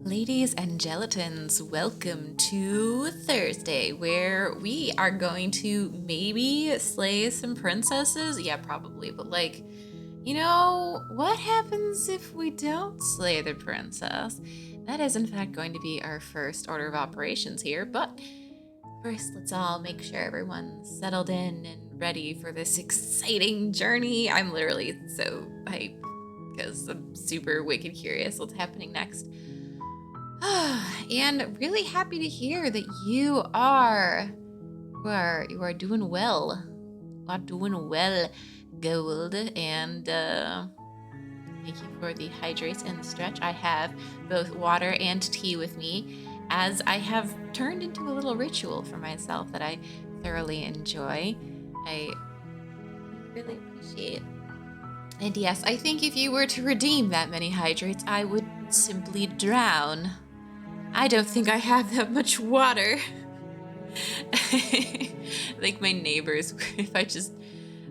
Ladies and gelatins, welcome to Thursday, where we are going to maybe slay some princesses. Yeah, probably, but what happens if we don't slay the princess? That is, in fact, going to be our first order of operations here, but first, let's all make sure everyone's settled in and ready for this exciting journey. I'm literally so hyped because I'm super wicked curious what's happening next. And really happy to hear that you are doing well. You are doing well, Gold. And thank you for the hydrates and the stretch. I have both water and tea with me, as I have turned into a little ritual for myself that I thoroughly enjoy. I really appreciate. And yes, I think if you were to redeem that many hydrates, I would simply drown. I don't think I have that much water. Like my neighbors,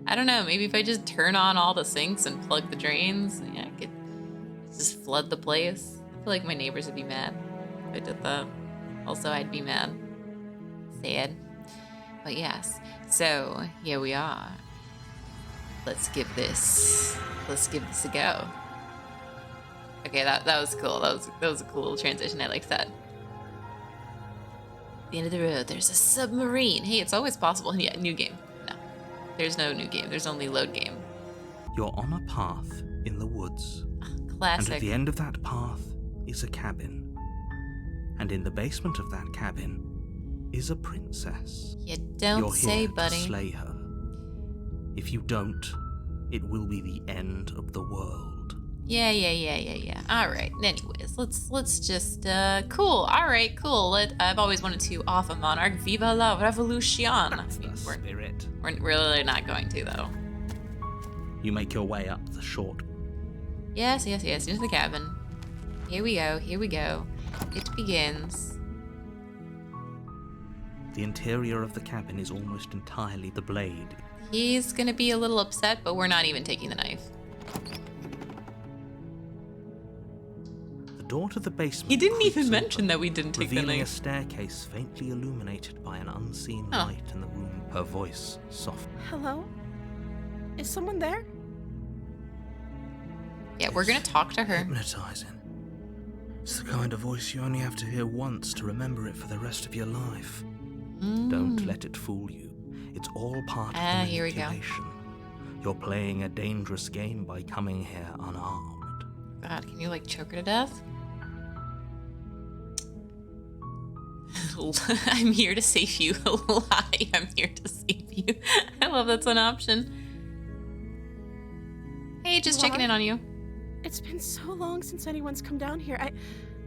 I don't know, maybe if I just turn on all the sinks and plug the drains, yeah, I could just flood the place. I feel like my neighbors would be mad if I did that. Also, I'd be mad. Sad. But yes, so here we are. Let's give this a go. Okay, that was cool. That was a cool little transition. I liked that. At the end of the road, there's a submarine. Hey, it's always possible. Yeah, new game. No, there's no new game. There's only load game. You're on a path in the woods. Classic. And at the end of that path is a cabin. And in the basement of that cabin is a princess. You don't You're say, here buddy. To slay her. If you don't, it will be the end of the world. Yeah. All right. Anyways, let's just cool. All right, cool. I've always wanted to off a monarch. Viva la revolution. That's the spirit. We're really not going to though. You make your way up the short. Yes. Into the cabin. Here we go. It begins. The interior of the cabin is almost entirely the blade. He's gonna be a little upset, but we're not even taking the knife. The door to the basement. He didn't even creaks mention open, that we didn't take the revealing a knife. staircase faintly illuminated by an unseen light in the room. Her voice soft. Hello? Is someone there? Yeah, we're gonna talk to her. Hypnotizing. It's the kind of voice you only have to hear once to remember it for the rest of your life. Don't let it fool you. It's all part of the Here we go. manipulation. You're playing a dangerous game by coming here unarmed. God, can you choke her to death? I'm here to save you. Lie, I'm here to save you. I love that's an option. Hey, just checking in on you. It's been so long since anyone's come down here.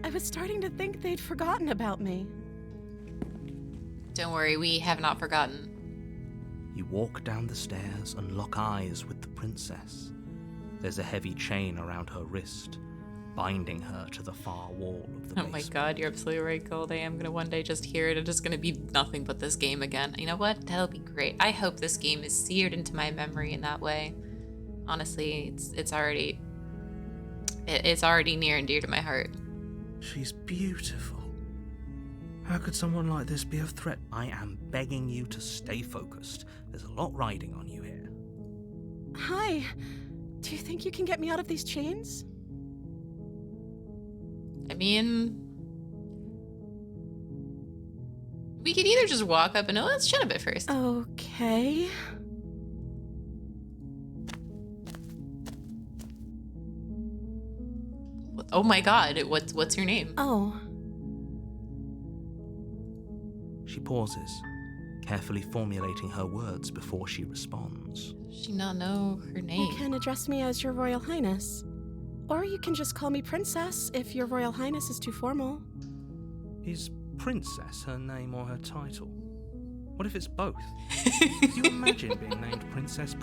I was starting to think they'd forgotten about me. Don't worry, we have not forgotten. You walk down the stairs and lock eyes with the princess. There's a heavy chain around her wrist, binding her to the far wall of the basement. Oh my god, you're absolutely right, Gold. I am gonna one day just hear it. It's just gonna be nothing but this game again. You know what? That'll be great. I hope this game is seared into my memory in that way. Honestly, it's already near and dear to my heart. She's beautiful. How could someone like this be a threat? I am begging you to stay focused. There's a lot riding on you here. Hi. Do you think you can get me out of these chains? I mean, we could either just walk up and let's chat a bit first. Okay. Oh my god, what's your name? Oh. She pauses, carefully formulating her words before she responds. Does she not know her name? You can address me as Your Royal Highness. Or you can just call me Princess if Your Royal Highness is too formal. Is Princess her name or her title? What if it's both? Could you imagine being named Princess?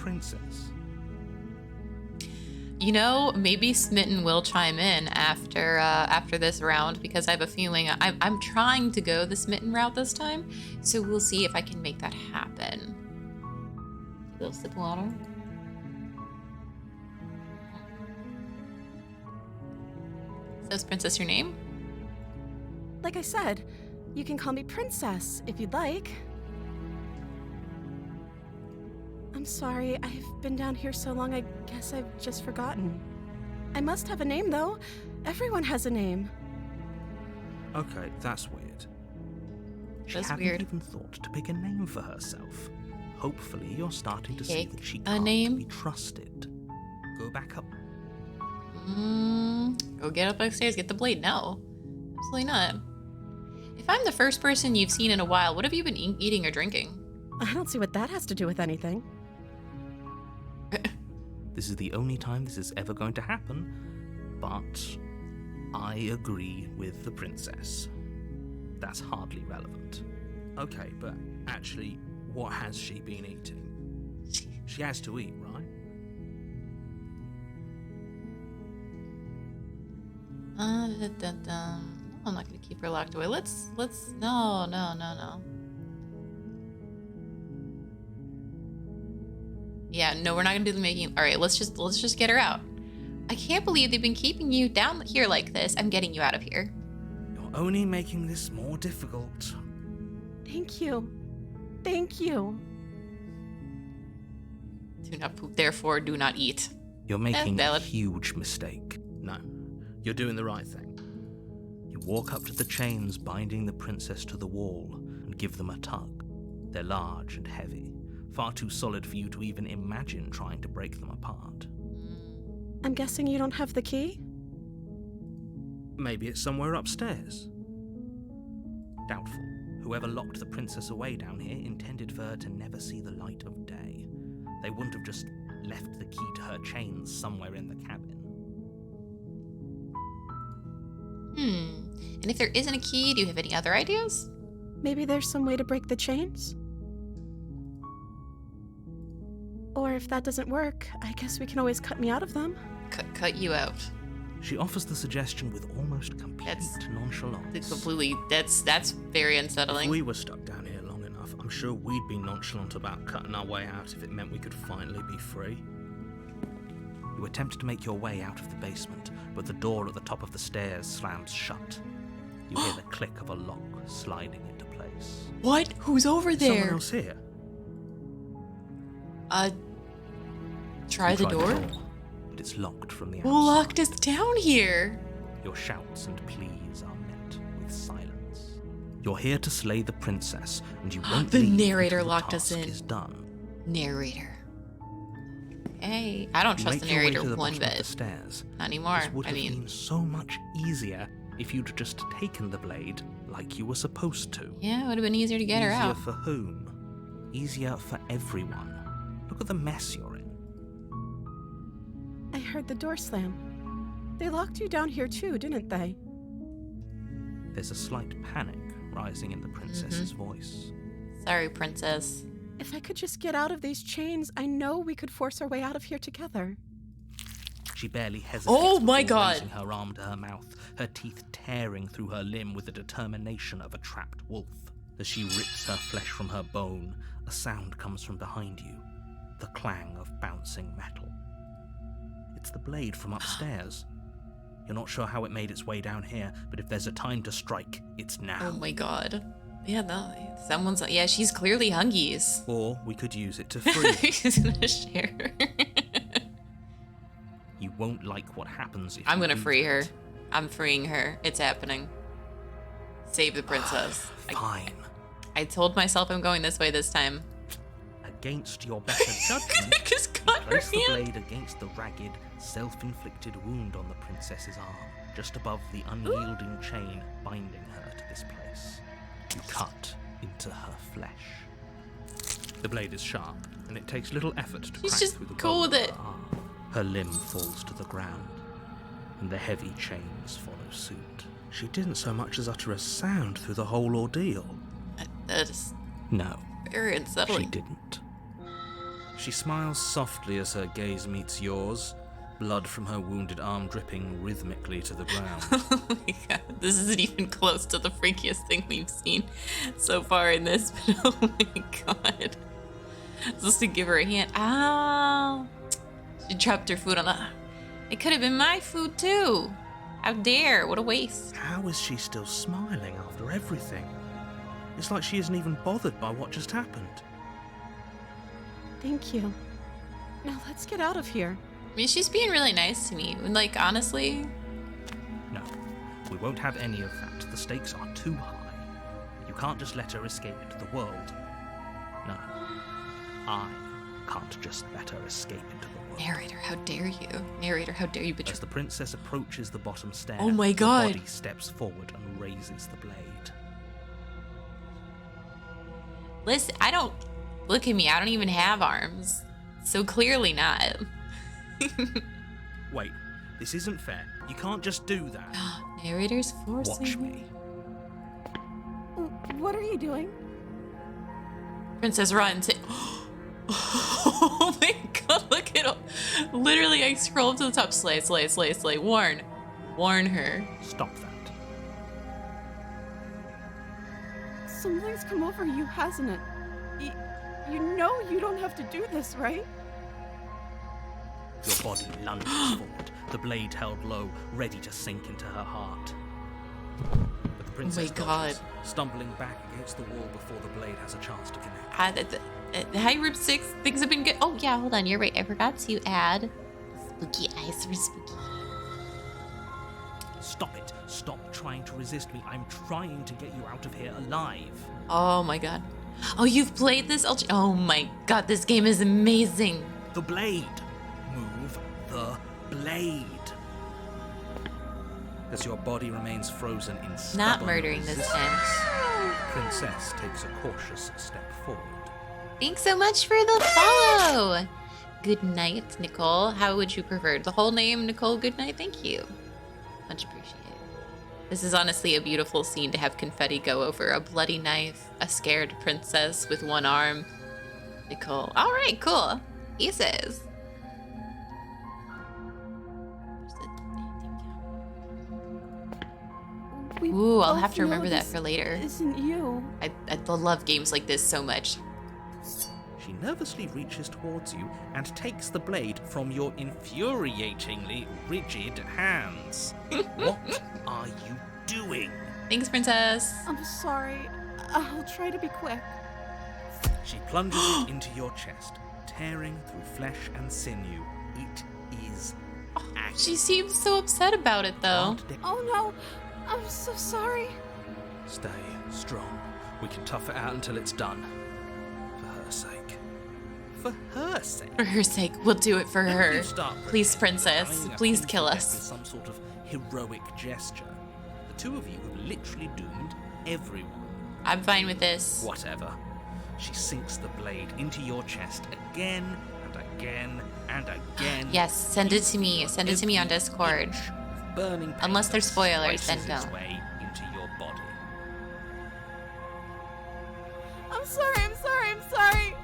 You know, maybe Smitten will chime in after this round, because I have a feeling I'm trying to go the Smitten route this time, so we'll see if I can make that happen. A little sip of water. So is Princess your name? Like I said, you can call me Princess if you'd like. I'm sorry, I've been down here so long, I guess I've just forgotten. I must have a name, though. Everyone has a name. Okay, that's weird. She That's hadn't weird. even thought to pick a name for herself. Hopefully, you're starting to see Pick that she a can't name? be trusted. Go back up. Go get up upstairs, get the blade. No, absolutely not. If I'm the first person you've seen in a while, what have you been eating or drinking? I don't see what that has to do with anything. This is the only time this is ever going to happen, but I agree with the princess. That's hardly relevant. Okay, but actually, what has she been eating? She has to eat, right? I'm not gonna keep her locked away. No. Yeah, no, we're not gonna be making. All right, let's just get her out. I can't believe they've been keeping you down here like this. I'm getting you out of here. You're only making this more difficult. Thank you. Thank you. Do not poop, therefore do not eat. You're making a valid. huge mistake. No, you're doing the right thing. You walk up to the chains binding the princess to the wall and give them a tug. They're large and heavy, far too solid for you to even imagine trying to break them apart. I'm guessing you don't have the key? Maybe it's somewhere upstairs. Doubtful. Whoever locked the princess away down here intended for her to never see the light of day. They wouldn't have just left the key to her chains somewhere in the cabin. And if there isn't a key, do you have any other ideas? Maybe there's some way to break the chains? Or if that doesn't work, I guess we can always cut me out of them. Cut you out. She offers the suggestion with almost complete That's nonchalance. That's very unsettling. If we were stuck down here long enough, I'm sure we'd be nonchalant about cutting our way out if it meant we could finally be free. You attempt to make your way out of the basement, but the door at the top of the stairs slams shut. You hear the click of a lock sliding into place. What? Who's over Someone there? else here. Try You the door? but it's locked from the outside. Who locked us down here? Your shouts and pleas are met with silence. You're here to slay the princess, and you won't The leave narrator until the locked us task in. is done. Narrator. Hey, I don't You trust make the your way narrator to the one bottom of the bit. stairs. Not anymore. This would I have mean, been so much easier if you'd just taken the blade like you were supposed to. yeah, it would have been easier to get her Easier out. for whom? Easier for everyone. Look at the mess you're in. I heard the door slam. They locked you down here too, didn't they? There's a slight panic rising in the princess's voice. Sorry, princess. If I could just get out of these chains, I know we could force our way out of here together. She barely hesitates Oh my before God. raising her arm to her mouth, her teeth tearing through her limb with the determination of a trapped wolf. As she rips her flesh from her bone, a sound comes from behind you, the clang of bouncing metal. It's the blade from upstairs. You're not sure how it made its way down here, but if there's a time to strike, it's now. Oh my god. Yeah, no, yeah, she's clearly Hungies. Or we could use it to free her. She's gonna share. You won't like what happens if I'm you gonna do free her. that. I'm freeing her. It's happening. Save the princess. Fine. I told myself I'm going this way this time. Against your better judgment, Just cut her place the hand. blade against the ragged, self-inflicted wound on the princess's arm, just above the unyielding chain binding her to this place. You cut into her flesh. The blade is sharp, and it takes little effort to She's crack just through the cool bone with of it. her arm. Her limb falls to the ground, and the heavy chains follow suit. She didn't so much as utter a sound through the whole ordeal. That is No, very she unsettling. didn't. She smiles softly as her gaze meets yours, blood from her wounded arm dripping rhythmically to the ground. Oh my god, this isn't even close to the freakiest thing we've seen so far in this, but oh my god. Just to give her a hand. Ow! She dropped her food on the. It could have been my food too. How dare? What a waste. How is she still smiling after everything? It's like she isn't even bothered by what just happened. Thank you. Now let's get out of here. I mean, she's being really nice to me. Like, honestly, No, we won't have any of that. The stakes are too high. You can't just let her escape into the world. No, I can't just let her escape into the world. narrator, how dare you? Narrator, how dare you betray? As the princess approaches the bottom stair, Oh my God. the body steps forward and raises the blade. Listen, I don't. Look at me. I don't even have arms. So clearly not. Wait, this isn't fair. You can't just do that. Narrator's forcing Watch me. What are you doing? Princess runs. Oh my god, look at all. Literally, I scroll up to the top. Slay, slay, slay, slay. Warn. Warn her. Stop that. Something's come over you, hasn't it? You know you don't have to do this, right? Your body lunges forward, the blade held low, ready to sink into her heart. But the princess dodges, stumbling back against the wall before the blade has a chance to connect. Hi, Rip 6. Things have been good. Oh, yeah, hold on. You're right. I forgot to add spooky eyes for spooky. Stop it. Stop trying to resist me. I'm trying to get you out of here alive. Oh my god. Oh, you've played this? Oh my god, this game is amazing. The blade. Move the blade. As your body remains frozen in Not stubborn murdering this resistance, time. Princess takes a cautious step forward. Thanks so much for the follow. Good night, Nicole. How would you prefer? The whole name, Nicole Goodnight? Thank you. Much appreciated. This is honestly a beautiful scene to have confetti go over a bloody knife, a scared princess with one arm. Nicole. All right, cool. Aces. We Ooh, I'll both have to know remember that this for later. Isn't you? I love games like this so much. She nervously reaches towards you and takes the blade from your infuriatingly rigid hands. What are you doing? Thanks, princess. I'm sorry. I'll try to be quick. She plunges it into your chest, tearing through flesh and sinew. It is agony. She seems so upset about it, though. Oh no, I'm so sorry. Stay strong. We can tough it out until it's done. For her sake. For her sake. For her sake, we'll do it for Don't her. you start Please, pretending that princess, tying a please painful kill death us. is some sort of heroic gesture. The two of you have literally doomed everyone. I'm fine with this. Whatever. She sinks the blade into your chest again and again and again. Yes, send it to me. Send it to me on Every Discord. inch of burning pain Unless they're that spoilers, then slices its don't. way into your body. I'm sorry, I'm sorry, I'm sorry.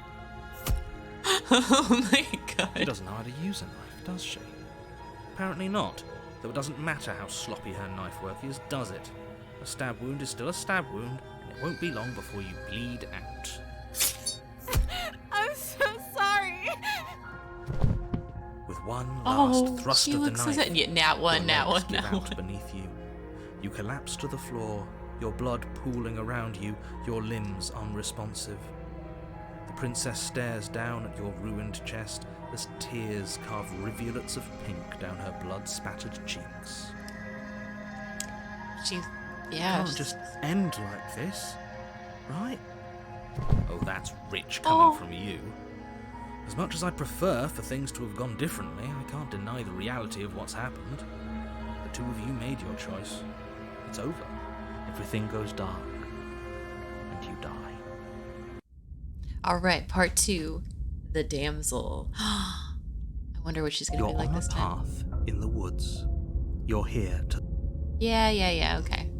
Oh my She god. doesn't know how to use a knife, does she? Apparently not. Though it doesn't matter how sloppy her knife work is, does it? A stab wound is still a stab wound, and it won't be long before you bleed out. I'm so sorry. With one last Oh, thrust she of the looks knife, so sad. Yeah, nat one, your nat legs one, give nat out one. beneath you. You collapse to the floor, your blood pooling around you, your limbs unresponsive. The princess stares down at your ruined chest as tears carve rivulets of pink down her blood-spattered cheeks. She, It yeah. can't she's- just end like this, right? Oh, that's rich coming Oh. from you. As much as I'd prefer for things to have gone differently, I can't deny the reality of what's happened. The two of you made your choice. It's over. Everything goes dark. And you die. All right, part 2. The damsel. I wonder what she's gonna You're be like on a this time. path in the woods. You're here to... Yeah, okay.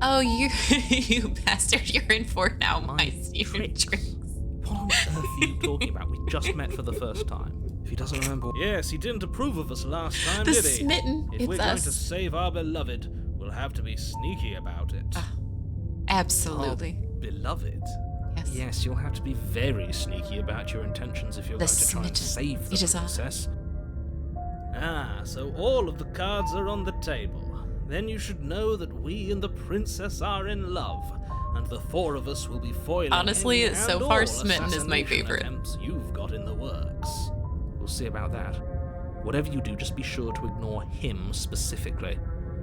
Oh, you you bastard, you're in for now, my Stephen tricks. Tricks. What on earth are you talking about? We just met for the first time. If he doesn't remember... Yes, he didn't approve of us last time, The did he? smitten, If it's we're going us. to save our beloved, we'll have to be sneaky about it. Absolutely. Beloved? Yes. Yes, you'll have to be very sneaky about your intentions if you're The going to try and smitten. save the It is on. princess. Ah, so all of the cards are on the table. Then you should know that we and the princess are in love, and the four of us will be foiling Honestly, any so and far all Smitten is my assassination favorite. attempts you've got in the works. We'll see about that. Whatever you do, just be sure to ignore him specifically.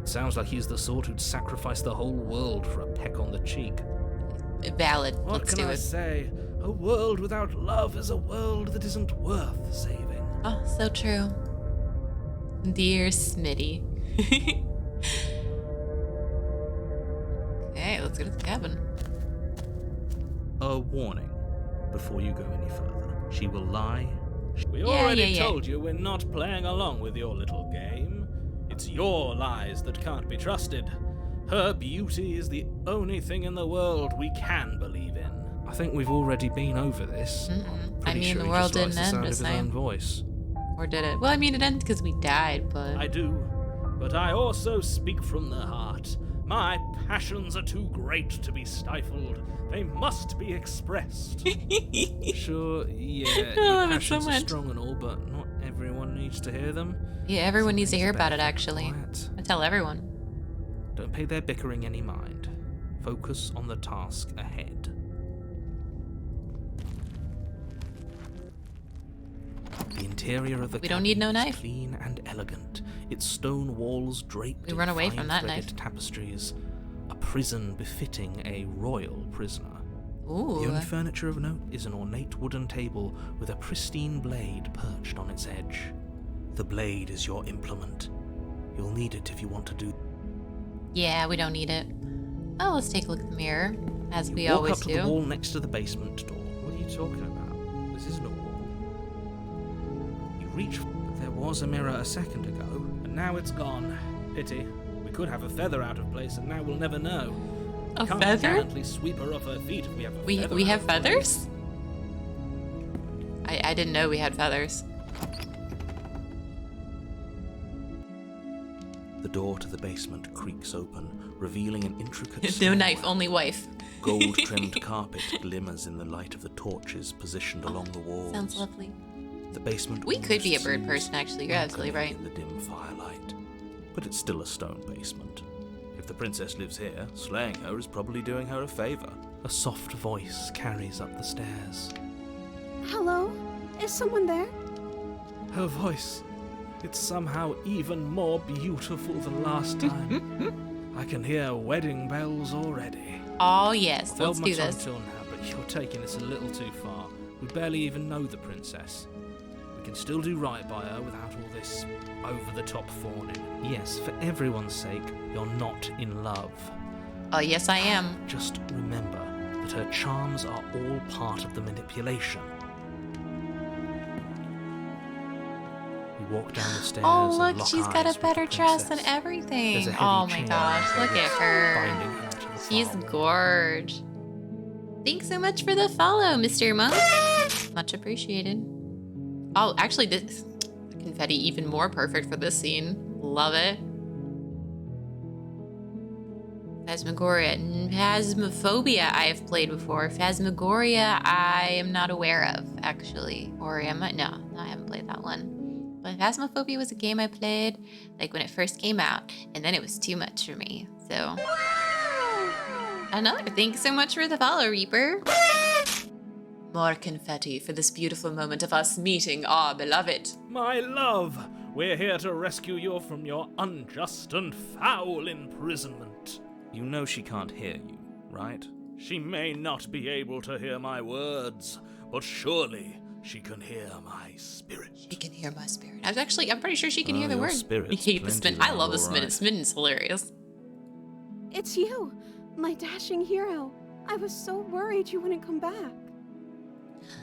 Sounds like he's the sort who'd sacrifice the whole world for a peck on the cheek. Valid. What Let's can do I it. say? A world without love is a world that isn't worth saving. Oh, so true. Dear Smitty. Okay, let's go to the cabin. A warning before you go any further. She will lie. We Yeah, already yeah, yeah. told you we're not playing along with your little game. It's your lies that can't be trusted. Her beauty is the only thing in the world we can believe in. I think we've already been over this. I mean, the world didn't end, just saying. Voice. Or did it? Well, I mean, it ended because we died, but... I do, but I also speak from the heart. My passions are too great to be stifled. They must be expressed. Sure, yeah, I your love it so passions are much. strong and all, but not everyone needs to hear them. Yeah, everyone Some needs to things hear are about it, better kept actually. quiet. I tell everyone. Don't pay their bickering any mind. Focus on the task ahead. The interior of the We don't need no cabin is knife. clean and elegant. Its stone walls draped We in run away from that fine-threaded knife. tapestries. A prison befitting a royal prisoner. Ooh. The only furniture of note is an ornate wooden table with a pristine blade perched on its edge. The blade is your implement. You'll need it if you want to do. Yeah, we don't need it. Oh, let's take a look at the mirror, as we You walk always up to do. the wall next to the basement door. What are you talking about? This isn't a wall. You reach, but there was a mirror a second ago, and now it's gone. Pity. We could have a feather out of place, and now we'll never know. A Can't feather? gallantly sweep her off her feet if we have a feather. We out have of place. feathers? I didn't know we had feathers. The door to the basement creaks open, revealing an intricate No stairwell. knife, only wife. Gold-trimmed carpet glimmers in the light of the torches positioned along the walls. Sounds lovely. The basement. We could be a almost bird seems person, actually. You're absolutely welcoming right. In the dim firelight, but it's still a stone basement. If the princess lives here, slaying her is probably doing her a favor. A soft voice carries up the stairs. Hello? Is someone there? Her voice. It's somehow even more beautiful than last time. I can hear wedding bells already. Oh, yes. Felt Let's do much on this. till now, but you're taking this a little too far. We barely even know the princess. We can still do right by her without all this over-the-top fawning. Yes, for everyone's sake, you're not in love. Oh, yes, I am. Just remember that her charms are all part of the manipulation. You walk down the stairs Oh, and look, lock she's got eyes a with better the dress and princess. everything. There's a heavy Oh my chain gosh, look at binding her. her to the She's far wall. gorge. Thanks so much for the follow, Mr. Mo. Much appreciated. Oh, actually, this confetti even more perfect for this scene. Love it. Phasmagoria. Phasmophobia I have played before. Phasmagoria I am not aware of, actually. Or am I? No, I haven't played that one. But Phasmophobia was a game I played like when it first came out, and then it was too much for me. So another thanks so much for the follow, Reaper. More confetti for this beautiful moment of us meeting our beloved. My love, we're here to rescue you from your unjust and foul imprisonment. You know she can't hear you, right? She may not be able to hear my words, but surely she can hear my spirit. She can hear my spirit. I'm pretty sure she can Oh, hear the your word. spirit's We hate the plenty spin. I loud, love the all spin. right. Spin's hilarious. It's you, my dashing hero. I was so worried you wouldn't come back.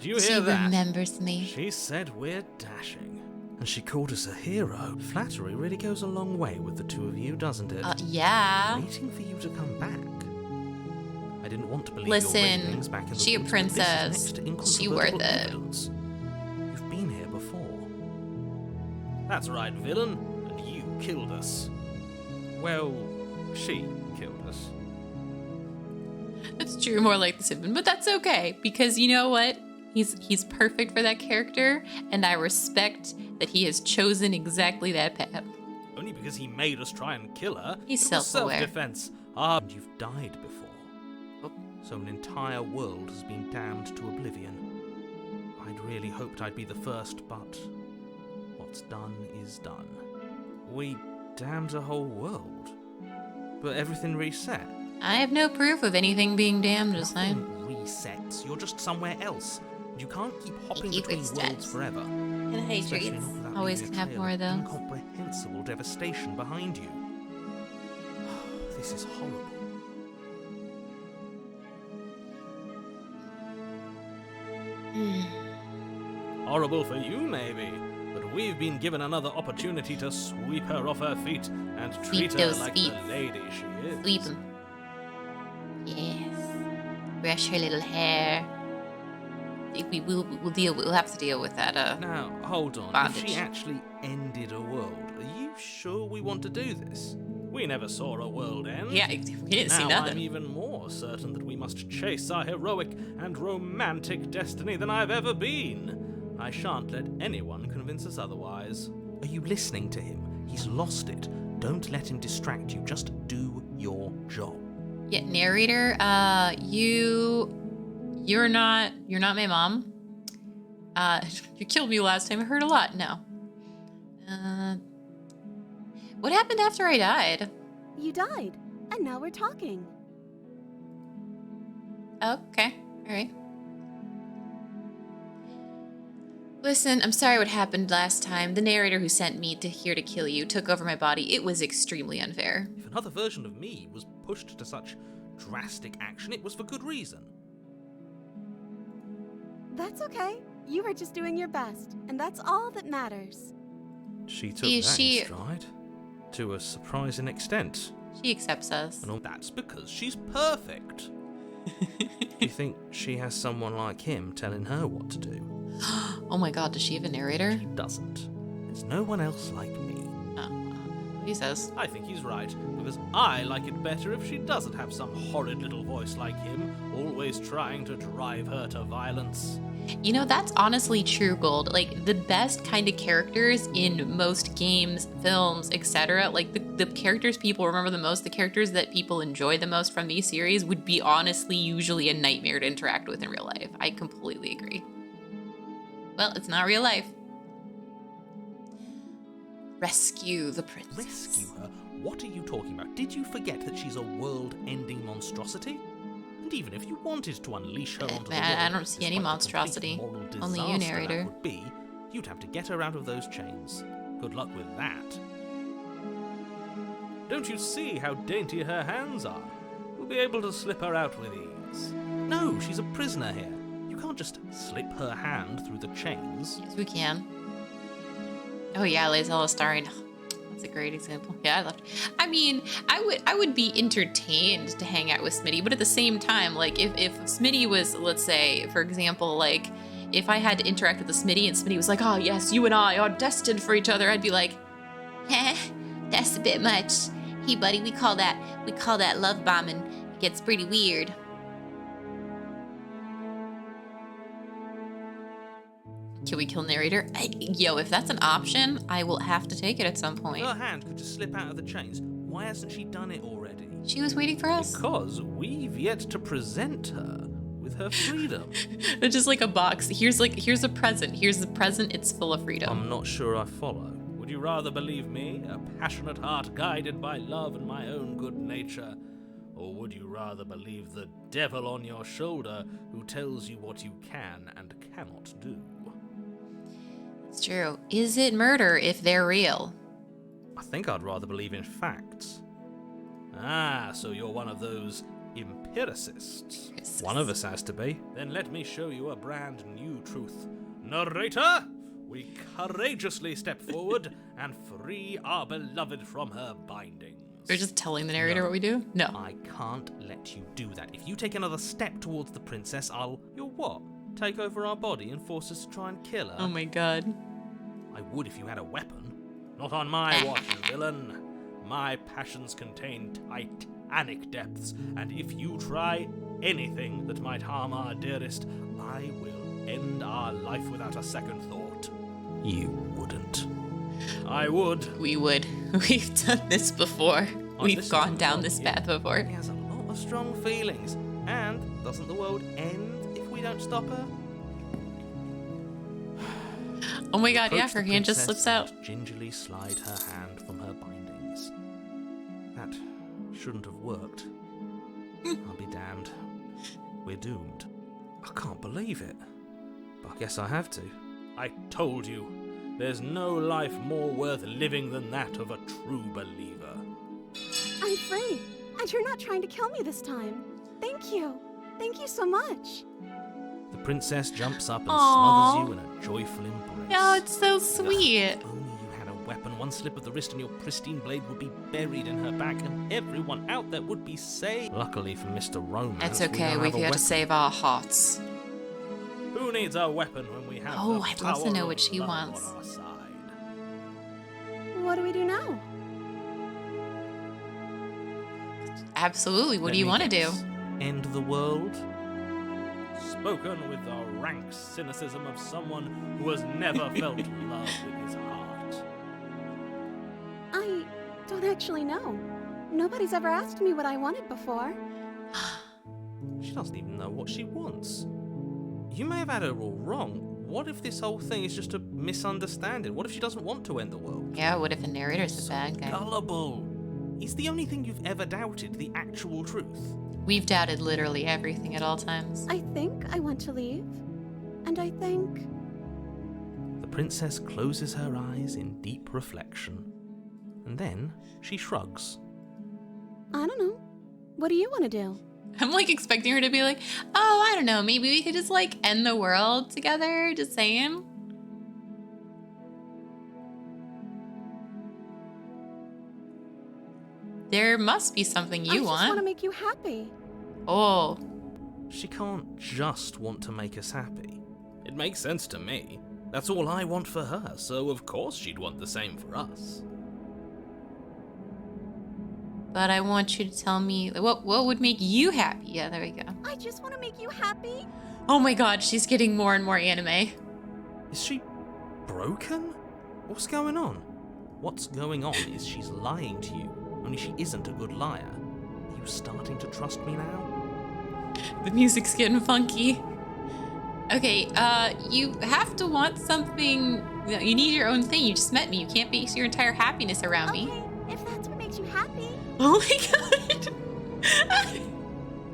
Do you She hear that? remembers me. She said we're dashing. And she called us a hero. Flattery really goes a long way with the two of you, doesn't it? Yeah. Waiting for you to come back. I didn't want to believe Listen, your ravings back in the she a woods, but this is princess. next to She incontrovertible worth it. evidence. You've been here before. That's right, villain. And you killed us. Well, she killed us. It's true, more like the Simpson, but that's okay because you know what? He's perfect for that character, and I respect that he has chosen exactly that path. Only because he made us try and kill her. He's It was self-aware. self-defense. You've died before. So an entire world has been damned to oblivion. I'd really hoped I'd be the first, but what's done is done. We damned a whole world. But everything reset. I have no proof of anything being damned, just Nothing saying. resets. You're just somewhere else. You can't keep hopping Keep between with worlds stats. forever. And Especially hydrates. not without Always leaving can a have trail more of of those. incomprehensible devastation behind you. This is horrible. Horrible for you, maybe, but we've been given another opportunity to sweep her off her feet and treat her those like feet. the lady she is. Sweep him. Yes. Brush her little hair. We'll have to deal with that. Now, hold on. Bondage. If she actually ended a world, are you sure we want to do this? We never saw a world end. Yeah, we didn't see Now I'm nothing. even more certain that we must chase our heroic and romantic destiny than I've ever been. I shan't let anyone convince us otherwise. Are you listening to him? He's lost it. Don't let him distract you. Just do your job. Yeah, narrator. You're not my mom. You killed me last time. I heard a lot. No. What happened after I died? You died, and now we're talking. Oh, okay. All right. Listen, I'm sorry what happened last time. The narrator who sent me here to kill you took over my body. It was extremely unfair. If another version of me was pushed to such drastic action, it was for good reason. That's okay. You were just doing your best, and that's all that matters. She took Is that she- in stride. To a surprising extent. She accepts us. And all that's because she's perfect. Do you think she has someone like him telling her what to do? Oh my god, does she have a narrator? She doesn't. There's no one else like me. He says. I think he's right, because I like it better if she doesn't have some horrid little voice like him, always trying to drive her to violence. You know, that's honestly true, Gold. Like, the best kind of characters in most games, films, etc., like the characters people remember the most, the characters that people enjoy the most from these series would be honestly usually a nightmare to interact with in real life. I completely agree. Well, it's not real life. Rescue the princess. Rescue her? What are you talking about? Did you forget that she's a world-ending monstrosity? And even if you wanted to unleash her onto the world, I don't see any despite the monstrosity. complete moral Only you, disaster narrator. that would be, you'd have to get her out of those chains. Good luck with that. Don't you see how dainty her hands are? You'll be able to slip her out with ease. No, she's a prisoner here. You can't just slip her hand through the chains. Yes, we can. Oh yeah, Lae'zel starring. That's a great example. Yeah, I loved. I mean, I would be entertained to hang out with Smitty, but at the same time, like if Smitty was, let's say, for example, like if I had to interact with the Smitty and Smitty was like, oh yes, you and I are destined for each other, I'd be like, heh, that's a bit much. Hey buddy, we call that love bombing. It gets pretty weird. Can we kill narrator? Yo, if that's an option, I will have to take it at some point. Her hand could just slip out of the chains. Why hasn't she done it already? She was waiting for us. Because we've yet to present her with her freedom. It's just like a box. Here's a present. Here's the present. It's full of freedom. I'm not sure I follow. Would you rather believe me, a passionate heart guided by love and my own good nature? Or would you rather believe the devil on your shoulder who tells you what you can and cannot do? It's true. Is it murder if they're real? I think I'd rather believe in facts. Ah, so you're one of those empiricists. One of us has to be. Then let me show you a brand new truth. Narrator, we courageously step forward and free our beloved from her bindings. We're just telling the narrator No. what we do? No. I can't let you do that. If you take another step towards the princess, You'll what? Take over our body and force us to try and kill her? Oh my god. I would if you had a weapon. Not on my watch, you villain. My passions contain titanic depths, and if you try anything that might harm our dearest, I will end our life without a second thought. You wouldn't. I would. We would. We've done this before. We've Listen, gone down this yeah, path before. He has a lot of strong feelings. And doesn't the world end if we don't stop her? Oh my god, yeah, Approach her the hand just princess slips out. and gingerly slide her hand from her bindings. That shouldn't have worked. I'll be damned. We're doomed. I can't believe it. But I guess I have to. I told you, there's no life more worth living than that of a true believer. I'm free, and you're not trying to kill me this time. Thank you. Thank you so much. The princess jumps up and Aww. smothers you in a joyful embrace. Oh, it's so sweet. If only you had a weapon. One slip of the wrist and your pristine blade would be buried in her back, and everyone out there would be saved. Luckily for Mr. Romance, It's we okay, don't we've have a got to weapon. save our hearts. Who needs a weapon when we have Oh, the I'd love to power know of what she love wants. on our side? What do we do now? Absolutely, what Let do you me want to do? guess. End the world? Spoken with the rank cynicism of someone who has never felt love in his heart. I don't actually know. Nobody's ever asked me what I wanted before. She doesn't even know what she wants. You may have had her all wrong. What if this whole thing is just a misunderstanding? What if she doesn't want to end the world? Yeah, what if the narrator's the bad guy? Gullible. Is the only thing you've ever doubted the actual truth? We've doubted literally everything at all times. I think I want to leave. And I think... The princess closes her eyes in deep reflection. And then she shrugs. I don't know. What do you want to do? I'm like expecting her to be like, oh, I don't know, maybe we could just like end the world together, just saying. There must be something I you just want to want. make you happy. Oh, She can't just want to make us happy. It makes sense to me. That's all I want for her, so of course she'd want the same for us. but I want you to tell me what would make you happy. Yeah, there we go. I just want to make you happy. Oh my god, she's getting more and more anime. Is she broken? What's going on? What's going on is she's lying to you, only she isn't a good liar. Are you starting to trust me now? The music's getting funky. Okay, you have to want something. You need your own thing. You just met me. You can't base your entire happiness around me. Okay, if that's what makes you happy. Oh my god.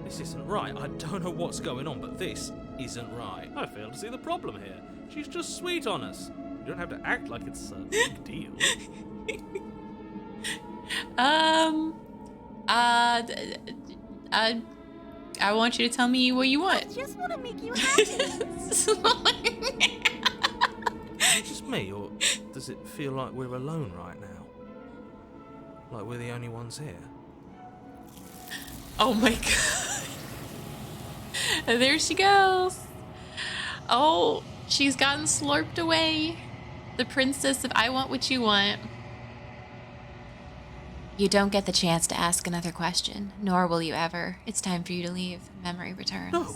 This isn't right. I don't know what's going on, but this isn't right. I fail to see the problem here. She's just sweet on us. You don't have to act like it's a big deal. I want you to tell me what you I want. just want to make you happy. Is it just me, or does it feel like we're alone right now? Like we're the only ones here? Oh my god. There she goes. Oh, she's gotten slurped away. The princess of I Want What You Want. You don't get the chance to ask another question, nor will you ever. It's time for you to leave. Memory returns. No.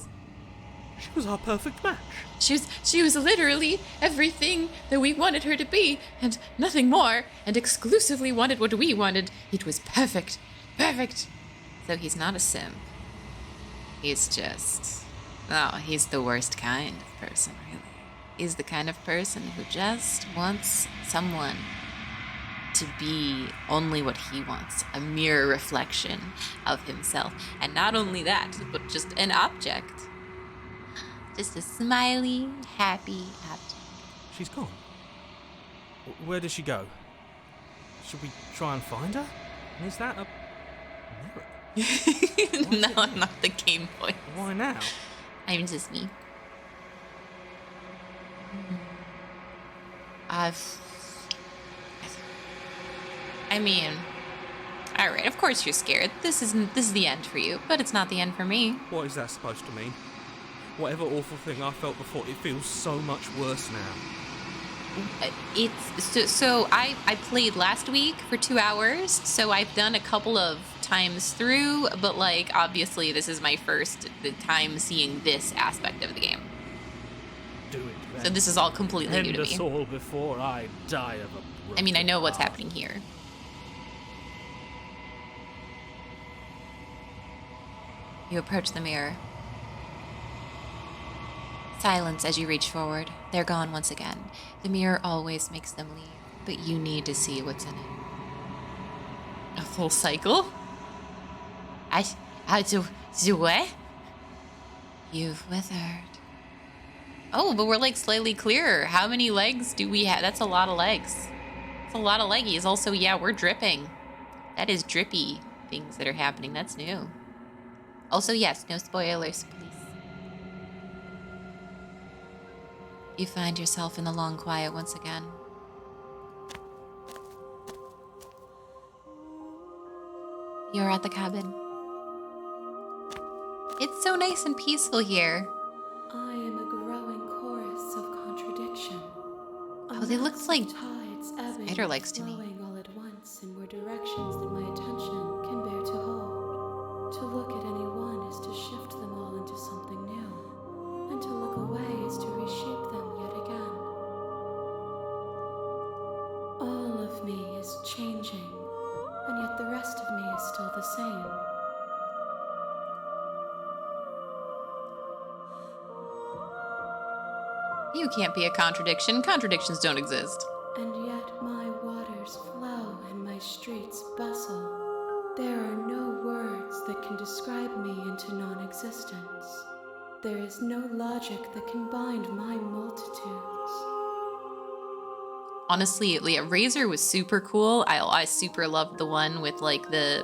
She was our perfect match. She was literally everything that we wanted her to be, and nothing more, and exclusively wanted what we wanted. It was perfect. Perfect. So he's not a simp. He's just... Oh, he's the worst kind of person, really. He's the kind of person who just wants someone to be only what he wants, a mere reflection of himself. And not only that, but just an object. Just a smiley, happy object. She's gone. Where did she go? Should we try and find her? And is that a mirror? No, I'm not the game voice. Why now? I'm just me. I mean, all right. Of course you're scared. This is the end for you, but it's not the end for me. What is that supposed to mean? Whatever awful thing I felt before, it feels so much worse now. I played last week for 2 hours, so I've done a couple of times through, but like obviously this is my first time seeing this aspect of the game. do it then. So this is all completely new End to us me. all before I die of a I mean, I know what's broken happening here. You approach the mirror. Silence as you reach forward. They're gone once again. The mirror always makes them leave, but you need to see what's in it. A full cycle? I do what? You've withered. Oh, but we're like slightly clearer. How many legs do we have? That's a lot of legs. It's a lot of leggies. Also, yeah, we're dripping. That is drippy things that are happening. That's new. Also, yes, no spoilers, please. You find yourself in the long quiet once again. You're at the cabin. It's so nice and peaceful here. I am a growing chorus of contradiction. Oh, they look like tides spider legs to me. flowing all at once in more directions than my attention can bear to hold. To look at any one is to shift them all into something new, and to look away is to reshape them yet again. All of me is changing, and yet the rest of me is still the same. You can't be a contradiction. Contradictions don't exist. And yet my waters flow and my streets bustle. There are no words that can describe me into non-existence. There is no logic that can bind my multitudes. Honestly, yeah, Razor was super cool. I super loved the one with like the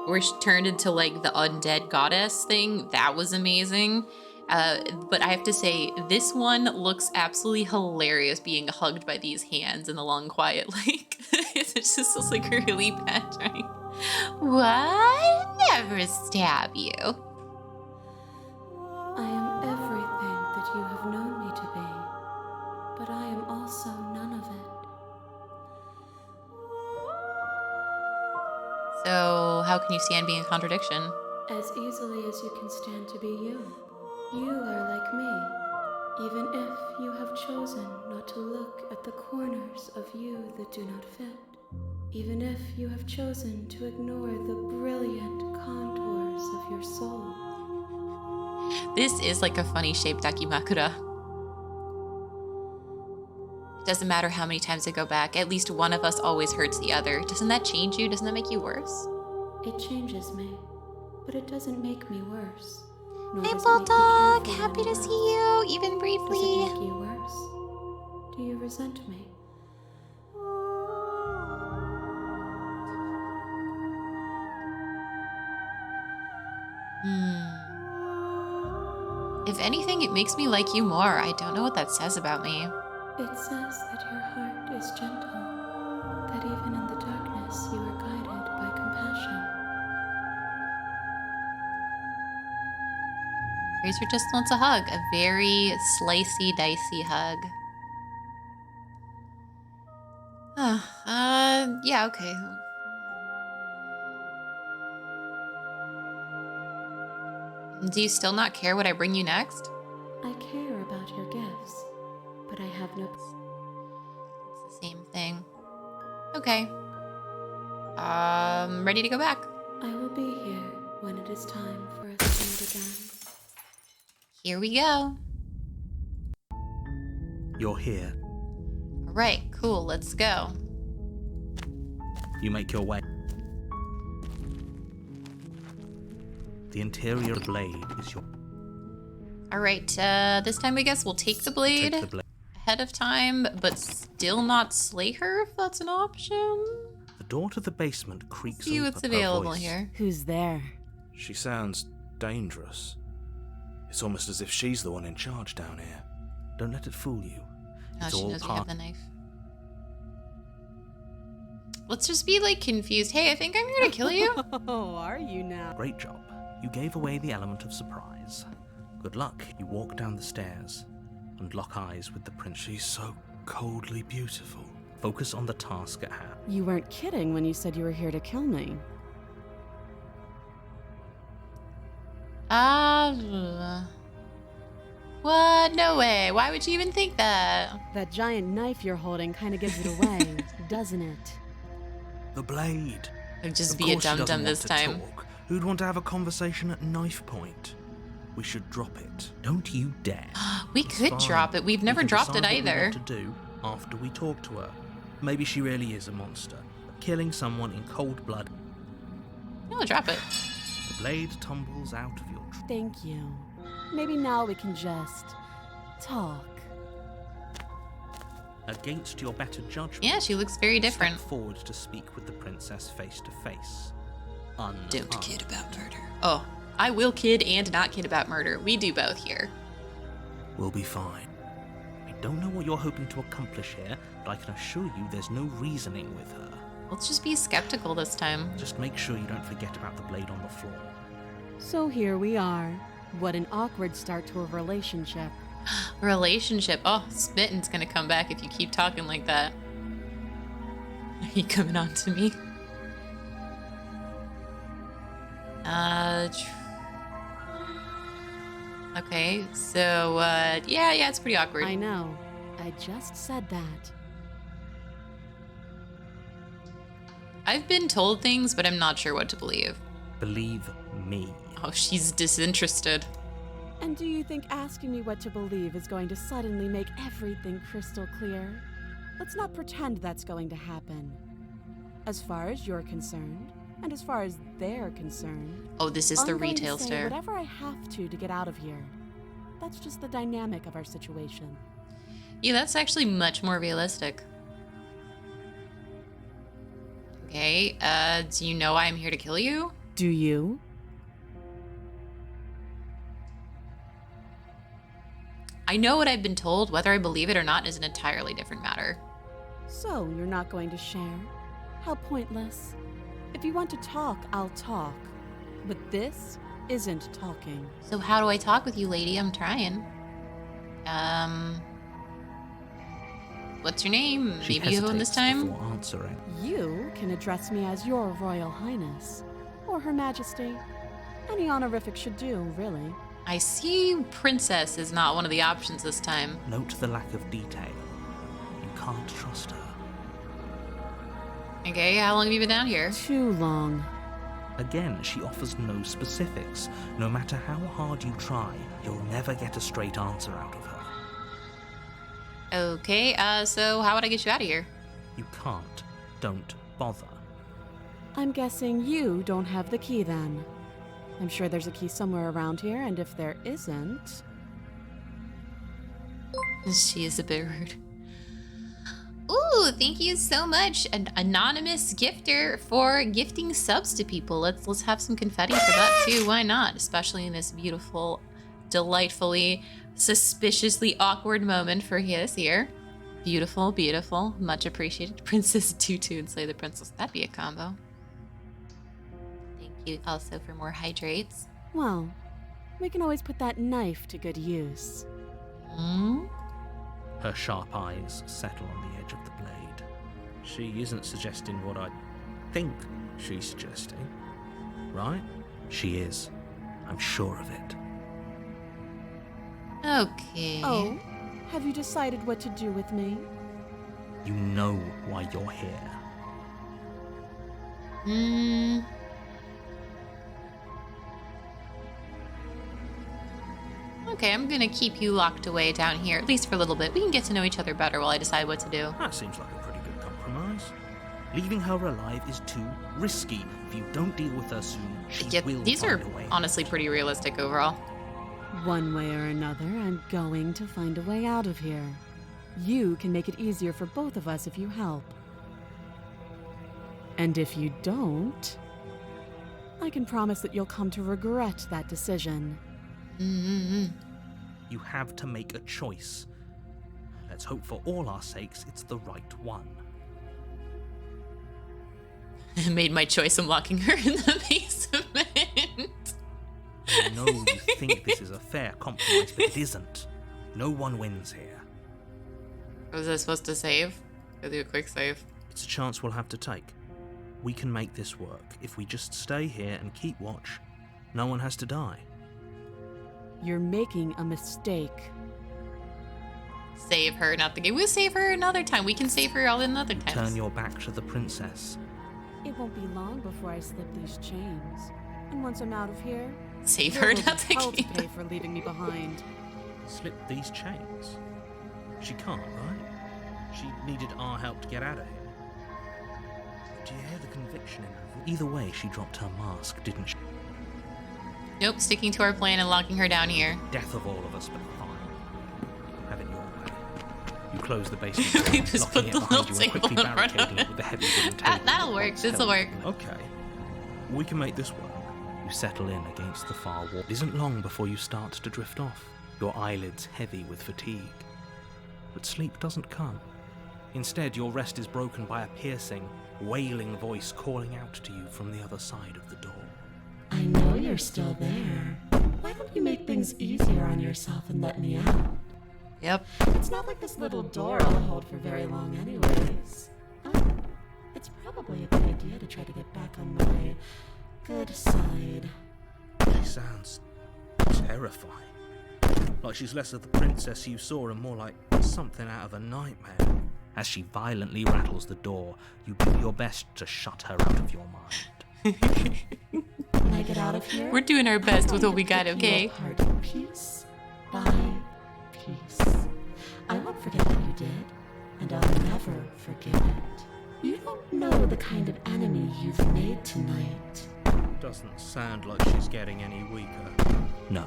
where she turned into like the undead goddess thing. That was amazing. But I have to say, this one looks absolutely hilarious being hugged by these hands in the long quiet lake. It just looks like really bad trying. What? Never stab you. I am everything that you have known me to be, but I am also none of it. So, how can you stand being a contradiction? As easily as you can stand to be you. You are like me, even if you have chosen not to look at the corners of you that do not fit. Even if you have chosen to ignore the brilliant contours of your soul. This is like a funny shaped Dakimakura. It doesn't matter how many times I go back, at least one of us always hurts the other. Doesn't that change you? Doesn't that make you worse? It changes me, but it doesn't make me worse. Nor Hey, does it make me Bulldog! care for Happy to anyone see you, even else. Does briefly. it make you worse? Do you resent me? If anything, it makes me like you more. I don't know what that says about me. It says that your heart is gentle, that even in the darkness you are guided by compassion. Razor just wants a hug. A very slicey, dicey hug. Yeah, okay. Do you still not care what I bring you next? I care about your gifts, but I have no... It's the same thing. Okay. Ready to go back. I will be here when it is time for us to meet again. Here we go. You're here. All right, cool. Let's go. You make your way. The interior of the blade is your... All right, this time I guess we'll take the blade Take the blade. ahead of time, but still not slay her if that's an option. The door to the basement creaks See open. what's her available voice. here. Who's there? She sounds dangerous. It's almost as if she's the one in charge down here. Don't let it fool you. Oh, It's she all knows we have part... the knife. Let's just be like confused. Hey, I think I'm here to kill you. Oh, are you now? Great job. You gave away the element of surprise. Good luck. You walk down the stairs and lock eyes with the prince. She's so coldly beautiful. Focus on the task at hand. You weren't kidding when you said you were here to kill me. What? No way. Why would you even think that? That giant knife you're holding kind of gives it away, doesn't it? The blade. I'd just Of be a course she doesn't dum-dum want this to time. talk. Who'd want to have a conversation at knife point? We should drop it. Don't you dare. We It's could fine. drop it. We've never We can dropped it decide what we either. want to do after we talk to her. Maybe she really is a monster. But killing someone in cold blood. No, drop it. The blade tumbles out of your. Thank you. Maybe now we can just talk. Against your better judgment. Yeah, she looks very different. Step forward to speak with the princess face to face. Don't kid about murder. Oh, I will kid and not kid about murder. We do both here. We'll be fine. I don't know what you're hoping to accomplish here, but I can assure you there's no reasoning with her. Let's just be skeptical this time. Just make sure you don't forget about the blade on the floor. So here we are. What an awkward start to a relationship. Relationship. Oh, Smitten's gonna come back if you keep talking like that. Are you coming on to me? Okay, so, yeah, it's pretty awkward. I know. I just said that. I've been told things, but I'm not sure what to believe. Believe me. Oh, she's disinterested. And do you think asking me what to believe is going to suddenly make everything crystal clear? Let's not pretend that's going to happen. As far as you're concerned, and as far as they're concerned, Oh, this is the I'm going to retail say store. whatever I have to get out of here. That's just the dynamic of our situation. Yeah, that's actually much more realistic. Okay, do you know I'm here to kill you? Do you? I know what I've been told. Whether I believe it or not is an entirely different matter. So, you're not going to share? How pointless. If you want to talk, I'll talk. But this isn't talking. So how do I talk with you, lady? I'm trying. What's your name? She Maybe you have one this hesitates time? before answering. You can address me as your Royal Highness, or Her Majesty. Any honorific should do, really. I see princess is not one of the options this time. Note the lack of detail. You can't trust her. Okay, how long have you been down here? Too long. Again, she offers no specifics. No matter how hard you try, you'll never get a straight answer out of her. Okay, so how would I get you out of here? You can't. Don't bother. I'm guessing you don't have the key then. I'm sure there's a key somewhere around here, and if there isn't... She is a bit rude. Ooh, thank you so much, an anonymous gifter, for gifting subs to people. Let's have some confetti for that too. Why not? Especially in this beautiful, delightfully, suspiciously awkward moment for his here. Beautiful, beautiful, much appreciated. Princess Tutu and Slay the Princess. That'd be a combo. Thank you also for more hydrates. Well, we can always put that knife to good use. Hmm? Her sharp eyes settle on the edge of the blade. She isn't suggesting what I think she's suggesting, right? She is. I'm sure of it. Okay. Oh, have you decided what to do with me? You know why you're here. Hmm. Okay, I'm gonna keep you locked away down here, at least for a little bit. We can get to know each other better while I decide what to do. That seems like a pretty good compromise. Leaving her alive is too risky. If you don't deal with her soon, she Yeah, will these are find a way. honestly pretty realistic overall. One way or another, I'm going to find a way out of here. You can make it easier for both of us if you help. And if you don't, I can promise that you'll come to regret that decision. Mm-hmm. You have to make a choice. Let's hope for all our sakes it's the right one. I made my choice. I'm locking her in the basement. I know you think this is a fair compromise, but it isn't. No one wins here. Was I supposed to save? Go do a quick save. It's a chance we'll have to take. We can make this work. If we just stay here and keep watch, no one has to die. You're making a mistake. Save her, not the game. We'll save her another time. We can save her all another time. Turn your back to the princess. It won't be long before I slip these chains. And once I'm out of here, Save there her, will not be the hell to game. pay for leaving me behind. Slip these chains? She can't, right? She needed our help to get out of here. Do you hear the conviction in her voice? Either way, she dropped her mask, didn't she? Nope, sticking to our plan and locking her down here. Death of all of us, but fine. Have it your way. You close the basement We door, just locking put it the behind you little and quickly table in front of barricading it. it with the heavy wooden table. That'll work. once This'll held work. in place. Okay. We can make this work. You settle in against the far wall. It isn't long before you start to drift off, your eyelids heavy with fatigue. But sleep doesn't come. Instead, your rest is broken by a piercing, wailing voice calling out to you from the other side of the door. I know you're still there. Why don't you make things easier on yourself and let me out? Yep. It's not like this little door will hold for very long anyways. Oh, it's probably a good idea to try to get back on my good side. She sounds terrifying. Like she's less of the princess you saw and more like something out of a nightmare. As she violently rattles the door, you do your best to shut her out of your mind. When I get out of here, We're doing our best with what we got, I'm going to okay? pick you apart piece by piece. I won't forget what you did, and I'll never forget it. You don't know the kind of enemy you've made tonight. Doesn't sound like she's getting any weaker. No,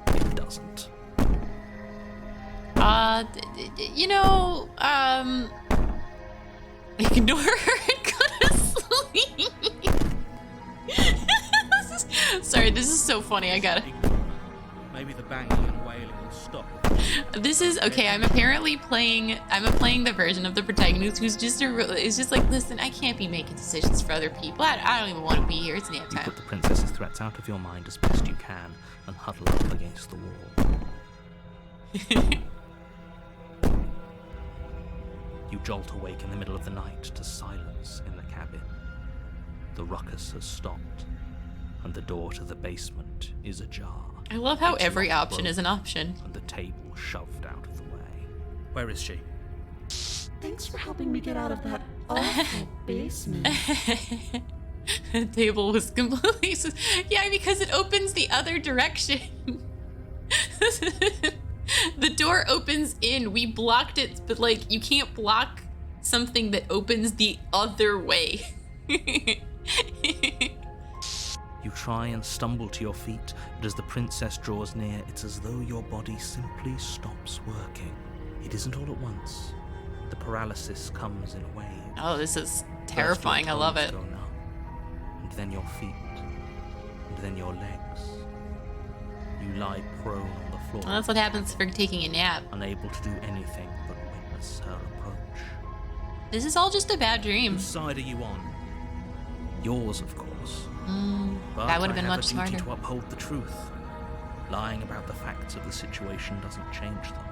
it doesn't. You know, ignore her and go to sleep. Sorry, this is so funny. I gotta. Maybe the banging and wailing will stop. This is okay. I'm apparently playing. I'm playing the version of the protagonist who's just is just like, listen, I can't be making decisions for other people. I don't even want to be here. It's nap You time. put the princess's threats out of your mind as best you can and huddle up against the wall. You jolt awake in the middle of the night to silence in the cabin. The ruckus has stopped, and the door to the basement is ajar. I love how It's every locked option broken, is an option. and the table shoved out of the way. Where is she? Thanks for helping me get out of that awful basement. The table was completely. Yeah, because it opens the other direction. The door opens in. We blocked it, but like you can't block something that opens the other way. You try and stumble to your feet, but as the princess draws near, it's as though your body simply stops working. It isn't all at once. The paralysis comes in waves. Oh, this is First your terrifying. I love toes it. go numb, and then your feet, and then your legs. You lie prone on the floor. Well, that's what happens for taking a nap. Unable to do anything but witness her approach. This is all just a bad dream. Whose side are you on? Yours, of course. But That would have I been have much a duty smarter. to uphold the truth. Lying about the facts of the situation doesn't change them.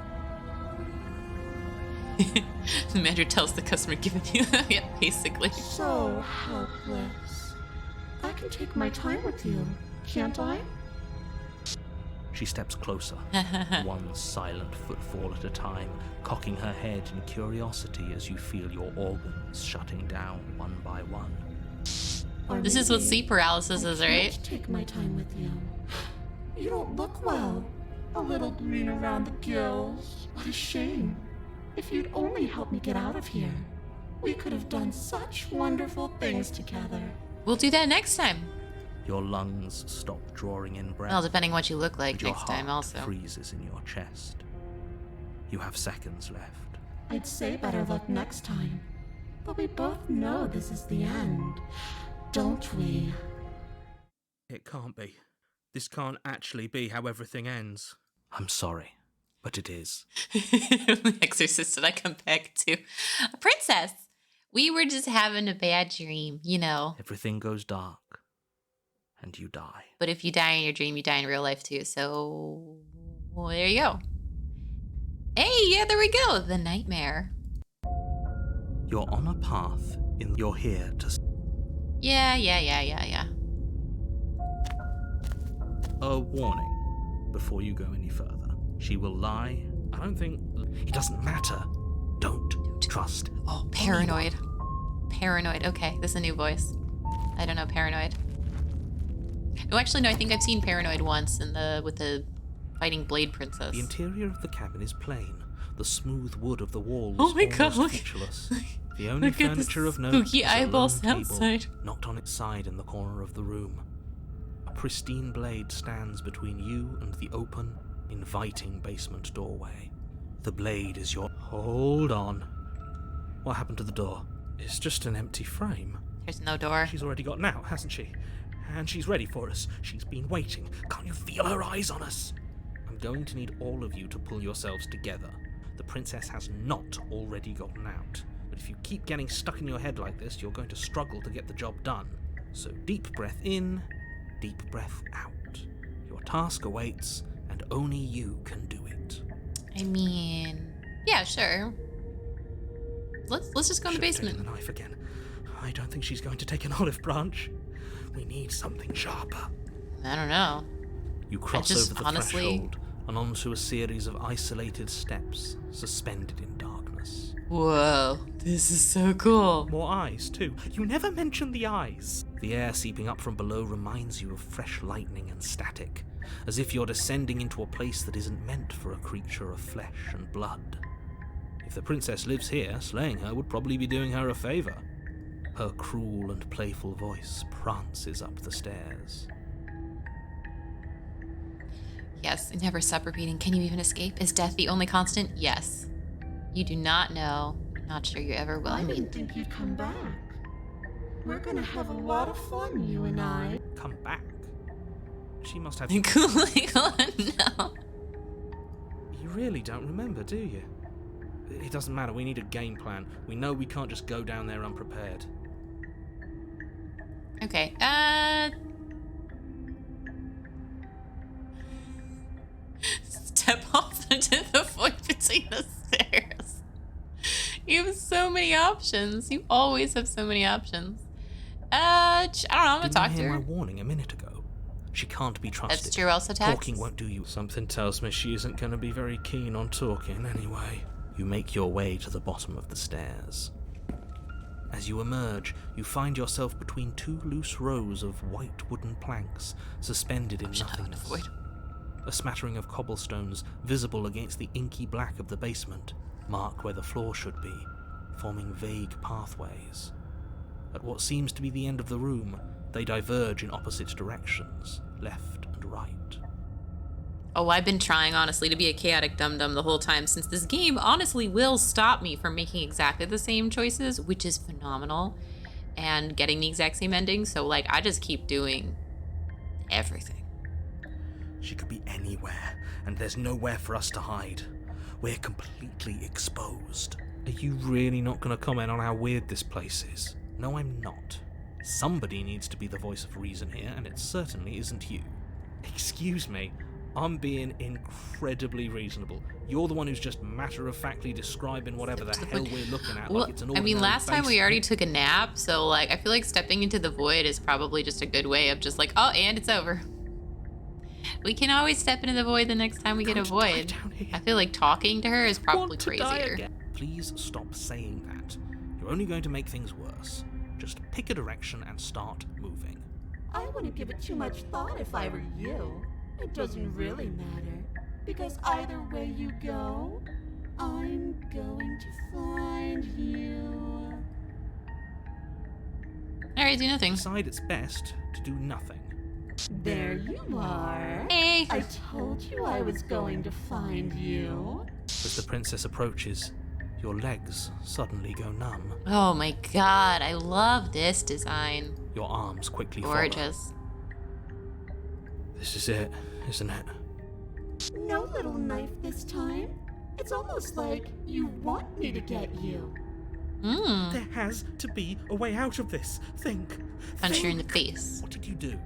The manager tells the customer, give it to you. Yeah, basically. So helpless. I can take my time with you, can't I? She steps closer, one silent footfall at a time, cocking her head in curiosity as you feel your organs shutting down one by one. Or This is what maybe sleep paralysis I is, can't right? take my time with you. You don't look well. A little green around the gills. What a shame. If you'd only helped me get out of here, we could have done such wonderful things together. We'll do that next time. Your lungs stop drawing in breath. Well, depending what you look like and your next time, heart also. freezes in your chest. You have seconds left. I'd say better luck next time. But we both know this is the end, don't we? It can't be. This can't actually be how everything ends. I'm sorry, but it is. The Exorcist did I come back to? Princess, we were just having a bad dream, you know. Everything goes dark, and you die. But if you die in your dream, you die in real life too. So, well, there you go. Hey, yeah, there we go. The nightmare. You're on a path. You're here to. Yeah. A warning. before you go any further. She will lie. I don't think... It doesn't matter. Don't trust. Oh, paranoid. Paranoid. Okay, this is a new voice. I don't know, paranoid. Oh, actually, no, I think I've seen paranoid once with the fighting Blade Princess. The interior of the cabin is plain. The smooth wood of the walls Oh my God, almost look. featureless. The only Look at the furniture of note spooky is a eyeballs lone table outside. knocked on its side in the corner of the room. A pristine blade stands between you and the open, inviting basement doorway. The blade is your... Hold on. What happened to the door? It's just an empty frame. There's no door. She's already gotten out, hasn't she? And she's ready for us. She's been waiting. Can't you feel her eyes on us? I'm going to need all of you to pull yourselves together. The princess has not already gotten out. But if you keep getting stuck in your head like this, you're going to struggle to get the job done. So deep breath in, deep breath out. Your task awaits, and only you can do it. I mean, yeah, sure. Let's just go in the Should've taken basement. the knife again. I don't think she's going to take an olive branch. We need something sharper. I don't know. You cross just over the honestly- threshold and onto a series of isolated steps, suspended in darkness. Whoa, this is so cool. More eyes, too. You never mention the eyes. The air seeping up from below reminds you of fresh lightning and static, as if you're descending into a place that isn't meant for a creature of flesh and blood. If the princess lives here, slaying her would probably be doing her a favour. Her cruel and playful voice prances up the stairs. Yes, never stop repeating. Can you even escape? Is death the only constant? Yes. You do not know. Not sure you ever will. I didn't think you'd come back. We're gonna have a lot of fun, you and I. Come back. She must have... Coolio, no. You really don't remember, do you? It doesn't matter, we need a game plan. We know we can't just go down there unprepared. Okay, step off into the void between the stairs. You have so many options. You always have so many options. I don't know, I'm gonna Didn't talk you to hear her. my warning a minute ago? She can't be trusted. That's true, also tax. Talking won't do you. Something tells me she isn't going to be very keen on talking anyway. You make your way to the bottom of the stairs. As you emerge, you find yourself between two loose rows of white wooden planks suspended in nothingness. Void. A smattering of cobblestones visible against the inky black of the basement mark where the floor should be, forming vague pathways. At what seems to be the end of the room, they diverge in opposite directions, left and right. Oh, I've been trying, honestly, to be a chaotic dum-dum the whole time, since this game honestly will stop me from making exactly the same choices, which is phenomenal, and getting the exact same ending, so, like, I just keep doing everything. She could be anywhere, and there's nowhere for us to hide. We're completely exposed. Are you really not going to comment on how weird this place is? No, I'm not. Somebody needs to be the voice of reason here, and it certainly isn't you. Excuse me, I'm being incredibly reasonable. You're the one who's just matter-of-factly describing whatever the hell we're looking at Well, like it's an I ordinary mean, last time we basement. already took a nap, so, like, I feel like stepping into the void is probably just a good way of just like, oh, and it's over. We can always step into the void the next time we get a Going to die void. down here. I feel like talking to her is probably Want to die crazier. again. Please stop saying that. You're only going to make things worse. Just pick a direction and start moving. I wouldn't give it too much thought if I were you. It doesn't really matter, because either way you go, I'm going to find you. Alright, do nothing. Decide it's best to do nothing. There you are. Hey! I told you I was going to find you. As the princess approaches, your legs suddenly go numb. Oh my god, I love this design. Your arms quickly follow. Gorgeous. This is it, isn't it? No little knife this time. It's almost like you want me to get you. Mmm. There has to be a way out of this. Think. Punch her in the face. What did you do?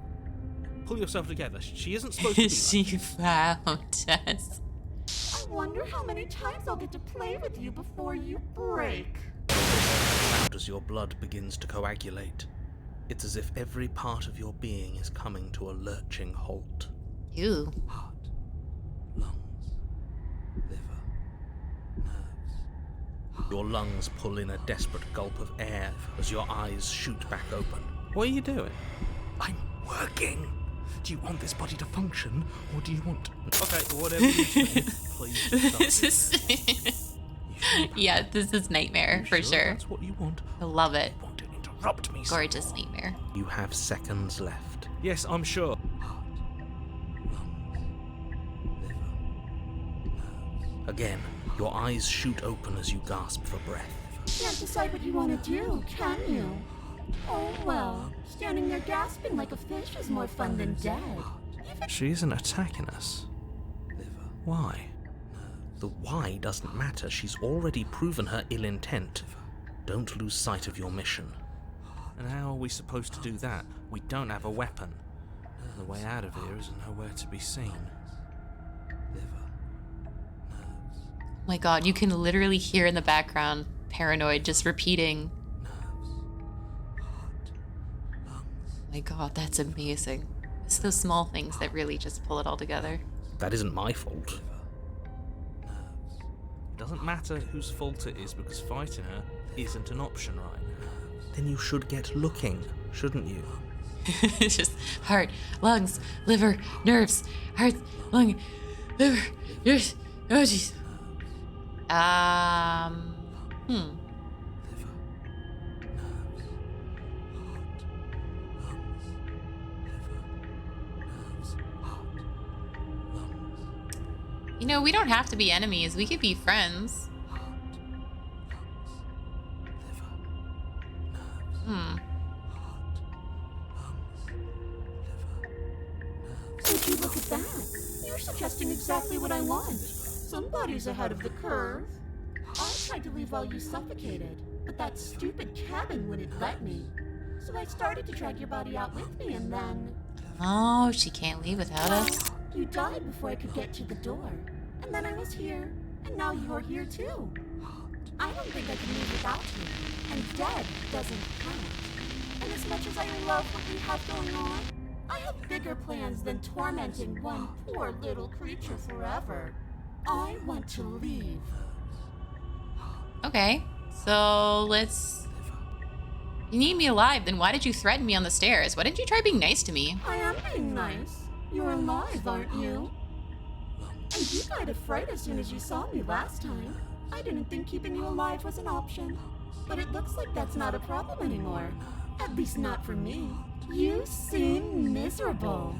Pull yourself together. She isn't supposed to be She like found us. I wonder how many times I'll get to play with you before you break. loud as your blood begins to coagulate. It's as if every part of your being is coming to a lurching halt. Ew. Heart, Your lungs pull in a desperate gulp of air as your eyes shoot back open. What are you doing? I'm working. Do you want this body to function, or do you want... Okay, whatever you say, please stop This it. is. You sure Yeah, this is nightmare You for sure. That's what you want. I love it. You want to interrupt me, so Gorgeous nightmare. You have seconds left. Yes, I'm sure. Again, your eyes shoot open as you gasp for breath. Can't decide what you want to do, can you? Oh well, standing there gasping like a fish is more fun than dead. She isn't attacking us. Why? The why doesn't matter. She's already proven her ill intent. Don't lose sight of your mission. And how are we supposed to do that? We don't have a weapon. The way out of here is nowhere to be seen. Oh my god, you can literally hear in the background Paranoid just repeating. Oh my god, that's amazing. It's those small things that really just pull it all together. That isn't my fault. It doesn't matter whose fault it is because fighting her isn't an option right now. Then you should get looking, shouldn't you? It's just heart, lungs, liver, nerves, heart, lung, liver, nerves. Oh jeez. You know, we don't have to be enemies. We could be friends. Would you look at that? You're suggesting exactly what I want. Somebody's ahead of the curve. I tried to leave while you suffocated, but that stupid cabin wouldn't let me. So I started to drag your body out with me, and then Oh, she can't leave without us. you died before I could get to the door. And then I was here, and now you're here too. I don't think I can live without you, and dead doesn't count. And as much as I love what we have going on, I have bigger plans than tormenting one poor little creature forever. I want to leave. Okay, so let's... You need me alive, then why did you threaten me on the stairs? Why didn't you try being nice to me? I am being nice. You're alive, aren't you? And you died of fright as soon as you saw me last time. I didn't think keeping you alive was an option. But it looks like that's not a problem anymore. At least not for me. You seem miserable.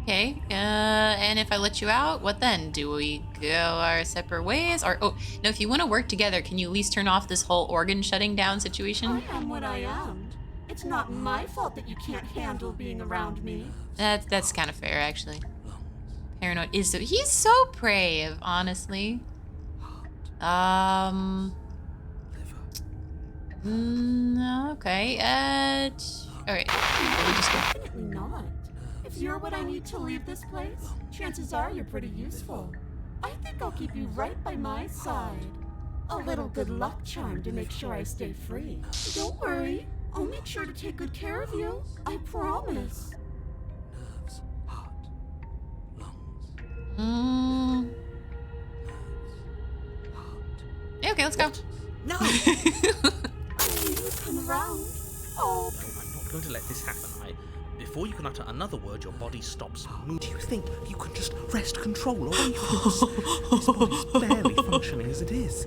Okay, and if I let you out, what then? Do we go our separate ways? Or, oh, no, if you want to work together, can you at least turn off this whole organ shutting down situation? I am what I am. It's not my fault that you can't handle being around me. That's kind of fair, actually. Paranoid is so... He's so brave, honestly. No, okay, alright. We just go. Definitely not. If you're what I need to leave this place, chances are you're pretty useful. I think I'll keep you right by my side. A little good luck charm to make sure I stay free. Don't worry. I'll make sure to take good care of you. I promise. Yeah, okay, let's go. No! I knew you'd come around. Oh, I'm not going to let this happen. Before you can utter another word, your body stops moving. Do you think you can just wrest control away from us? This body's barely functioning as it is.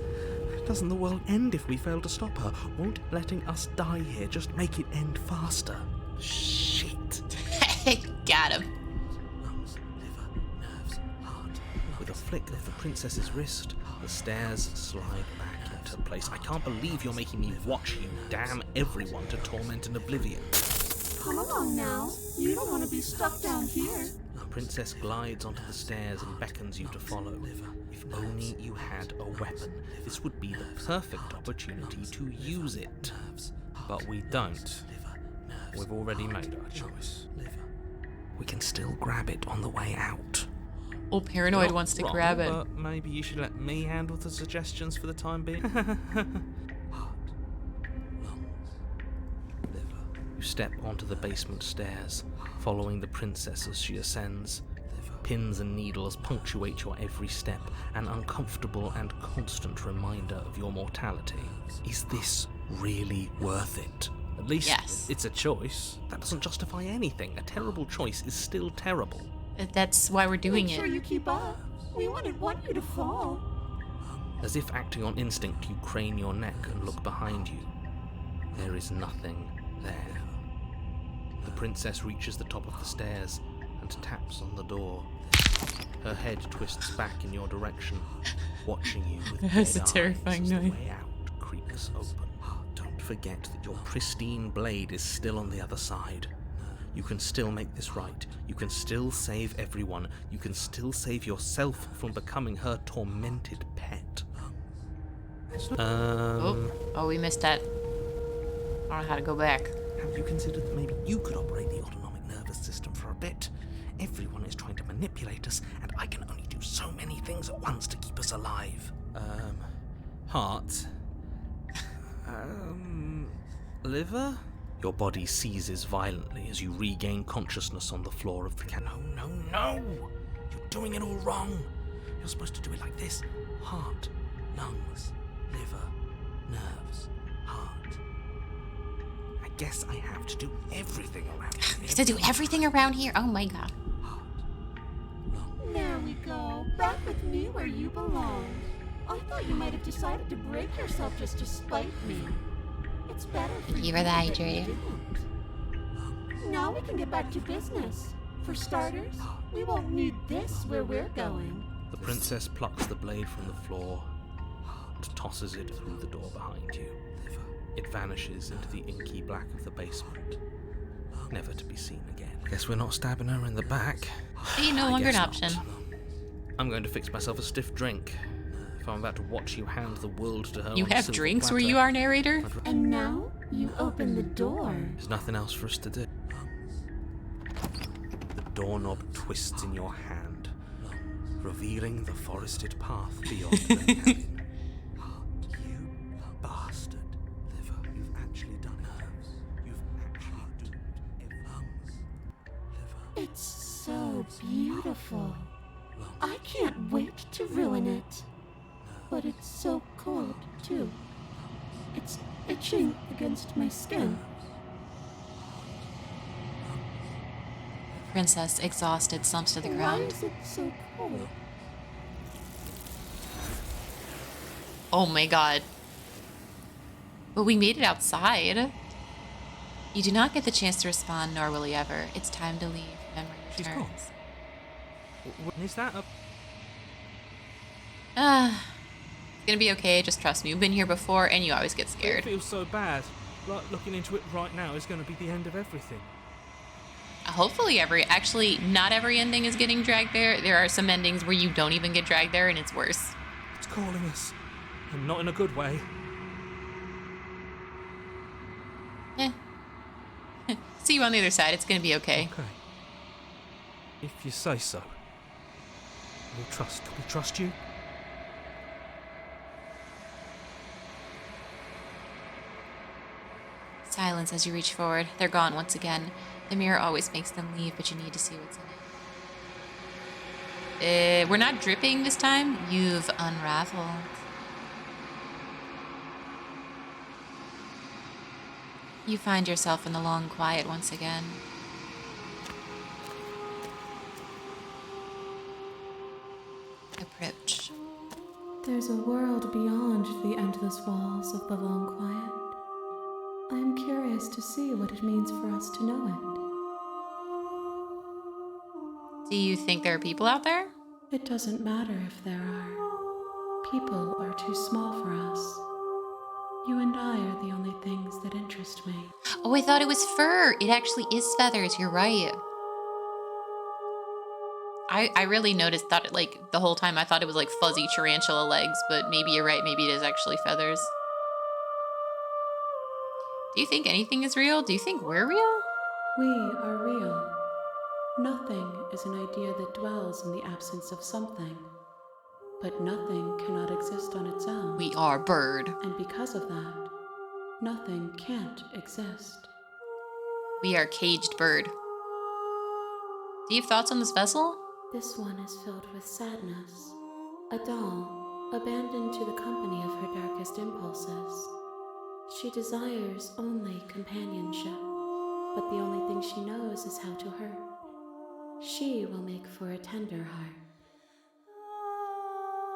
Doesn't the world end if we fail to stop her? Won't letting us die here just make it end faster? Shit. Got him. Lungs, liver, nerves, heart. With a flick of the princess's wrist, the stairs slide back into place. I can't believe you're making me watch you damn everyone to torment and oblivion. come along now. You don't want to be stuck down here. The princess glides onto the stairs and beckons you to follow. If only you had a weapon, this would be the perfect opportunity to use it. But we don't. We've already made our choice. We can still grab it on the way out. Oh, Paranoid Not wants to wrong, grab it. But maybe you should let me handle the suggestions for the time being. You step onto the basement stairs, following the princess as she ascends. Pins and needles punctuate your every step, an uncomfortable and constant reminder of your mortality. Is this really worth it? At least Yes. it's a choice. That doesn't justify anything. A terrible choice is still terrible. That's why we're doing Make sure it. you keep up. We wouldn't want you to fall. As if acting on instinct, you crane your neck and look behind you. There is nothing there. The princess reaches the top of the stairs and taps on the door. Her head twists back in your direction, watching you with That's dead a terrifying eyes as the noise. way out creaks open. Don't forget that your pristine blade is still on the other side. You can still make this right. You can still save everyone. You can still save yourself from becoming her tormented pet. Oh, we missed that. I don't know how to go back. Have you considered that maybe you could operate the autonomic nervous system for a bit? Everyone is trying to manipulate us, and I can only do so many things at once to keep us alive. Heart. Liver? Your body seizes violently as you regain consciousness on the floor of the cannon. No! You're doing it all wrong. You're supposed to do it like this. Heart, lungs, liver, nerves, heart. I guess I have to do everything around here. We have to do everything around here. Oh my god. Heart, lung. There we go. Back with me where you belong. I thought you might have decided to break yourself just to spite me. It's better for You you were the that you hydrator. didn't. Now we can get back to business. For starters, we won't need this where we're going. The princess plucks the blade from the floor and tosses it through the door behind you. It vanishes into the inky black of the basement, never to be seen again. Guess we're not stabbing her in the back. See, no I longer an guess option. not. I'm going to fix myself a stiff drink. If I'm about to watch you hand the world to her You on a have silver drinks where platter, you are, narrator? And now you open the door. There's nothing else for us to do. The doorknob twists in your hand, revealing the forested path beyond the cabin. You bastard. Liver, you've actually done it. You've actually doomed everyone. Liver, It's so beautiful. I can't wait to ruin it. But it's so cold, too. It's itching against my skin. Princess, exhausted, slumps to the Why ground. is it so cold? Oh my god. But we made it outside. You do not get the chance to respond, nor will you ever. It's time to leave. Memory She's returns. gone. Is that a... It's gonna be okay, just trust me. You've been here before and you always get It scared. feels so bad. Like looking into it right now is going to be the end of everything. Hopefully actually, not every ending is getting dragged there. There are some endings where you don't even get dragged there and it's worse. It's calling us, and not in a good way. See you on the other side. It's gonna be okay. Okay. If you say so. We trust you? Silence as you reach forward. They're gone once again. The mirror always makes them leave, but you need to see what's in it. We're not dripping this time. You've unraveled. You find yourself in the long quiet once again. Approach. There's a world beyond the endless walls of the long quiet. I am curious to see what it means for us to know Do you think there are people out there? it. It doesn't matter if there are. People are too small for us. You and I are the only things that interest me. Oh, I thought it was fur. It actually is feathers. You're right. I really noticed that, like, the whole time I thought it was like fuzzy tarantula legs, but maybe you're right. Maybe it is actually feathers. Do you think anything is real? Do you think we're real? We are real. Nothing is an idea that dwells in the absence of something. But nothing cannot exist on its own. We are bird. And because of that, nothing can't exist. We are caged bird. Do you have thoughts on this vessel? This one is filled with sadness. A doll, abandoned to the company of her darkest impulses. She desires only companionship, but the only thing she knows is how to hurt. She will make for a tender heart.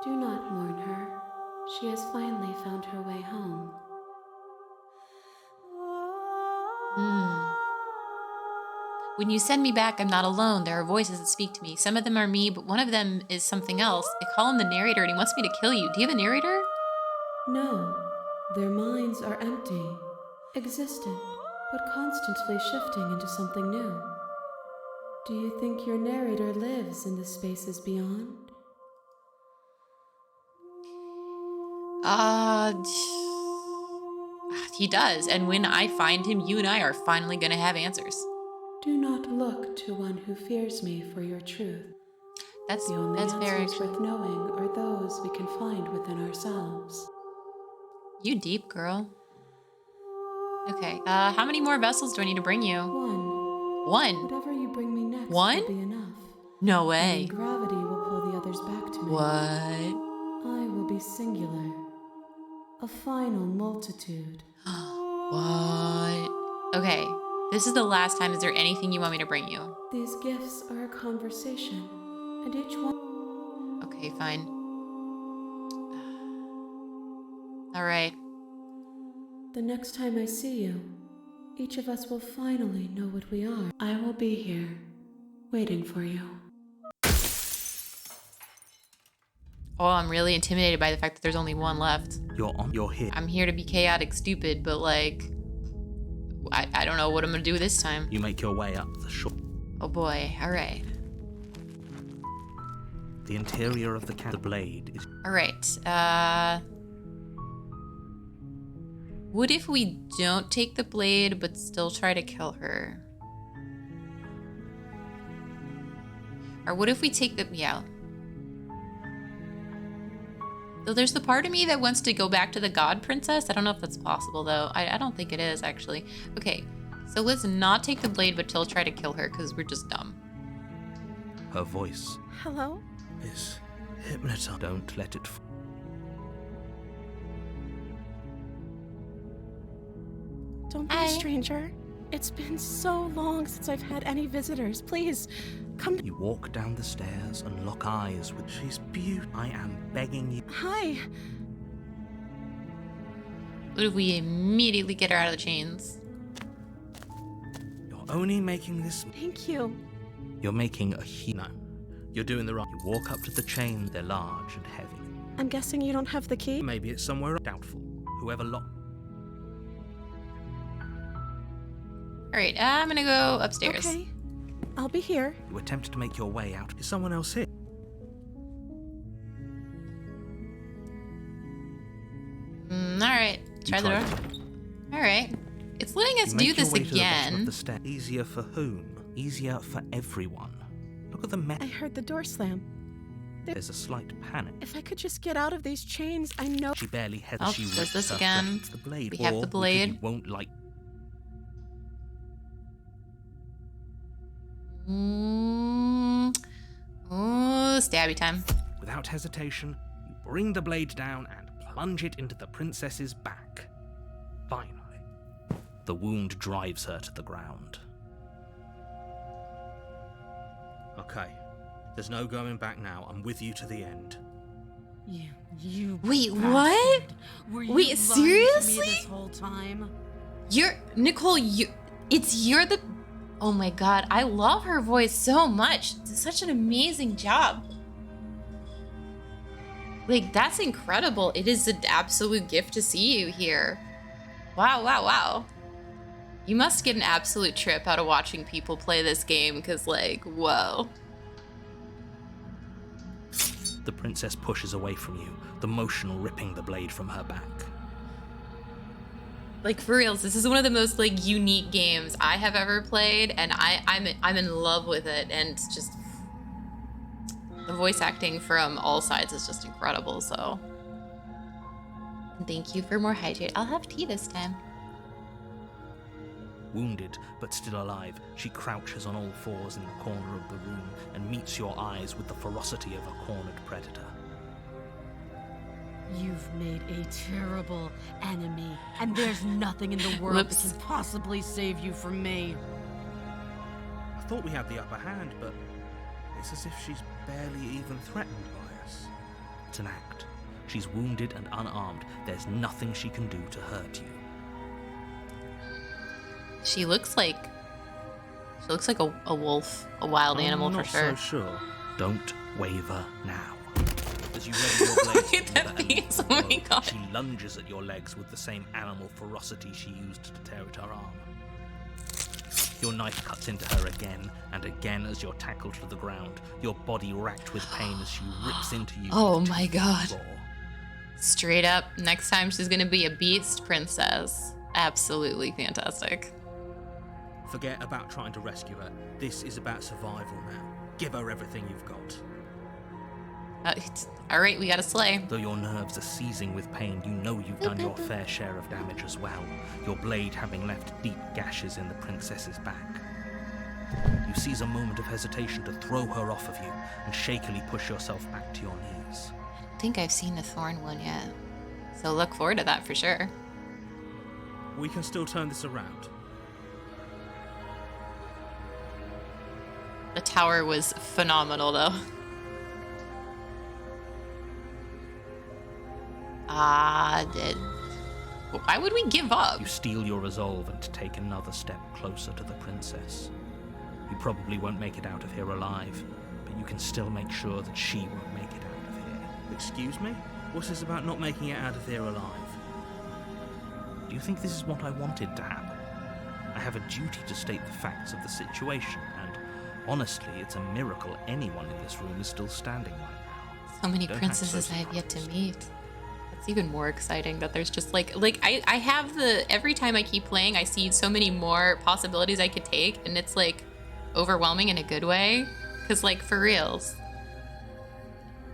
Do not mourn her. She has finally found her way home. When you send me back, I'm not alone. There are voices that speak to me. Some of them are me, but one of them is something else. I call him the narrator and he wants me to kill you. Do you have a narrator? No, their minds are empty, existent, but constantly shifting into something new. Do you think your narrator lives in the spaces beyond? He does. And when I find him, you and I are finally going to have answers. Do not look to one who fears me for your truth. That's The only very answers worth knowing are those we can find within ourselves. You deep, girl. Okay. How many more vessels do I need to bring you? One. Whatever you bring me next One? will be enough. No And way. gravity will pull the others back to me. What? I will be singular. A final multitude. What? Okay. This is the last time. Is there anything you want me to bring you? These gifts are a conversation, and each one... Okay, fine. All right. The next time I see you, each of us will finally know what we are. I will be here, waiting for you. Oh, I'm really intimidated by the fact that there's only one left. You're here. I'm here to be chaotic stupid, but like, I don't know what I'm gonna do this time. You make your way up the shore. Oh boy, all right. The interior of the blade is... All right, what if we don't take the blade, but still try to kill her? Or what if we take the, yeah. So there's the part of me that wants to go back to the God Princess. I don't know if that's possible though. I don't think it is actually. Okay, so let's not take the blade, but still try to kill her because we're just dumb. Her voice Hello? is hypnotized. Don't let it... Don't be Hi. a stranger. It's been so long since I've had any visitors. Please, come. You walk down the stairs and lock eyes with... She's beautiful. I am begging you. Hi. What if we immediately get her out of the chains? You're only making this... Thank you. You're making a no. You're doing the right. You walk up to the chain. They're large and heavy. I'm guessing you don't have the key? Maybe it's somewhere doubtful. Whoever locked... All right, I'm gonna go upstairs. Okay. I'll be here. You attempt to make your way out. Is someone else here? All right, try the door. All right, it's letting us You do make your this way to the bottom again. of the stair. Easier for whom? Easier for everyone. Look at the mess. I heard the door slam. There's a slight panic. If I could just get out of these chains, I know. She barely has. Oh, She does rips this her again. flesh. The blade. We have the Or because blade. You won't like. Oh, stabby time. Without hesitation, you bring the blade down and plunge it into the princess's back. Finally, the wound drives her to the ground. Okay, there's no going back now. I'm with you to the end. You Wait, bastard. what? Were you Wait, lying to seriously? me this whole time? You're Nicole. You're the. Oh my god, I love her voice so much. It's such an amazing job. Like, that's incredible. It is an absolute gift to see you here. Wow, wow, wow. You must get an absolute trip out of watching people play this game, because, like, whoa. The princess pushes away from you, the motion ripping the blade from her back. Like, for reals, this is one of the most, like, unique games I have ever played, and I'm in love with it, and it's just... The voice acting from all sides is just incredible, so... Thank you for more hydrate. I'll have tea this time. Wounded, but still alive, she crouches on all fours in the corner of the room and meets your eyes with the ferocity of a cornered predator. You've made a terrible enemy, and there's nothing in the world Whoops. that can possibly save you from me. I thought we had the upper hand, but it's as if she's barely even threatened by us. It's an act. She's wounded and unarmed. There's nothing she can do to hurt you. She looks like a wolf, a wild animal I'm for not sure. so sure. Don't waver now. As you ready your blades Look at that with the face, oh my God. she lunges at your legs with the same animal ferocity she used to tear at her arm. Your knife cuts into her again and again as you're tackled to the ground, your body racked with pain as she rips into you. Oh with my teeth God. raw. Straight up, next time she's gonna be a beast princess. Absolutely fantastic. Forget about trying to rescue her. This is about survival now. Give her everything you've got. All right, we gotta slay. Though your nerves are seizing with pain, you know you've done your fair share of damage as well, your blade having left deep gashes in the princess's back. You seize a moment of hesitation to throw her off of you and shakily push yourself back to your knees. I don't think I've seen the thorn one yet, so look forward to that for sure. We can still turn this around. The tower was phenomenal, though. Why would we give up? You steel your resolve and take another step closer to the princess. You probably won't make it out of here alive, but you can still make sure that she won't make it out of here. Excuse me? What's this about not making it out of here alive? Do you think this is what I wanted to happen? I have a duty to state the facts of the situation, and honestly, it's a miracle anyone in this room is still standing right now. So many Don't act princesses so I have yet to surprised. meet. It's even more exciting that there's just like I have every time I keep playing, I see so many more possibilities I could take, and it's like overwhelming in a good way. Cause like for reals,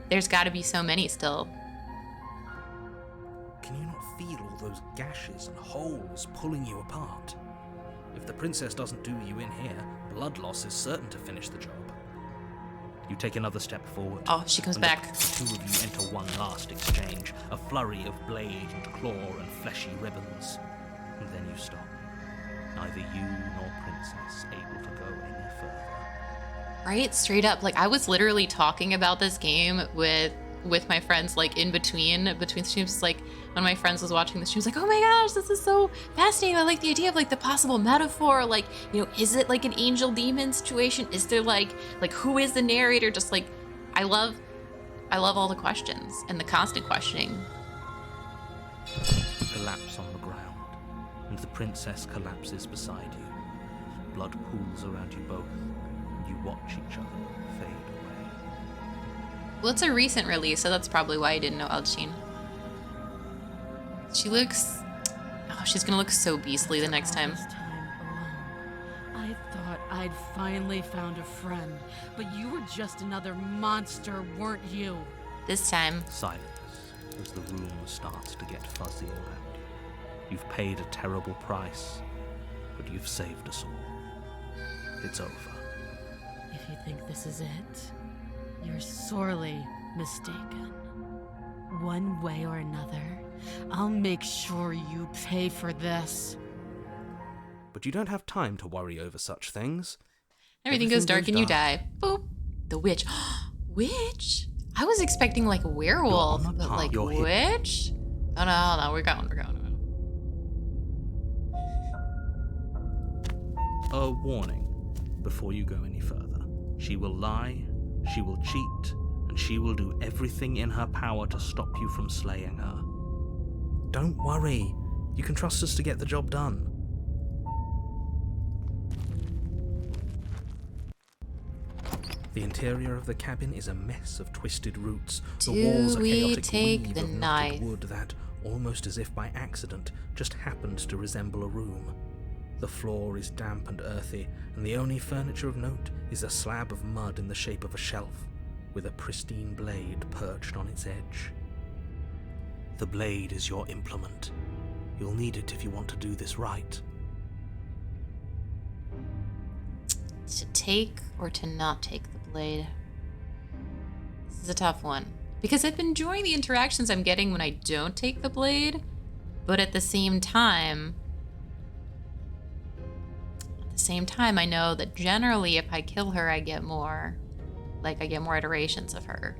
there's got to be so many still. Can you not feel all those gashes and holes pulling you apart? If the princess doesn't do you in here, blood loss is certain to finish the job. You take another step forward. Oh, she comes and back. The two of you enter one last exchange, a flurry of blade and claw and fleshy ribbons. And then you stop. Neither you nor princess able to go any further. Right? Straight up. Like I was literally talking about this game with my friends, like in between streams. Like one of my friends was watching the stream, was like, oh my gosh, this is so fascinating. I like the idea of like the possible metaphor. Like, you know, is it like an angel demon situation? Is there like who is the narrator? Just like I love all the questions and the constant questioning. You collapse on the ground, and the princess collapses beside you. Blood pools around you both, and you watch each other fade away. Well, it's a recent release, so that's probably why I didn't know Elchine. She looks... Oh, she's gonna look so beastly the next time. This time alone. I thought I'd finally found a friend, but you were just another monster, weren't you? This time. Silence as the room starts to get fuzzy around you. You've paid a terrible price, but you've saved us all. It's over. If you think this is it, you're sorely mistaken. One way or another, I'll make sure you pay for this. But you don't have time to worry over such things. Everything goes dark and you dark. die. Boop. The witch. Witch? I was expecting like werewolf, You're on a but path. like You're hidden. witch? Oh no, we're going. A warning before you go any further. She will lie, she will cheat, and she will do everything in her power to stop you from slaying her. Don't worry. You can trust us to get the job done. The interior of the cabin is a mess of twisted roots. The Do walls are we chaotic take weave the of knotted knife? wood that, almost as if by accident, just happened to resemble a room. The floor is damp and earthy, and the only furniture of note is a slab of mud in the shape of a shelf, with a pristine blade perched on its edge. The blade is your implement. You'll need it if you want to do this right. To take or to not take the blade? This is a tough one. Because I've been enjoying the interactions I'm getting when I don't take the blade, but at the same time, I know that generally if I kill her, I get more. Like, I get more iterations of her.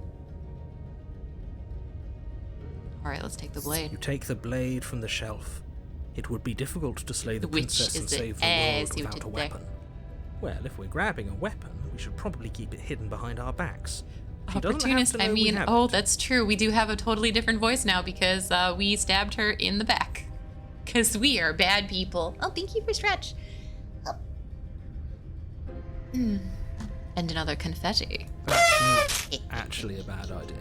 Alright, let's take the blade. You take the blade from the shelf. It would be difficult to slay the Which princess and is it? save the world See what without a you did there. weapon. Well, if we're grabbing a weapon, we should probably keep it hidden behind our backs. She doesn't have Opportunist, to know I we mean, have oh, it. that's true. We do have a totally different voice now because we stabbed her in the back. Because we are bad people. Oh, thank you for stretch. Oh. And another confetti. That's not actually a bad idea.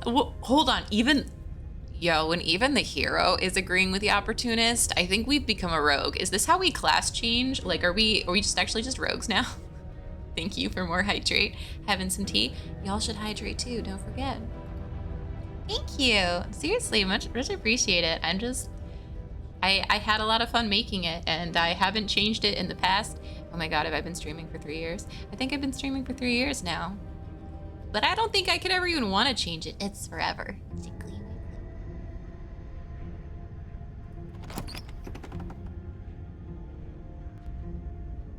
Well, hold on. When even the hero is agreeing with the opportunist, I think we've become a rogue. Is this how we class change? Like, are we just actually just rogues now? Thank you for more hydrate. Having some tea. Y'all should hydrate too, don't forget. Thank you. Seriously, much appreciate it. I had a lot of fun making it, and I haven't changed it in the past. Oh my god, have I been streaming for 3 years? I think I've been streaming for 3 years now. But I don't think I could ever even want to change it. It's forever.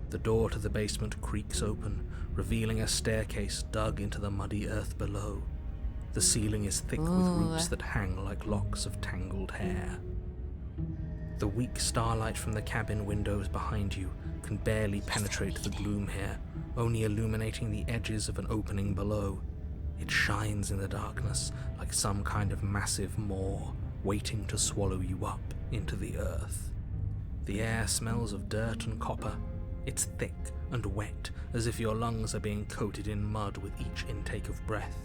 The door to the basement creaks open, revealing a staircase dug into the muddy earth below. The ceiling is thick with roots that hang like locks of tangled hair. The weak starlight from the cabin windows behind you can barely penetrate the gloom here, only illuminating the edges of an opening below. It shines in the darkness like some kind of massive maw waiting to swallow you up into the earth. The air smells of dirt and copper. It's thick and wet, as if your lungs are being coated in mud with each intake of breath.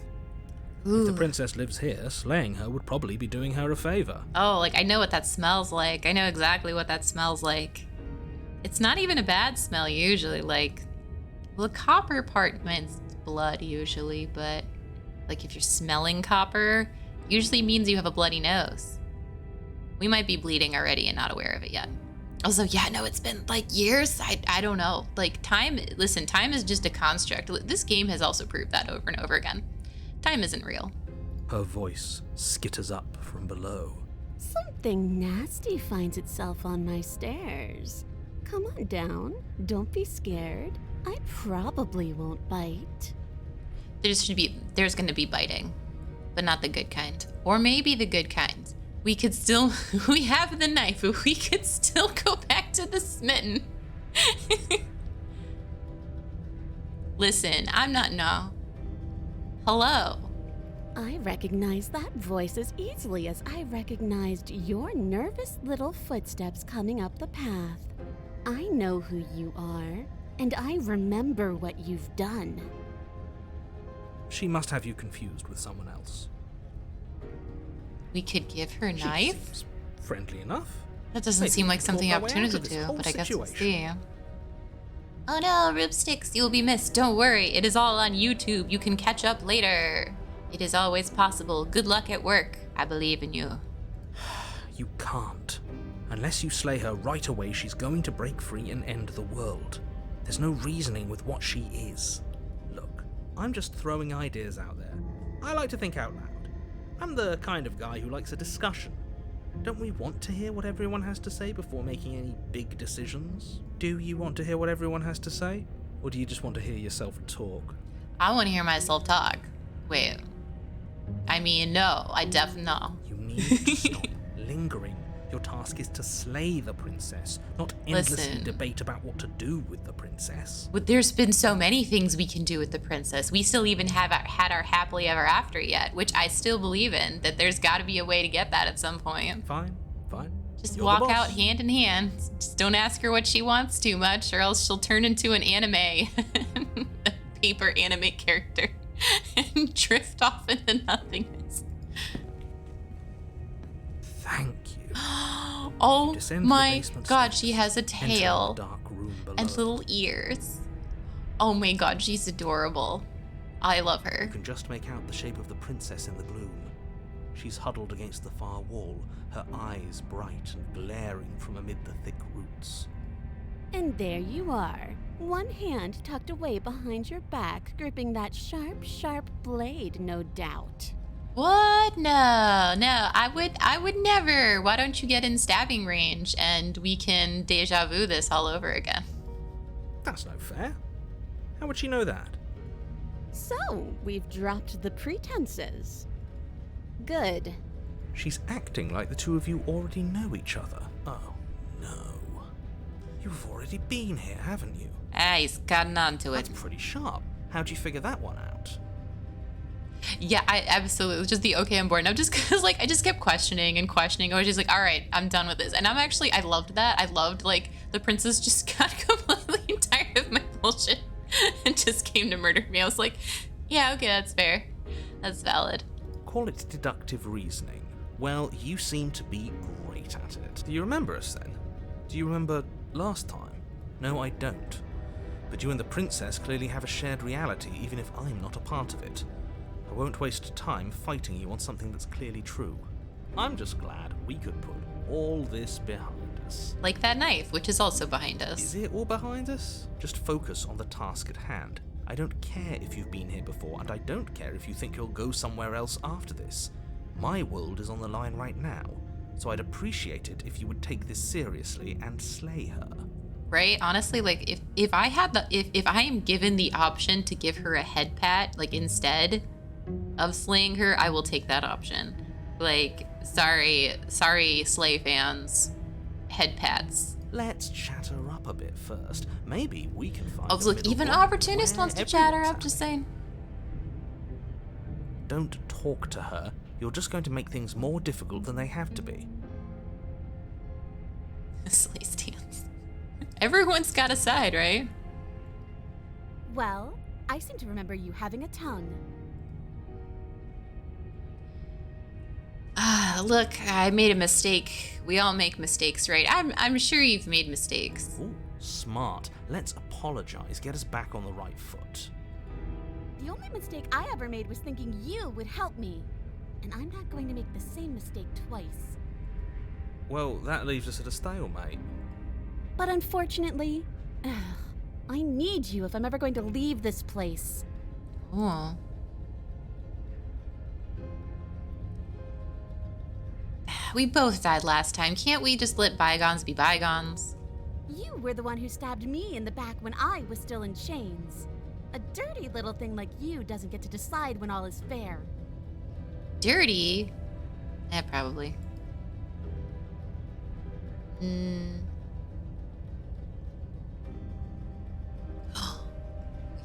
If the princess lives here, slaying her would probably be doing her a favor. Oh, like, I know what that smells like. I know exactly what that smells like. It's not even a bad smell usually. Like, well, the copper part means blood usually, but like if you're smelling copper, usually means you have a bloody nose. We might be bleeding already and not aware of it yet. Also, yeah, no, it's been like years. I don't know. Like, time is just a construct. This game has also proved that over and over again. Time isn't real. Her voice skitters up from below. Something nasty finds itself on my stairs. Come on down. Don't be scared. I probably won't bite. There's gonna be biting, but not the good kind. Or maybe the good kind. We have the knife, but we could still go back to the smitten. Listen, no. Hello. I recognize that voice as easily as I recognized your nervous little footsteps coming up the path. I know who you are, and I remember what you've done. She must have you confused with someone else. We could give her a She knife? seems friendly enough. That doesn't Maybe seem we like could something talk our way opportunity out of to this do, whole but I guess we'll situation. see. Oh no, Rubesticks, you will be missed. Don't worry, it is all on YouTube. You can catch up later. It is always possible. Good luck at work. I believe in you. You can't. Unless you slay her right away, she's going to break free and end the world. There's no reasoning with what she is. Look, I'm just throwing ideas out there. I like to think out loud. I'm the kind of guy who likes a discussion. Don't we want to hear what everyone has to say before making any big decisions? Do you want to hear what everyone has to say? Or do you just want to hear yourself talk? I want to hear myself talk. Wait. I mean, no. I definitely no. You need to stop lingering. Your task is to slay the princess, not endlessly Listen. debate about what to do with the princess. But there's been so many things we can do with the princess. We still even had our happily ever after yet, which I still believe in, that there's got to be a way to get that at some point. Fine. Just You're the walk boss. out hand in hand. Just don't ask her what she wants too much, or else she'll turn into an anime, a paper anime character, and drift off into nothingness. Thank you. Oh Descend to the my basement god, stairs. she has a Enter tail the dark room below. and little ears. Oh my god, she's adorable. I love her. You can just make out the shape of the princess in the gloom. She's huddled against the far wall, her eyes bright and glaring from amid the thick roots. And there you are, One hand tucked away behind your back, gripping that sharp, sharp blade, no doubt. What? No, I would never. Why don't you get in stabbing range and we can deja vu this all over again? That's no fair. How would she know that? So, we've dropped the pretenses. Good. She's acting like the two of you already know each other. Oh, no. You've already been here, haven't you? Ah, he's gotten onto it. That's pretty sharp. How'd you figure that one out? Yeah, I absolutely just the okay, I'm bored. No, just because like I just kept questioning and questioning. I was just like, all right, I'm done with this. And I loved that. I loved like the princess just got completely tired of my bullshit and just came to murder me. I was like, yeah, okay, that's fair. That's valid. Call it deductive reasoning. Well, you seem to be great at it. Do you remember us then? Do you remember last time? No, I don't. But you and the princess clearly have a shared reality, even if I'm not a part of it. I won't waste time fighting you on something that's clearly true. I'm just glad we could put all this behind us. Like that knife, which is also behind us. Is it all behind us? Just focus on the task at hand. I don't care if you've been here before, and I don't care if you think you'll go somewhere else after this. My world is on the line right now, so I'd appreciate it if you would take this seriously and slay her. Right? Honestly, like if I am given the option to give her a head pat, like instead of slaying her, I will take that option. Like, sorry, Slay fans, head pats. Let's chat her up a bit first. Maybe we can find. Oh, look, even Opportunist wants to chat her up. Just saying. Don't talk to her. You're just going to make things more difficult than they have to be. Slay stance. Everyone's got a side, right? Well, I seem to remember you having a tongue. Look, I made a mistake. We all make mistakes, right? I'm sure you've made mistakes. Ooh, smart. Let's apologize. Get us back on the right foot. The only mistake I ever made was thinking you would help me. And I'm not going to make the same mistake twice. Well, that leaves us at a stalemate. But unfortunately, I need you if I'm ever going to leave this place. Oh. We both died last time. Can't we just let bygones be bygones? You were the one who stabbed me in the back when I was still in chains. A dirty little thing like you doesn't get to decide when all is fair. Dirty? Yeah, probably. We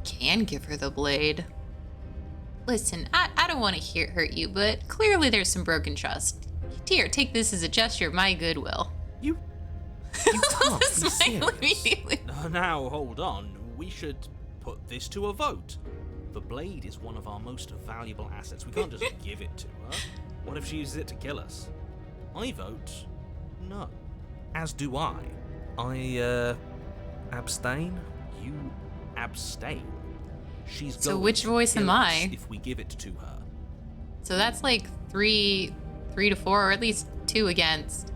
can give her the blade. Listen, I don't want to hurt you, but clearly there's some broken trust. Here, take this as a gesture of my goodwill. You can't be Smile serious. immediately. Now, hold on. We should put this to a vote. The blade is one of our most valuable assets. We can't just give it to her. What if she uses it to kill us? I vote no. As do I. I, abstain? You abstain. She's So going which to voice kill am us I? if we give it to her. So that's like three to four, or at least 2 against.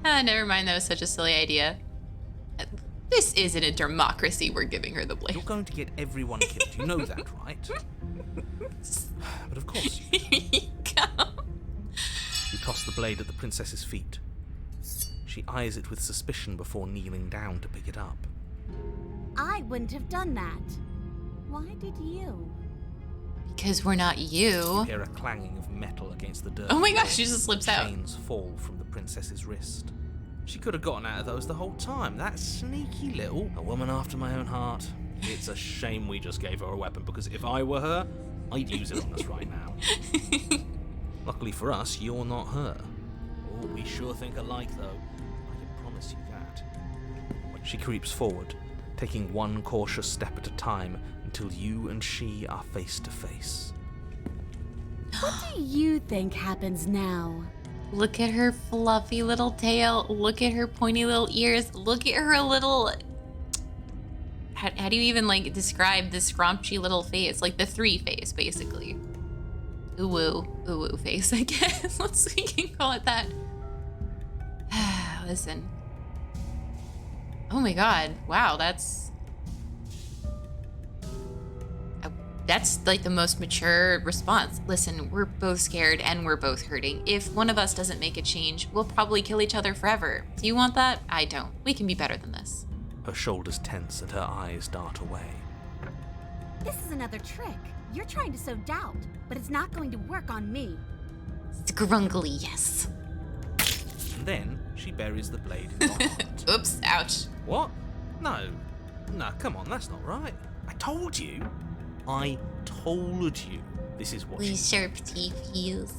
Never mind, that was such a silly idea. This isn't a democracy, we're giving her the blade. You're going to get everyone killed. You know that, right? But of course you Here you go. You toss the blade at the princess's feet. She eyes it with suspicion before kneeling down to pick it up. I wouldn't have done that. Why did you? Because we're not you. You hear a clanging of metal against the dirt. Oh my gosh, floor. she just slips out. Chains fall from the princess's wrist. She could have gotten out of those the whole time. That sneaky little... A woman after my own heart. It's a shame we just gave her a weapon, because if I were her, I'd use it on us right now. Luckily for us, you're not her. Oh, we sure think alike, though. I can promise you that. She creeps forward, taking one cautious step at a time until you and she are face to face. What do you think happens now? Look at her fluffy little tail. Look at her pointy little ears. Look at her little... How do you even, like, describe this scrumpy little face? Like, the 3 face, basically. Ooh-woo face, I guess. We can call it that. Listen. Oh my god. Wow, that's like the most mature response. Listen, we're both scared and we're both hurting. If one of us doesn't make a change, we'll probably kill each other forever. Do you want that? I don't. We can be better than this. Her shoulders tense and her eyes dart away. This is another trick. You're trying to sow doubt, but it's not going to work on me. Scrungly, yes. And then she buries the blade in your heart. Oops, ouch. What? No. No, come on, that's not right. I told you. I told you. This is what she... These sharp teeth, heels,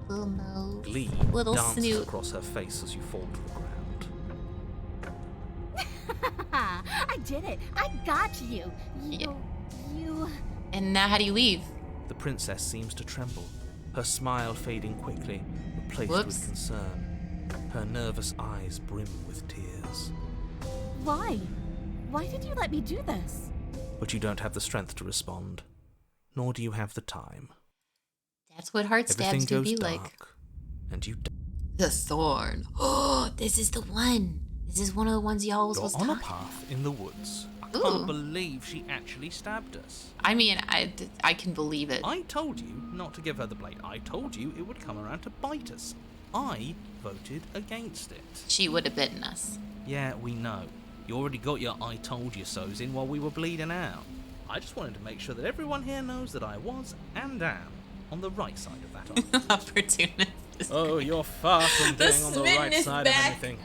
little nose, Glee little dances snoot. across her face as you fall to the ground. I did it. I got you. Yeah. You... And now how do you leave? The princess seems to tremble, her smile fading quickly, replaced Whoops. with concern. Her nervous eyes brim with tears. Why? Why did you let me do this? But you don't have the strength to respond, nor do you have the time. That's what heart Everything stabs do goes be dark, like. and you The thorn. Oh, this is the one. This is one of the ones y'all was You're talking on a about. path in the woods. I Ooh. can't believe she actually stabbed us. I mean, I can believe it. I told you not to give her the blade. I told you it would come around to bite us. I voted against it. She would have bitten us. Yeah, we know. You already got your I told you so's in while we were bleeding out. I just wanted to make sure that everyone here knows that I was and am on the right side of that argument. Opportunist. Oh, you're far from The being on the smitten right is side back. of anything.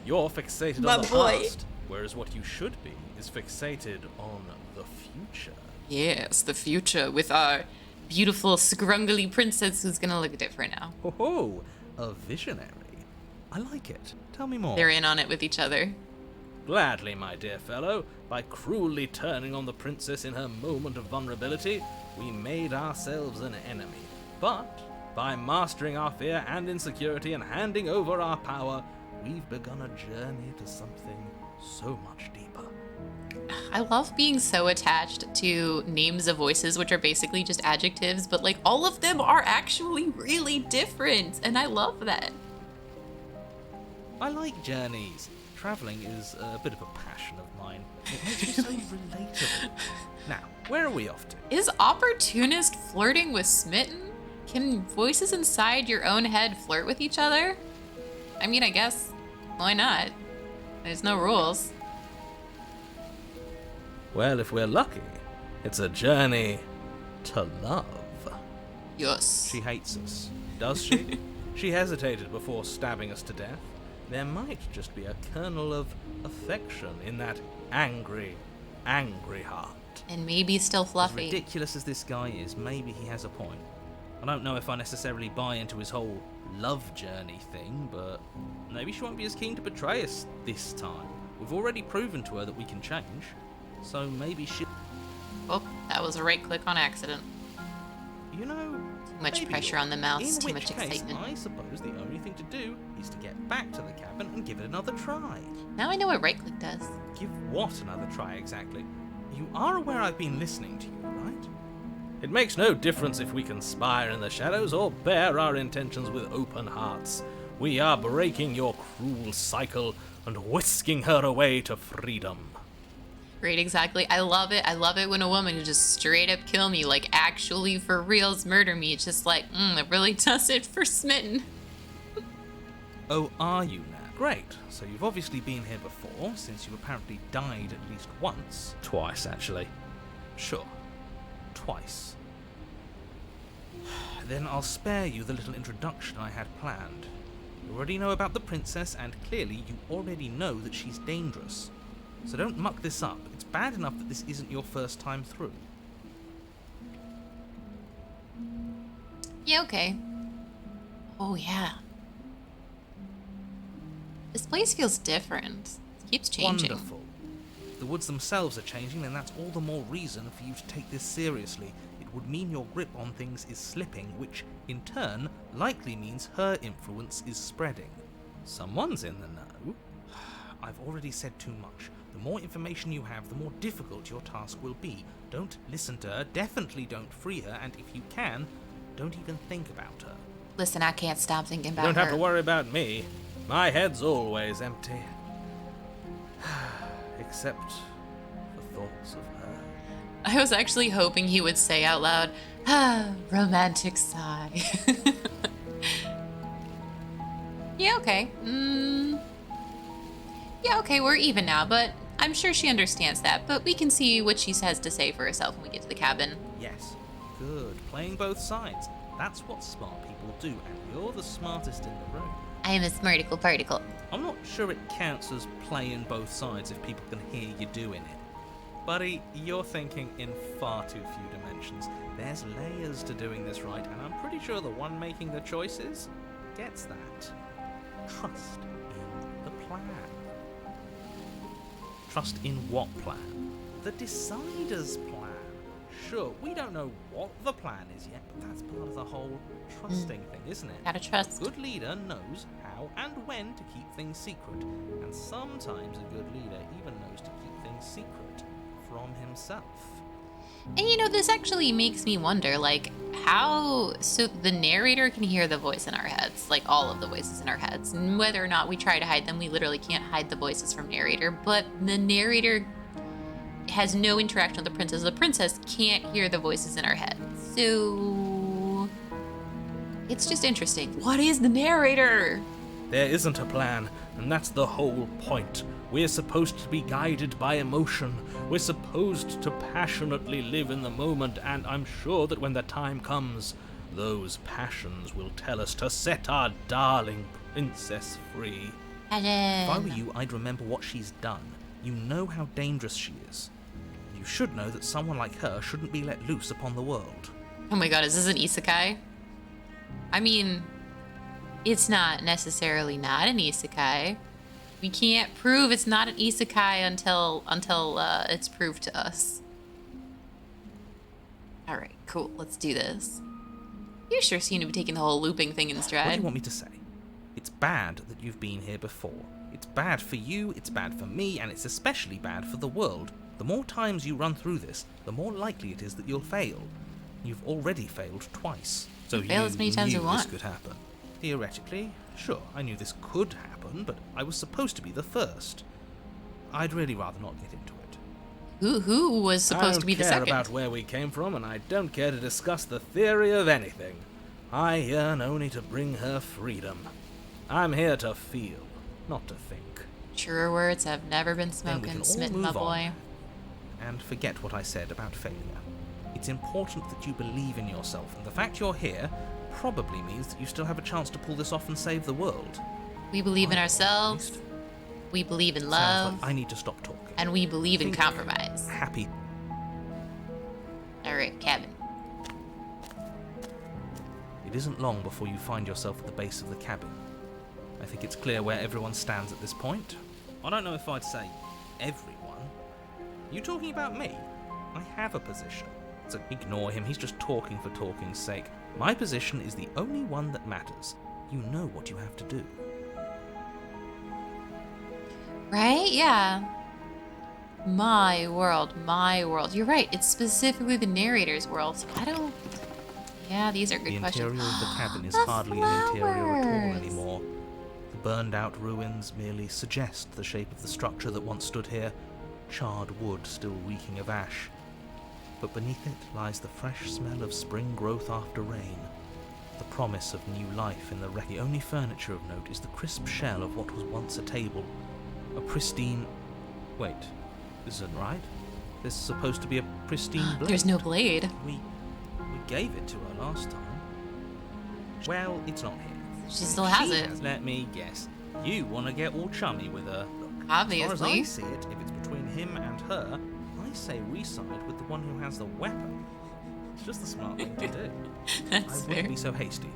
You're fixated My on the boy. past, whereas what you should be is fixated on the future. Yes, the future with our beautiful scrungly princess who's gonna look different now. Ho ho, a visionary. I like it. Tell me more. They're in on it with each other. Gladly, my dear fellow. By cruelly turning on the princess in her moment of vulnerability, we made ourselves an enemy. But by mastering our fear and insecurity and handing over our power, we've begun a journey to something so much deeper. I love being so attached to names of voices, which are basically just adjectives, but like all of them are actually really different, and I love that. I like journeys. Travelling is a bit of a passion of mine. It makes me so relatable. Now, where are we off to? Is Opportunist flirting with Smitten? Can voices inside your own head flirt with each other? I mean, I guess, why not? There's no rules. Well, if we're lucky, it's a journey to love. Yes. She hates us, does she? She hesitated before stabbing us to death. There might just be a kernel of affection in that angry, angry heart. And maybe still As fluffy. ridiculous as this guy is, maybe he has a point. I don't know if I necessarily buy into his whole love journey thing, but maybe she won't be as keen to betray us this time. We've already proven to her that we can change, so maybe she... Oh, that was a right click on accident. You know... Too much maybe pressure you're on the mouse, in too which much case, excitement. I suppose the only thing to do is to get back to the cabin and give it another try. Now I know what right click does. Give what another try exactly? You are aware I've been listening to you, right? It makes no difference if we conspire in the shadows or bear our intentions with open hearts. We are breaking your cruel cycle and whisking her away to freedom. Right, exactly. I love it. I love it when a woman who just straight up kill me, like actually for reals murder me. It's just like, it really does it for Smitten. Oh, are you now? Great. So you've obviously been here before, since you apparently died at least once. Twice, actually. Sure. Twice. Then I'll spare you the little introduction I had planned. You already know about the princess, and clearly you already know that she's dangerous. So don't muck this up. It's bad enough that this isn't your first time through. Yeah, okay. Oh, yeah. This place feels different. It keeps changing. Wonderful. If the woods themselves are changing, then that's all the more reason for you to take this seriously. It would mean your grip on things is slipping, which, in turn, likely means her influence is spreading. Someone's in the know. I've already said too much. The more information you have, the more difficult your task will be. Don't listen to her, definitely don't free her, and if you can, don't even think about her. Listen, I can't stop thinking about You don't her. have to worry about me. My head's always empty. Except for thoughts of her. I was actually hoping he would say out loud, ah, romantic sigh. Yeah, okay. Yeah, okay, we're even now, but I'm sure she understands that. But we can see what she has to say for herself when we get to the cabin. Yes. Good. Playing both sides. That's what smart people do, and you're the smartest in the room. I am a smarticle particle. I'm not sure it counts as playing both sides if people can hear you doing it. Buddy, you're thinking in far too few dimensions. There's layers to doing this right, and I'm pretty sure the one making the choices gets that. Trust in the plan. Trust in what plan? The Decider's plan. Sure, we don't know what the plan is yet, but that's part of the whole trusting thing, isn't it? Gotta trust. A good leader knows how and when to keep things secret, and sometimes a good leader even knows to keep things secret from himself. And you know, this actually makes me wonder, like, how... So the narrator can hear the voice in our heads, like all of the voices in our heads. And whether or not we try to hide them, we literally can't hide the voices from narrator. But the narrator has no interaction with the princess. The princess can't hear the voices in our head. So... it's just interesting. What is the narrator? There isn't a plan, and that's the whole point. We're supposed to be guided by emotion. We're supposed to passionately live in the moment, and I'm sure that when the time comes, those passions will tell us to set our darling princess free. If I were you, I'd remember what she's done. You know how dangerous she is. You should know that someone like her shouldn't be let loose upon the world. Oh my god, is this an isekai? I mean, it's not necessarily not an isekai. We can't prove it's not an isekai until it's proved to us. Alright, cool, let's do this. You sure seem to be taking the whole looping thing in stride. What do you want me to say? It's bad that you've been here before. It's bad for you, it's bad for me, and it's especially bad for the world. The more times you run through this, the more likely it is that you'll fail. You've already failed twice. So fail as many times as you you knew this want. could happen. Theoretically, sure, I knew this could happen, but I was supposed to be the first. I'd really rather not get into it. Who was supposed to be the I don't second? care about where we came from, and I don't care to discuss the theory of anything. I yearn only to bring her freedom. I'm here to feel, not to think. Truer words have never been Then we spoken, can all smitten my move boy. on and forget what I said about failure. It's important that you believe in yourself, and the fact you're here probably means that you still have a chance to pull this off and save the world. We believe in I, ourselves, at least. we believe in Sounds love, like I need to stop talking. and we believe in Think compromise. Happy. Alright, cabin. It isn't long before you find yourself at the base of the cabin. I think it's clear where everyone stands at this point. I don't know if I'd say everyone. You talking about me? I have a position. So ignore him, he's just talking for talking's sake. My position is the only one that matters. You know what you have to do. Right? Yeah. My world, my world. You're right, it's specifically the narrator's world. So I don't... Yeah, these are good The questions. interior of the cabin is The hardly an interior at all flowers. anymore. The burned out ruins merely suggest the shape of the structure that once stood here, charred wood still reeking of ash. But beneath it lies the fresh smell of spring growth after rain, the promise of new life in the wreck. The only furniture of note is the crisp shell of what was once a table, a pristine... Wait, this isn't right. There's supposed to be a pristine blade. There's no blade. We gave it to her last time. Well, it's not here. She still has it. Let me guess. You want to get all chummy with her. Look, as Obviously. far as I see it, if it's between him and her, I say we side with the one who has the weapon. It's just the smart thing to do. That's I fair. wouldn't be so hasty.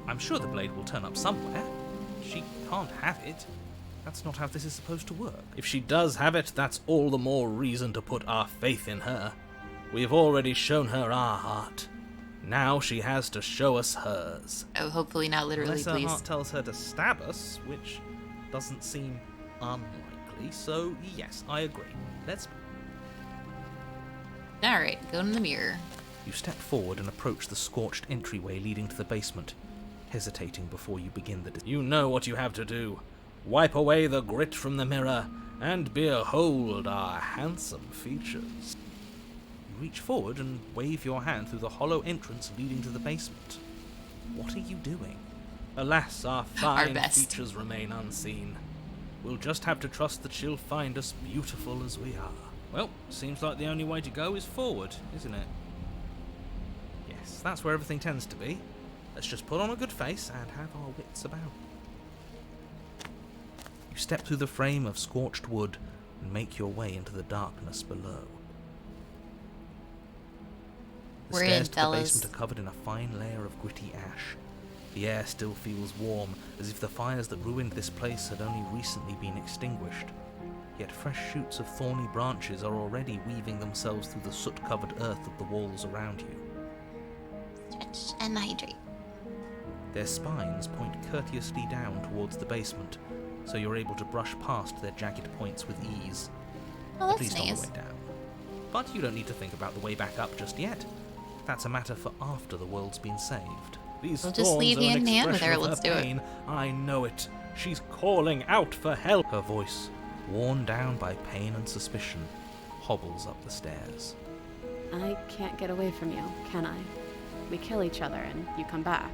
I'm sure the blade will turn up somewhere. She can't have it. That's not how this is supposed to work. If she does have it, that's all the more reason to put our faith in her. We have already shown her our heart. Now she has to show us hers. Oh, hopefully not literally, Unless her please. heart tells her to stab us, which doesn't seem unlikely. So, yes, I agree. Let's... Alright, go in the mirror. You step forward and approach the scorched entryway leading to the basement, hesitating before you begin the... You know what you have to do. Wipe away the grit from the mirror And behold our handsome features. You reach forward and wave your hand through the hollow entrance leading to the basement. What are you doing? Alas, our fine best. features remain unseen. We'll just have to trust that she'll find us beautiful as we are. Well, seems like the only way to go is forward, isn't it? Yes, that's where everything tends to be. Let's just put on a good face and have our wits about. You step through the frame of scorched wood and make your way into the darkness below. The We're stairs in, to the fellas. basement are covered in a fine layer of gritty ash. The air still feels warm, as if the fires that ruined this place had only recently been extinguished. Yet fresh shoots of thorny branches are already weaving themselves through the soot-covered earth of the walls around you. Stretch and hydrate. Their spines point courteously down towards the basement, so you're able to brush past their jagged points with ease. Oh, At that's least on nice. the way down. But you don't need to think about the way back up just yet. That's a matter for after the world's been saved. These We'll just thorns leave are an hand in hand with expression her, of let's do it. pain. I know it. She's calling out for help. Her voice, worn down by pain and suspicion, hobbles up the stairs. I can't get away from you, can I? We kill each other and you come back.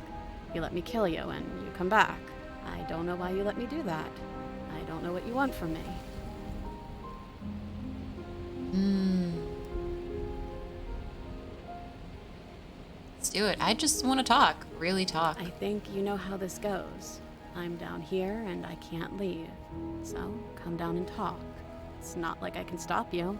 You let me kill you and you come back. I don't know why you let me do that. I don't know what you want from me. Let's do it. I just want to talk. Really talk. I think you know how this goes. I'm down here and I can't leave. So come down and talk. It's not like I can stop you.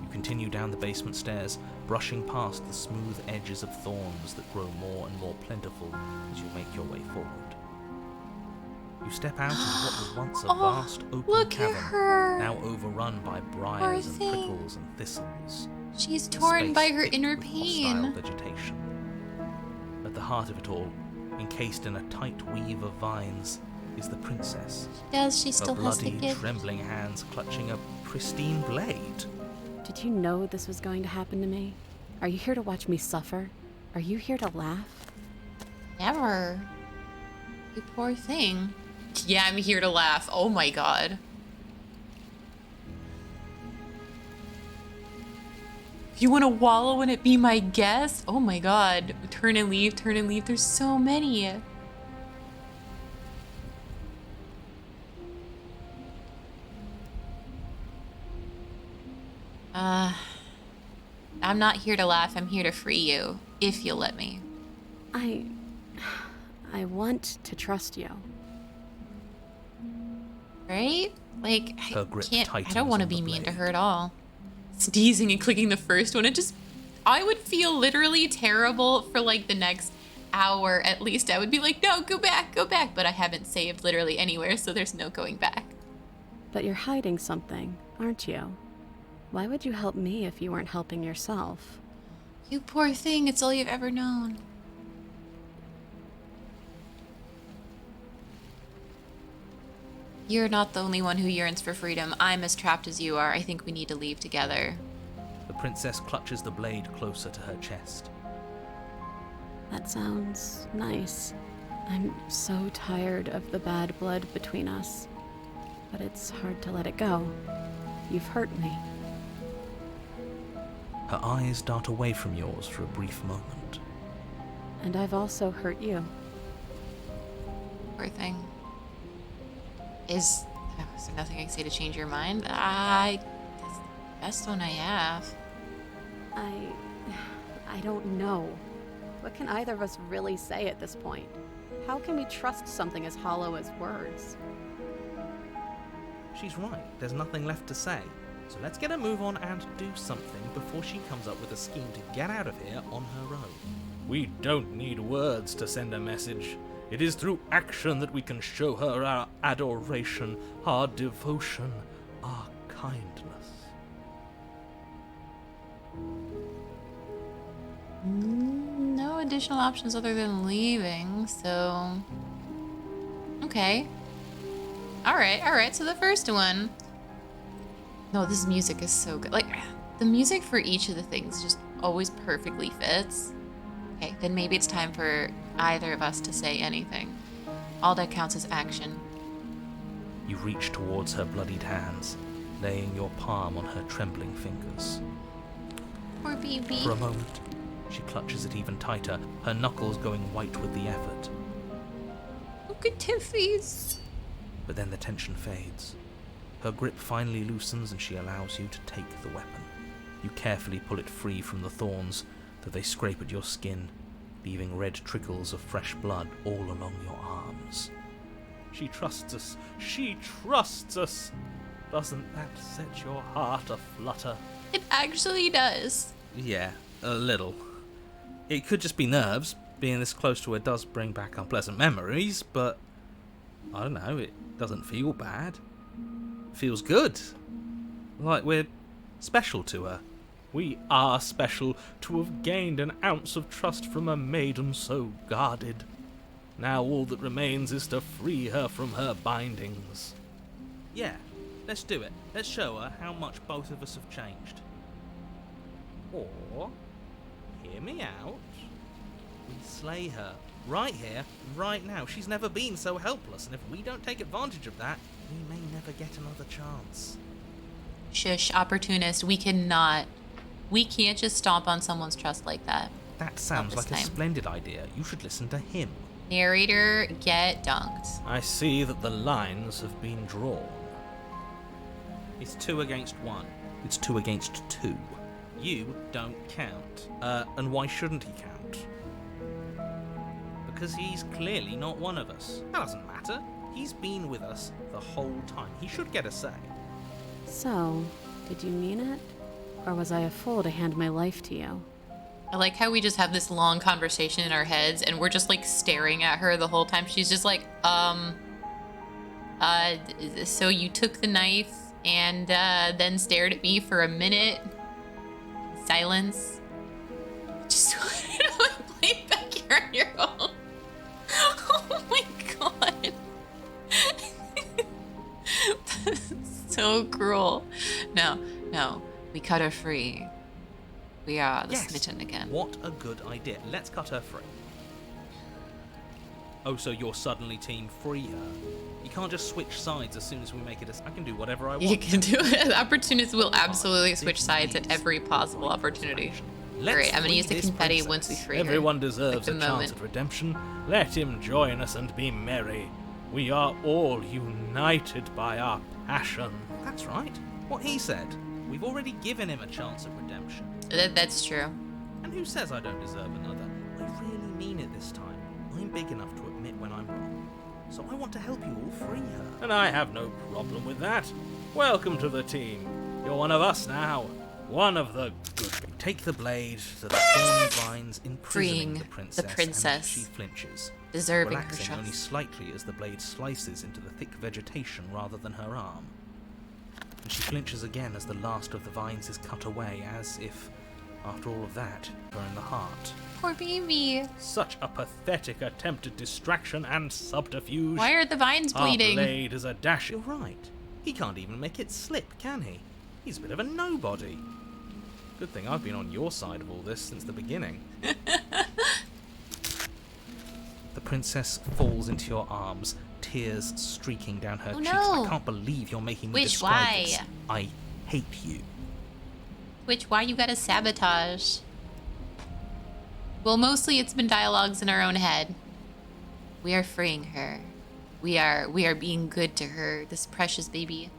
You continue down the basement stairs, brushing past the smooth edges of thorns that grow more and more plentiful as you make your way forward. You step out into what was once a Oh, vast open look at cavern, her. now overrun by briars and thing. prickles and thistles. She's A torn space by her thick inner with hostile pain. vegetation. At the heart of it all, encased in a tight weave of vines, is the princess. She Her still has the bloody, gift. trembling hands clutching a pristine blade. Did you know this was going to happen to me? Are you here to watch me suffer? Are you here to laugh? Never. You poor thing. Yeah, I'm here to laugh. Oh my god. If you want to wallow in it, be my guest? Oh my god. Turn and leave, turn and leave. There's so many. I'm not here to laugh. I'm here to free you. If you'll let me. I want to trust you. Right? Like, Her grip I tightens don't want to on the be mean to blade. her at all. Sneezing and clicking the first one, I would feel literally terrible for like the next hour at least. I would be like, no, go back, but I haven't saved literally anywhere, so there's no going back. But you're hiding something, aren't you? Why would you help me if you weren't helping yourself? You poor thing, it's all you've ever known. You're not the only one who yearns for freedom. I'm as trapped as you are. I think we need to leave together. The princess clutches the blade closer to her chest. That sounds nice. I'm so tired of the bad blood between us. But it's hard to let it go. You've hurt me. Her eyes dart away from yours for a brief moment. And I've also hurt you. Poor thing. Is there nothing I can say to change your mind? That's the best one I have. I don't know. What can either of us really say at this point? How can we trust something as hollow as words? She's right, there's nothing left to say. So let's get a move on and do something before she comes up with a scheme to get out of here on her own. We don't need words to send a message. It is through action that we can show her our adoration, our devotion, our kindness. No additional options other than leaving, so... Okay. Alright, so the first one... No, this music is so good. Like, the music for each of the things just always perfectly fits. Okay, then maybe it's time for either of us to say anything. All that counts as action. You reach towards her bloodied hands, laying your palm on her trembling fingers. Poor baby. For a moment, she clutches it even tighter, her knuckles going white with the effort. Look at Tiffy's. But then the tension fades. Her grip finally loosens and she allows you to take the weapon. You carefully pull it free from the thorns, though they scrape at your skin, leaving red trickles of fresh blood all along your arms. She trusts us. She trusts us. Doesn't that set your heart aflutter? It actually does. Yeah, a little. It could just be nerves. Being this close to her does bring back unpleasant memories, but I don't know, it doesn't feel bad. It feels good. Like we're special to her. We are special to have gained an ounce of trust from a maiden so guarded. Now all that remains is to free her from her bindings. Yeah, let's do it. Let's show her how much both of us have changed. Or, hear me out, we slay her. Right here, right now. She's never been so helpless, and if we don't take advantage of that, we may never get another chance. Shush, opportunist. We can't just stomp on someone's trust like that. That sounds like a splendid idea. You should listen to him. Narrator, get dunked. I see that the lines have been drawn. It's 2 against 1. It's 2 against 2. You don't count. And why shouldn't he count? Because he's clearly not one of us. That doesn't matter. He's been with us the whole time. He should get a say. So, did you mean it? Or was I a fool to hand my life to you? I like how we just have this long conversation in our heads and we're just like staring at her the whole time. She's just like, so you took the knife and then stared at me for a minute. Silence. Just play back here on your own. Oh my god. That's so cruel. No. We cut her free. We are the smitten again. What a good idea. Let's cut her free. Oh, so you're suddenly team free her? You can't just switch sides as soon as we make it I can do whatever I want. You can do it. Opportunists will absolutely switch sides at every possible opportunity. Alright, I'm gonna use the confetti once we free her. Everyone deserves a chance at redemption. Let him join us and be merry. We are all united by our passion. That's right. What he said. We've already given him a chance at redemption. That's true. And who says I don't deserve another? I really mean it this time. I'm big enough to admit when I'm wrong. So I want to help you all free her. And I have no problem with that. Welcome to the team. You're one of us now. One of the good. Take the blade to the thorny vines, imprisoning the princess. And she flinches, deserving relaxing her trust. Only slightly as the blade slices into the thick vegetation rather than her arm. And she flinches again as the last of the vines is cut away, as if, after all of that, her in the heart. Poor baby. Such a pathetic attempt at distraction and subterfuge. Why are the vines bleeding? Our blade is a dash. You're right. He can't even make it slip, can he? He's a bit of a nobody. Good thing I've been on your side of all this since the beginning. The princess falls into your arms, tears streaking down her cheeks. No. I can't believe you're making me describe this. I hate you. Why you gotta sabotage? Well, mostly it's been dialogues in our own head. We are freeing her. We are being good to her, this precious baby.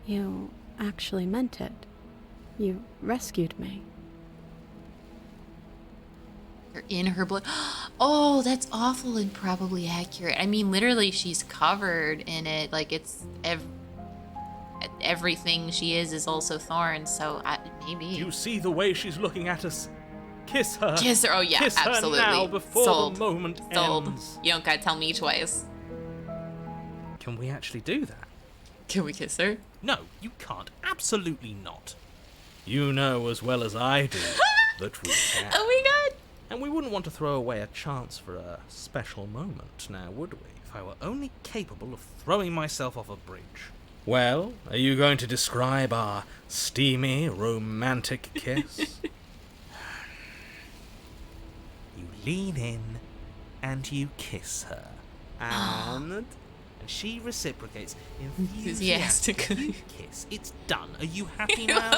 You actually meant it. You rescued me. You're in her blood. Oh, that's awful and probably accurate. I mean, literally, she's covered in it. Like, it's everything she is also thorns, so maybe. You see the way she's looking at us? Kiss her. Kiss her. Oh, yeah, Kiss absolutely. her now before Sold. the moment Sold. ends. You don't gotta tell me twice. Can we actually do that? Can we kiss her? No, you can't. Absolutely not. You know as well as I do that we can. Oh my god. And we wouldn't want to throw away a chance for a special moment, now would we? If I were only capable of throwing myself off a bridge. Well, are you going to describe our steamy, romantic kiss? You lean in and you kiss her. And and she reciprocates Enthusiastically. enthusiastically. You kiss. It's done. Are you happy I now?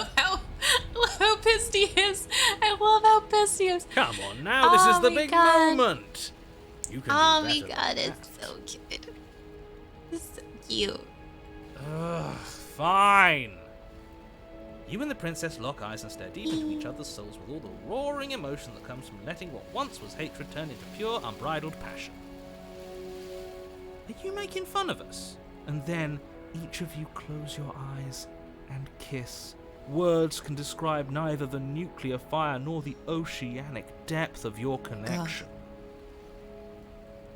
love how pissed he is. I love how pissed he is. Come on now, this Oh is the my big God. moment. You can Oh do my better god, than it's so cute. It's so cute. Ugh, fine. You and the princess lock eyes and stare deep into each other's souls with all the roaring emotion that comes from letting what once was hatred turn into pure, unbridled passion. Are you making fun of us? And then each of you close your eyes and kiss. Words can describe neither the nuclear fire nor the oceanic depth of your connection.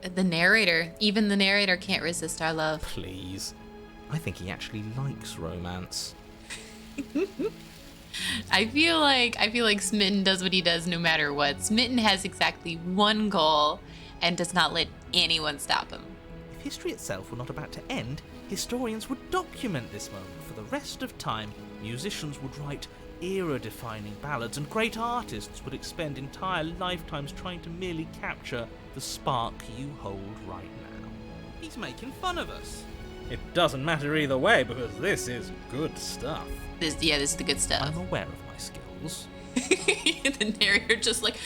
The narrator, even the narrator can't resist our love. Please. I think he actually likes romance. I feel like Smitten does what he does no matter what. Smitten has exactly one goal and does not let anyone stop him. If history itself were not about to end, historians would document this moment for the rest of time. Musicians would write era-defining ballads, and great artists would expend entire lifetimes trying to merely capture the spark you hold right now. He's making fun of us. It doesn't matter either way because this is good stuff. This is the good stuff. I'm aware of my skills. The narrator just like,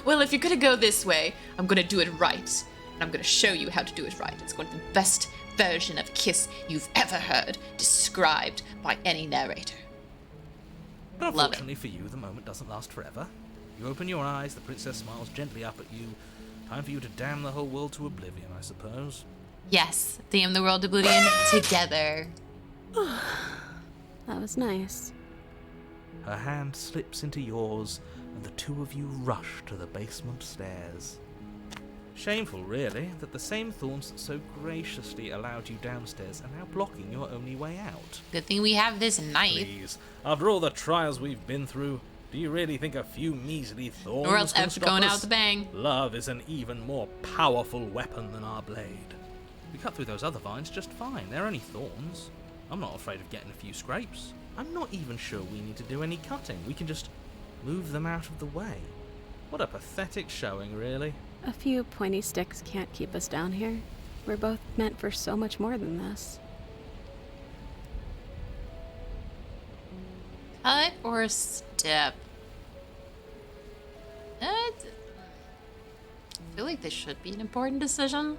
well, if you're gonna go this way, I'm gonna do it right. And I'm gonna show you how to do it right. It's going to be the best version of Kiss you've ever heard, described by any narrator. But Love it. unfortunately for you, the moment doesn't last forever. You open your eyes, the princess smiles gently up at you. Time for you to damn the whole world to oblivion, I suppose. Yes, damn the world oblivion together. That was nice. Her hand slips into yours, and the two of you rush to the basement stairs. Shameful, really, that the same thorns that so graciously allowed you downstairs are now blocking your only way out. Good thing we have this knife. Please, after all the trials we've been through, do you really think a few measly thorns Or else can after stop going us? out with a bang. Love is an even more powerful weapon than our blade. We cut through those other vines just fine. They're only thorns. I'm not afraid of getting a few scrapes. I'm not even sure we need to do any cutting. We can just move them out of the way. What a pathetic showing, really. A few pointy sticks can't keep us down here. We're both meant for so much more than this. Cut or step? I feel like this should be an important decision.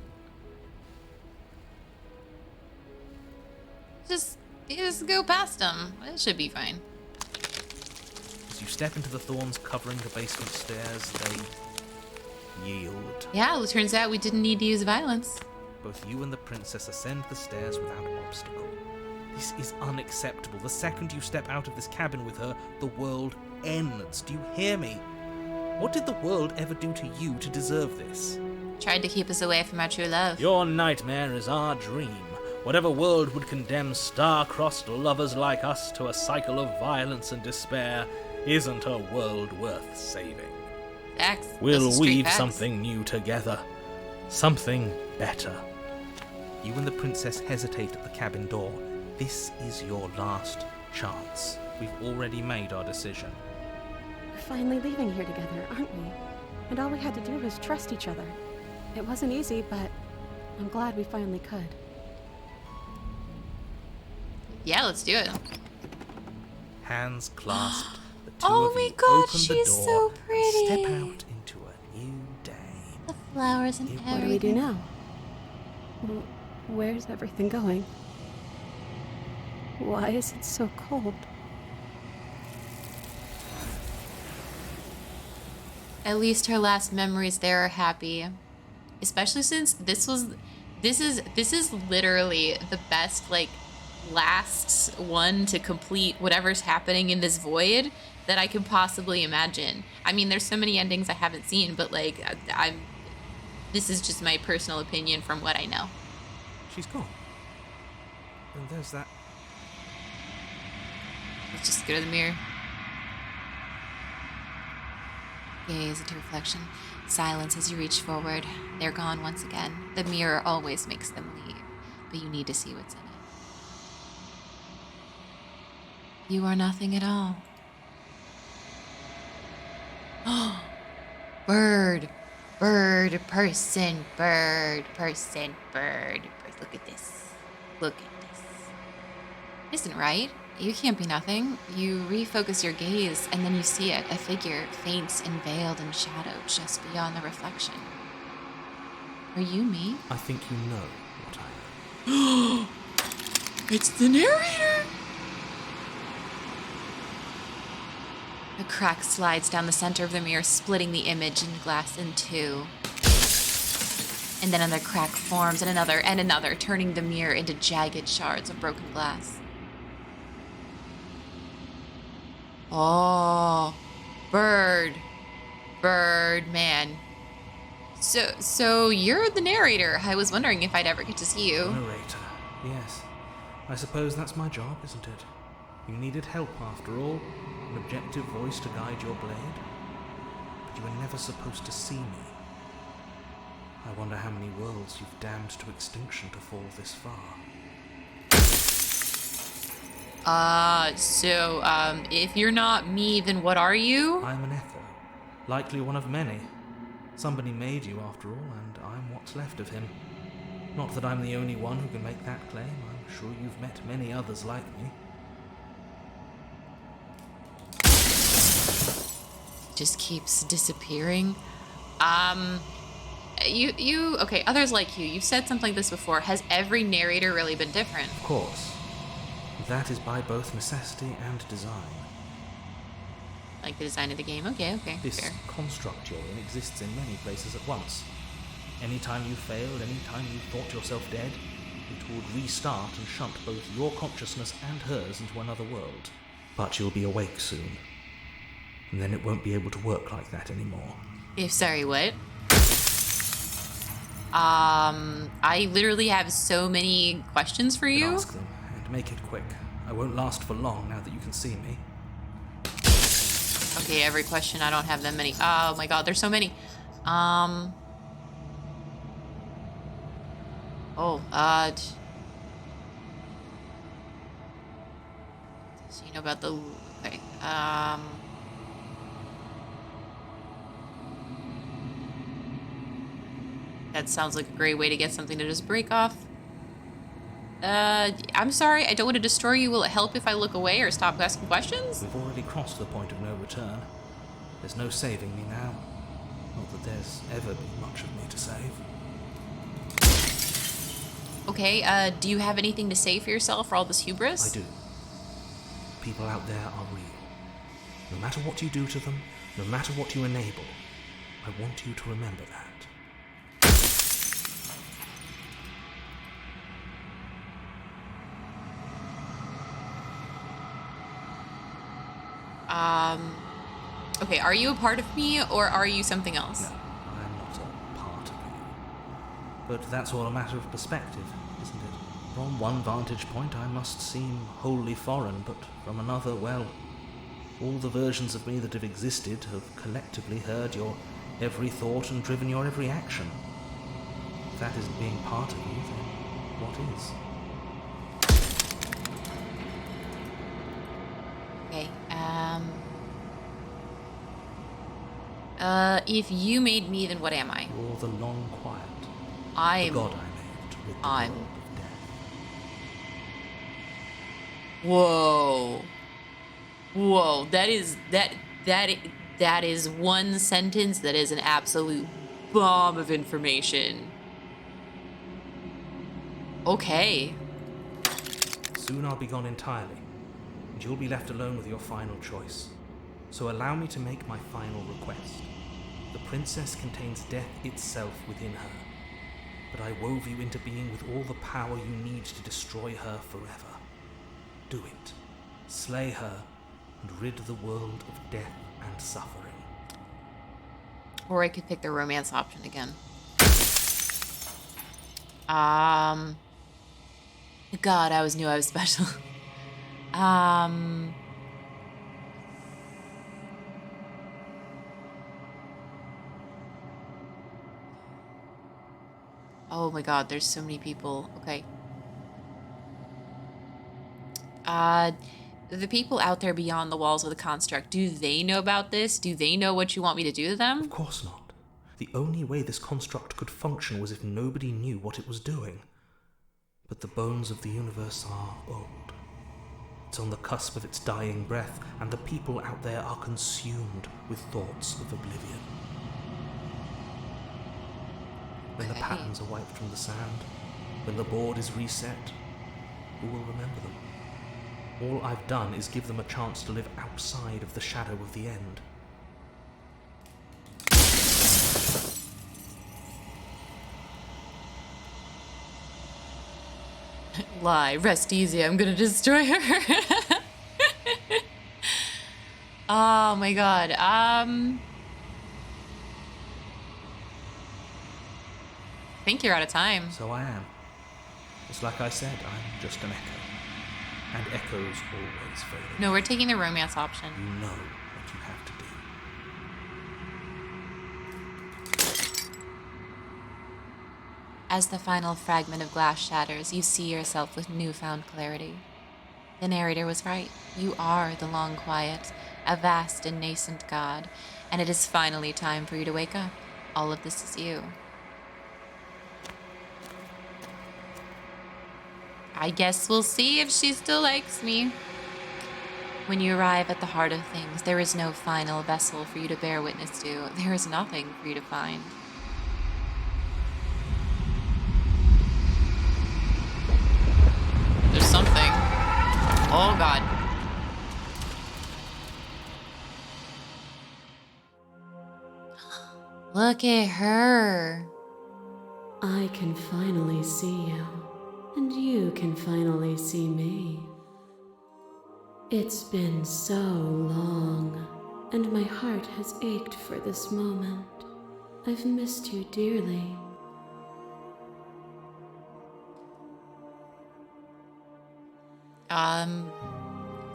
Just go past them. It should be fine. As you step into the thorns covering the basement stairs, they yield. Yeah, well, it turns out we didn't need to use violence. Both you and the princess ascend the stairs without obstacle. This is unacceptable. The second you step out of this cabin with her, the world ends. Do you hear me? What did the world ever do to you to deserve this? Tried to keep us away from our true love. Your nightmare is our dream. Whatever world would condemn star-crossed lovers like us to a cycle of violence and despair isn't a world worth saving. Facts. Those are We'll straight weave facts. something new together. Something better. You and the princess hesitate at the cabin door. This is your last chance. We've already made our decision. We're finally leaving here together, aren't we? And all we had to do was trust each other. It wasn't easy, but I'm glad we finally could. Yeah, let's do it. Hands clasped, the two Oh of my you God, open she's the door so and pretty. step out into a new day. The flowers and What do we do now? Where's everything going? Why is it so cold? At least her last memories there are happy. Especially since this is literally the best, like, last one to complete whatever's happening in this void that I could possibly imagine. I mean, there's so many endings I haven't seen, but like this is just my personal opinion from what I know. She's gone. And there's that. Let's just go to the mirror. Gaze into reflection. Silence as you reach forward. They're gone once again. The mirror always makes them leave, but you need to see what's in it. You are nothing at all. Bird. Bird, person, bird, person, bird. Look at this. Look at this. Isn't right. You can't be nothing. You refocus your gaze, and then you see it, a figure, faint and veiled in shadow, just beyond the reflection. Are you me? I think you know what I am. It's the narrator! A crack slides down the center of the mirror, splitting the image and glass in two. And then another crack forms, and another, turning the mirror into jagged shards of broken glass. Oh, bird man. So you're the narrator. I was wondering if I'd ever get to see you. Narrator, yes. I suppose that's my job, isn't it? You needed help after all, an objective voice to guide your blade. But you were never supposed to see me. I wonder how many worlds you've damned to extinction to fall this far. If you're not me, then what are you? I'm an echo, likely one of many. Somebody made you after all, and I'm what's left of him. Not that I'm the only one who can make that claim. I'm sure you've met many others like me. Just keeps disappearing. Okay, others like you. You've said something like this before. Has every narrator really been different? Of course. That is by both necessity and design. Like the design of the game? Okay, This fair. construct you're in exists in many places at once. Anytime you failed, anytime you thought yourself dead, it would restart and shunt both your consciousness and hers into another world. But you'll be awake soon. And then it won't be able to work like that anymore. Sorry, what? I literally have so many questions for you. Ask them, and make it quick. I won't last for long now that you can see me. Okay, every question. I don't have that many. Oh my god, there's so many. So you know about the... Okay, that sounds like a great way to get something to just break off. I'm sorry, I don't want to destroy you. Will it help if I look away or stop asking questions? We've already crossed the point of no return. There's no saving me now. Not that there's ever been much of me to save. Okay, do you have anything to say for yourself for all this hubris? I do. People out there are real. No matter what you do to them, no matter what you enable, I want you to remember that. Okay, are you a part of me or are you something else? No, I'm not a part of you. But that's all a matter of perspective, isn't it? From one vantage point I must seem wholly foreign, but from another, well, all the versions of me that have existed have collectively heard your every thought and driven your every action. If that isn't being part of you, then what is? Okay, if you made me, then what am I? You're the long quiet. I'm... The god I made to rid the I'm... world of death. Whoa, that is one sentence that is an absolute bomb of information. Okay. Soon I'll be gone entirely, and you'll be left alone with your final choice. So allow me to make my final request. The princess contains death itself within her, but I wove you into being with all the power you need to destroy her forever. Do it. Slay her, and rid the world of death and suffering. Or I could pick the romance option again. God, I always knew I was special. Oh my god, there's so many people. Okay. The people out there beyond the walls of the construct, do they know about this? Do they know what you want me to do to them? Of course not. The only way this construct could function was if nobody knew what it was doing. But the bones of the universe are old. It's on the cusp of its dying breath, and the people out there are consumed with thoughts of oblivion. When the patterns are wiped from the sand, when the board is reset, who will remember them? All I've done is give them a chance to live outside of the shadow of the end. Lie, rest easy, I'm gonna destroy her. Oh my god. I think you're out of time. So I am. It's like I said, I'm just an echo. And echoes always fail. No, we're taking the romance option. You know what you have to do. As the final fragment of glass shatters, you see yourself with newfound clarity. The narrator was right. You are the Long Quiet, a vast and nascent god, and it is finally time for you to wake up. All of this is you. I guess we'll see if she still likes me. When you arrive at the heart of things, there is no final vessel for you to bear witness to. There is nothing for you to find. There's something. Oh god. Look at her. I can finally see you, and you can finally see me. It's been so long, and my heart has ached for this moment. I've missed you dearly.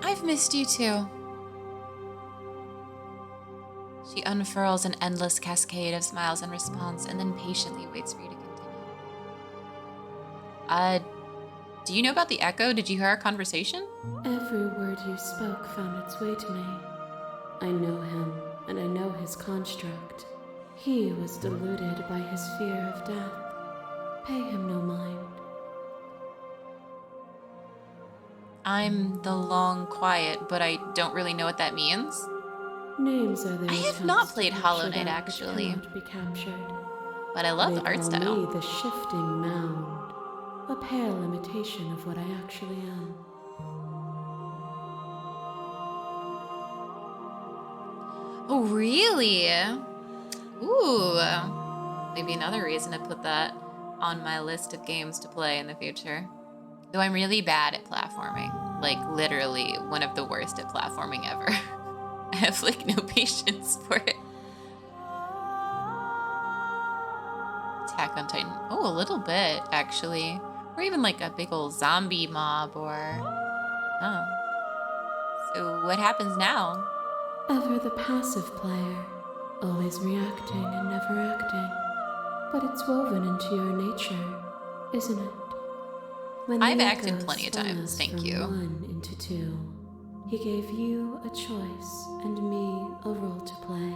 I've missed you too. She unfurls an endless cascade of smiles in response and then patiently waits for you to continue. Do you know about the Echo? Did you hear our conversation? Every word you spoke found its way to me. I know him, and I know his construct. He was deluded by his fear of death. Pay him no mind. I'm the Long Quiet, but I don't really know what that means. Names are the I have not played Hollow Knight, actually. Be captured. But I love They the art call style. me the Shifting Mound, a pale imitation of what I actually am. Oh, really? Ooh. Maybe another reason to put that on my list of games to play in the future. Though I'm really bad at platforming. Like, literally one of the worst at platforming ever. I have, like, no patience for it. Attack on Titan. Oh, a little bit, actually. Or even, like, a big old zombie mob or... Oh. So what happens now? Ever the passive player, always reacting and never acting. But it's woven into your nature, isn't it? When I've the acted echo plenty of spun times, us thank from you. 1 into 2, he gave you a choice and me a role to play.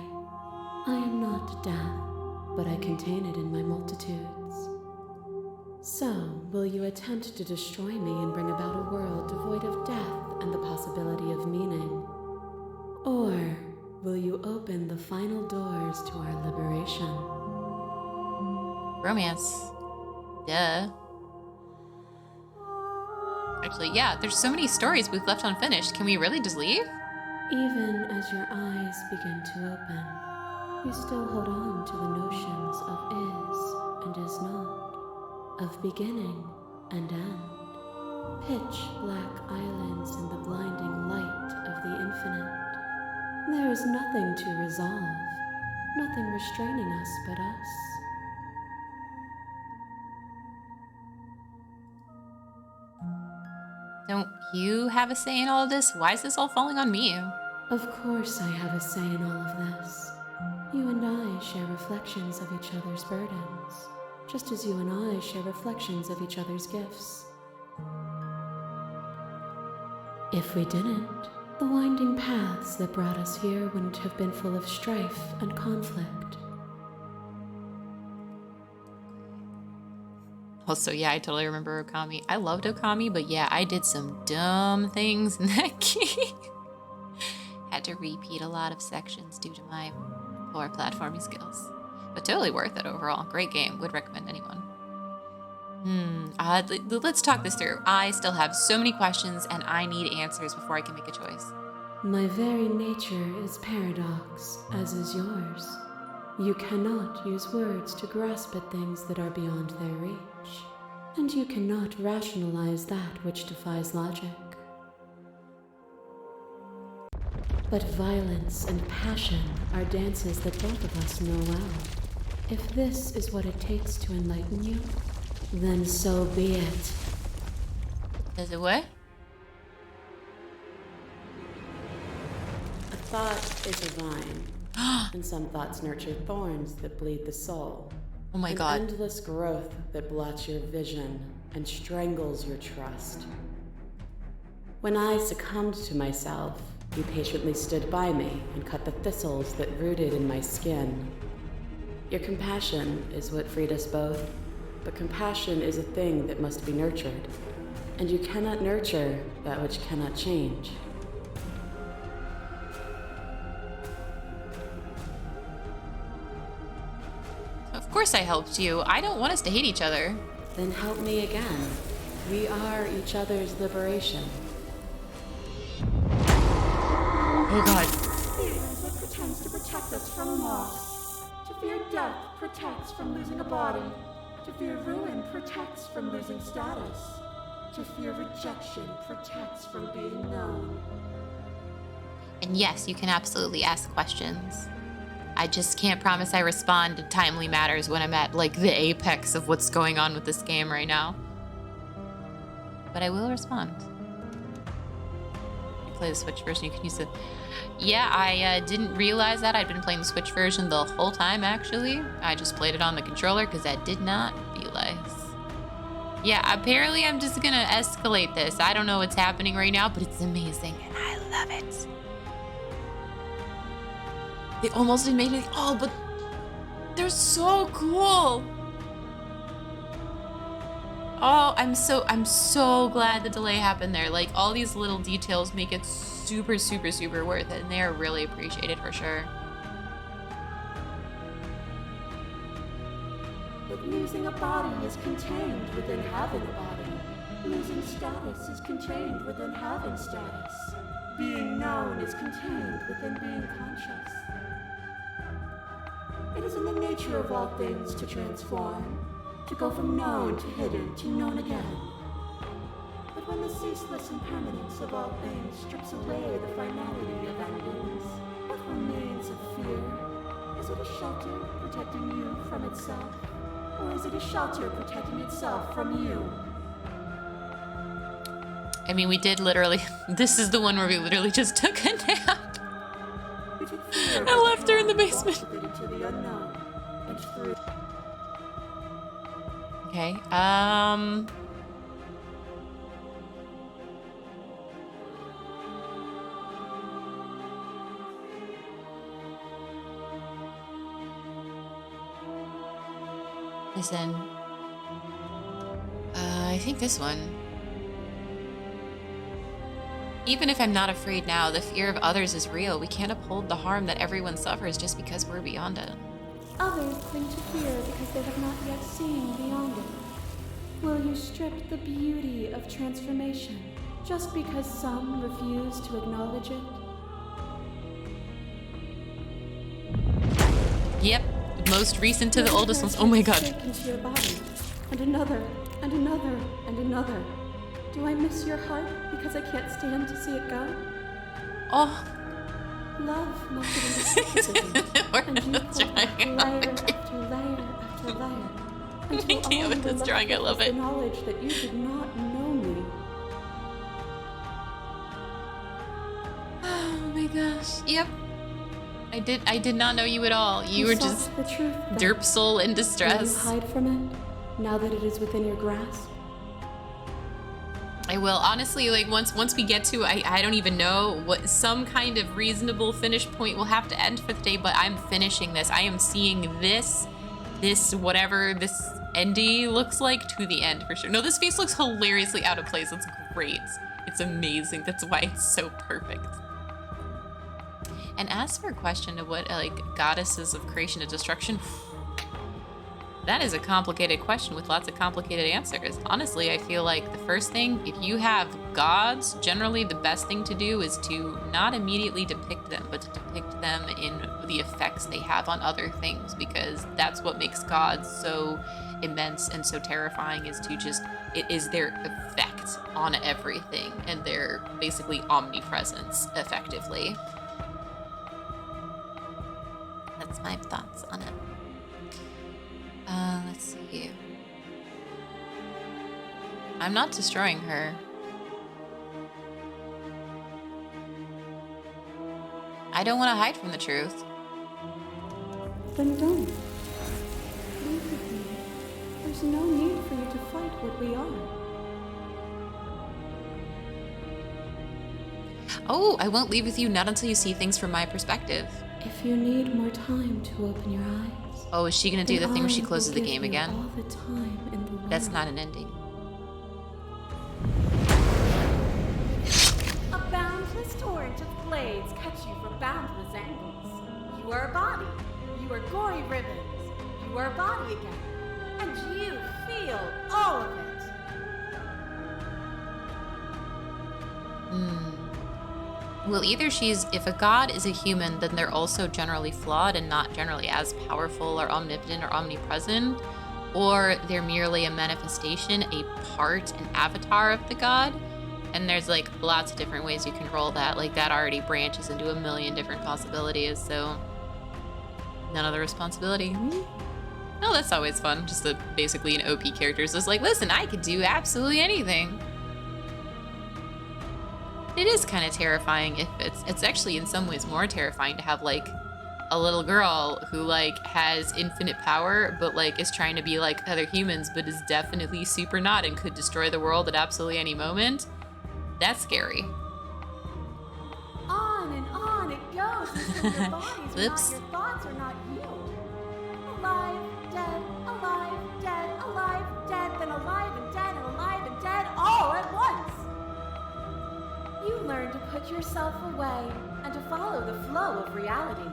I am not death, but I contain it in my multitudes. So, will you attempt to destroy me and bring about a world devoid of death and the possibility of meaning? Or will you open the final doors to our liberation? Romance. Duh. Actually, yeah, there's so many stories we've left unfinished. Can we really just leave? Even as your eyes begin to open, you still hold on to the notions of is and is not, of beginning and end, pitch black islands in the blinding light of the infinite. There is nothing to resolve, nothing restraining us but us. Don't you have a say in all of this? Why is this all falling on me? Of course I have a say in all of this. You and I share reflections of each other's burdens, just as you and I share reflections of each other's gifts. If we didn't, the winding paths that brought us here wouldn't have been full of strife and conflict. Also, yeah, I totally remember Okami. I loved Okami, but yeah, I did some dumb things in that game. Had to repeat a lot of sections due to my poor platforming skills. But totally worth it overall. Great game. Would recommend anyone. Let's talk this through. I still have so many questions and I need answers before I can make a choice. My very nature is paradox, as is yours. You cannot use words to grasp at things that are beyond their reach, and you cannot rationalize that which defies logic. But violence and passion are dances that both of us know well. If this is what it takes to enlighten you, then so be it. Does it what? A thought is a vine, and some thoughts nurture thorns that bleed the soul. Oh my An god. endless growth that blots your vision and strangles your trust. When I succumbed to myself, you patiently stood by me and cut the thistles that rooted in my skin. Your compassion is what freed us both, but compassion is a thing that must be nurtured, and you cannot nurture that which cannot change. Of course I helped you. I don't want us to hate each other. Then help me again. We are each other's liberation. Oh god. Fear pretends to protect us from loss. To fear death protects from losing a body. To fear ruin protects from losing status. To fear rejection protects from being known. And yes, you can absolutely ask questions. I just can't promise I respond in timely matters when I'm at like the apex of what's going on with this game right now. But I will respond. You play the Switch version, you can use it. Yeah, I didn't realize that. I'd been playing the Switch version the whole time, actually. I just played it on the controller because I did not realize. Yeah, apparently I'm just gonna escalate this. I don't know what's happening right now, but it's amazing and I love it. They almost didn't make anything. Oh, but they're so cool. Oh, I'm so glad the delay happened there. Like, all these little details make it super, super, super worth it, and they are really appreciated for sure. But losing a body is contained within having a body. Losing status is contained within having status. Being known is contained within being conscious. It is in the nature of all things to transform, to go from known to hidden to known again. But when the ceaseless impermanence of all things strips away the finality of endings, what remains of fear? Is it a shelter protecting you from itself? Or is it a shelter protecting itself from you? I mean, we did literally... This is the one where we literally just took a nap. We took fear I left her in the basement. into the unknown, and through Okay, listen. I think this one. Even if I'm not afraid now, the fear of others is real. We can't uphold the harm that everyone suffers just because we're beyond it. Others cling to fear because they have not yet seen beyond it. Will you strip the beauty of transformation just because some refuse to acknowledge it? Yep, most recent to the oldest ones. Oh my god. Into your body, and another, and another, and another. Do I miss your heart because I can't stand to see it go? Oh. Love melted into skepticism, We're and you not pulled back trying. layer after layer after layer, until can't all with you were this left drawing, I with love was it. the knowledge that you did not know me. Oh my gosh. Yep. I did not know you at all. You were sought just the truth, then. derp soul in Will you distress. hide from it now that it is within your grasp? I will. Honestly, like once we get to I don't even know what some kind of reasonable finish point will have to end for the day, but I'm finishing this. I am seeing this whatever this Endy looks like to the end for sure. No, this face looks hilariously out of place. It's great. It's amazing. That's why it's so perfect. And as for a question of what like goddesses of creation and destruction, that is a complicated question with lots of complicated answers. Honestly, I feel like the first thing, if you have gods, generally the best thing to do is to not immediately depict them, but to depict them in the effects they have on other things, because that's what makes gods so immense and so terrifying, is to just, it is their effect on everything and their basically omnipresence effectively. That's my thoughts on it. Let's see. I'm not destroying her. I don't want to hide from the truth. Then don't. Leave with me. There's no need for you to fight what we are. Oh, I won't leave with you, not until you see things from my perspective. If you need more time to open your eyes. Oh, is she gonna do the then thing where she I closes will the give game you again? all the time in the world. That's not an ending. A boundless torrent of blades cut you from boundless angles. You are a body. You are gory ribbons. You are a body again. And you feel all of it. Well, either if a god is a human, then they're also generally flawed and not generally as powerful or omnipotent or omnipresent, or they're merely a manifestation, a part, an avatar of the god. And there's like lots of different ways you can roll that. Like that already branches into a million different possibilities, so none of the responsibility. No, that's always fun. Just basically an OP character is just like, listen, I could do absolutely anything. It is kind of terrifying if it's actually in some ways more terrifying to have like a little girl who like has infinite power but like is trying to be like other humans but is definitely super not and could destroy the world at absolutely any moment. That's scary. On and on it goes until your bodies are Oops. not your thoughts are not you. Alive, dead, alive, dead, alive, dead, then alive and dead, all at once. You learn to put yourself away and to follow the flow of reality.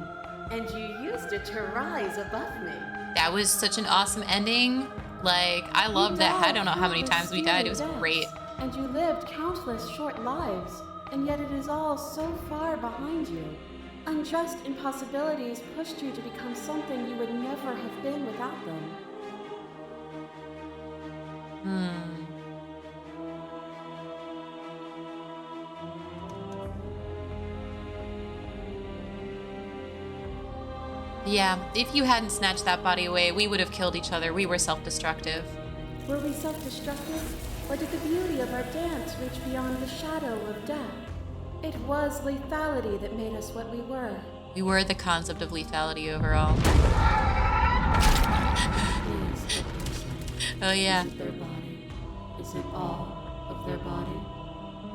And you used it to rise above me. That was such an awesome ending. Like, I love that. I don't know how many times we died. It was great. And you lived countless short lives, and yet it is all so far behind you. Unjust impossibilities pushed you to become something you would never have been without them. Yeah, if you hadn't snatched that body away, we would have killed each other. We were self-destructive. Were we self-destructive? Or did the beauty of our dance reach beyond the shadow of death? It was lethality that made us what we were. We were the concept of lethality overall. Oh yeah. Is it their body? Is it all of their body?